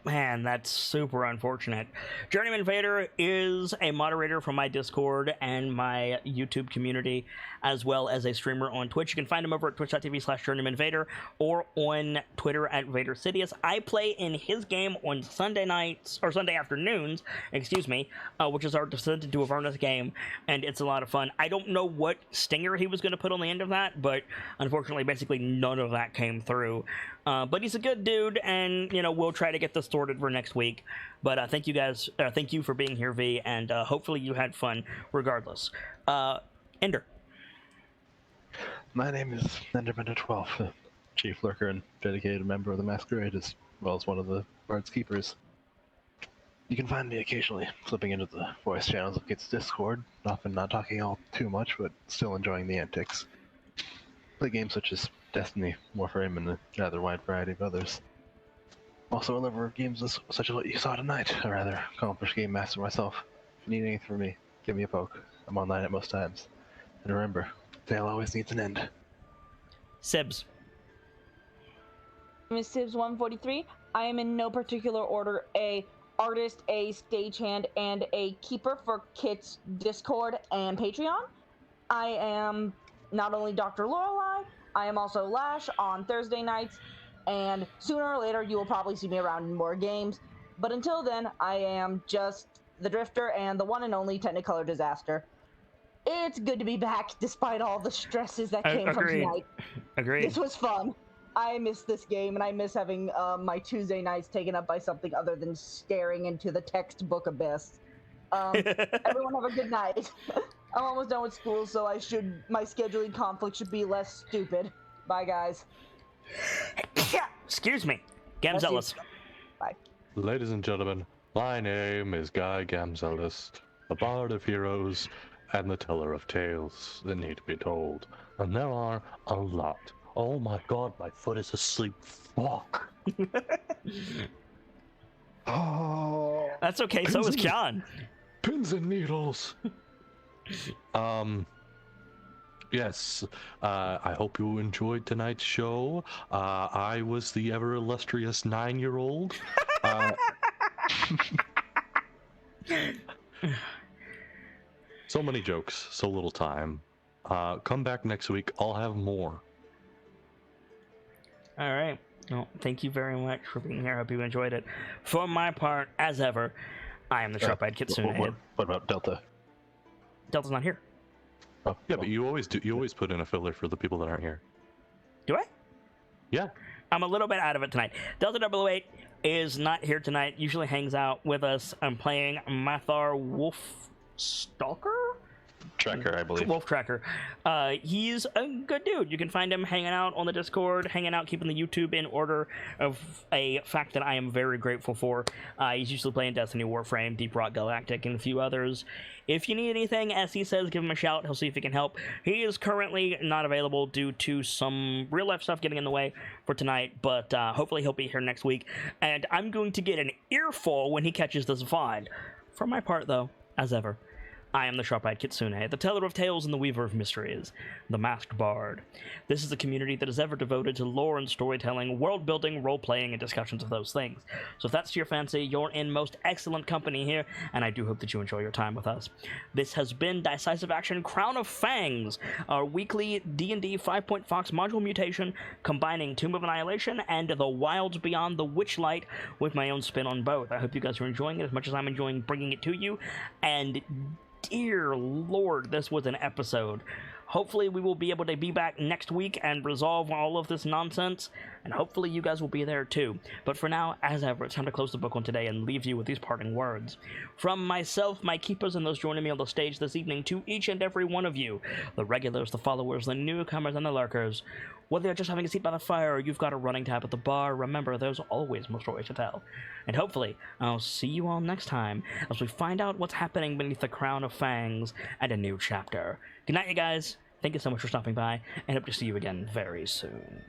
Man, that's super unfortunate. Journeyman Vader is a moderator from my Discord and my YouTube community, as well as a streamer on Twitch. You can find him over at twitch.tv/JourneymanVader or on Twitter at VaderCidius. I play in his game on Sunday nights, or Sunday afternoons, which is our Descent into Avernus game, and it's a lot of fun. I don't know what stinger he was going to put on the end of that, but unfortunately, basically none of that came through. But he's a good dude, and, we'll try to get this sorted for next week. But thank you guys. Thank you for being here, V, and hopefully you had fun regardless. Ender. My name is Enderman 12, chief lurker and dedicated member of the Masquerade, as well as one of the Bard's Keepers. You can find me occasionally flipping into the voice channels of Kit's Discord, often not talking all too much, but still enjoying the antics. Play games such as Destiny, Warframe, and a rather wide variety of others. Also a lover of games such as what you saw tonight, a rather accomplished game master myself. If you need anything from me, give me a poke. I'm online at most times. And remember, tale always needs an end. Sibs. Miss Sibs 143. I am in no particular order a artist, a stagehand, and a keeper for Kit's Discord and Patreon. I am not only Dr. Lorelei, I am also Lash on Thursday nights, and sooner or later you will probably see me around in more games. But until then, I am just the Drifter and the one and only Technicolor Disaster. It's good to be back despite all the stresses that came from tonight. Agreed. This was fun. I miss this game, and I miss having my Tuesday nights taken up by something other than staring into the textbook abyss. Everyone have a good night. I'm almost done with school, so my scheduling conflict should be less stupid. Bye, guys. Excuse me. Gamzelis. Bye. Ladies and gentlemen, my name is Guy Gamzelis, the bard of heroes and the teller of tales that need to be told. And there are a lot. Oh my god, my foot is asleep. Fuck. Oh. That's okay, so is Kian. Pins and needles. Yes, I hope you enjoyed tonight's show. I was the ever illustrious 9-year-old. So many jokes, so little time. Come back next week, I'll have more. All right. Well, thank you very much for being here. I hope you enjoyed it. For my part, as ever, I am the Sharp-Eyed Kitsune. What about Delta? Delta's not here. Oh, yeah, but you always do. You always put in a filler for the people that aren't here. Do I? Yeah. I'm a little bit out of it tonight. Delta 008 is not here tonight. Usually hangs out with us. I'm playing Mathar Wolf Stalker. Tracker, I believe. Wolf Tracker. He's a good dude. You can find him hanging out on the Discord, hanging out, keeping the YouTube in order, of a fact that I am very grateful for. He's usually playing Destiny, Warframe, Deep Rock Galactic, and a few others. If you need anything, as he says, give him a shout. He'll see if he can help. He is currently not available due to some real-life stuff getting in the way for tonight, but hopefully he'll be here next week. And I'm going to get an earful when he catches this VOD. For my part, though, as ever, I am the Sharp-Eyed Kitsune, the teller of tales and the weaver of mysteries, the Masked Bard. This is a community that is ever devoted to lore and storytelling, world-building, role-playing, and discussions of those things. So if that's to your fancy, you're in most excellent company here, and I do hope that you enjoy your time with us. This has been Dice-Icive Action Crown of Fangs, our weekly D&D 5-Point Fox module mutation, combining Tomb of Annihilation and The Wilds Beyond the Witchlight with my own spin on both. I hope you guys are enjoying it as much as I'm enjoying bringing it to you, and dear Lord, this was an episode. Hopefully we will be able to be back next week and resolve all of this nonsense, and hopefully you guys will be there too. But for now, as ever, it's time to close the book on today and leave you with these parting words. From myself, my keepers, and those joining me on the stage this evening, to each and every one of you, the regulars, the followers, the newcomers, and the lurkers, whether you're just having a seat by the fire or you've got a running tab at the bar, remember, there's always more stories to tell. And hopefully, I'll see you all next time as we find out what's happening beneath the crown of Fangs and a new chapter. Good night, you guys. Thank you so much for stopping by, and hope to see you again very soon.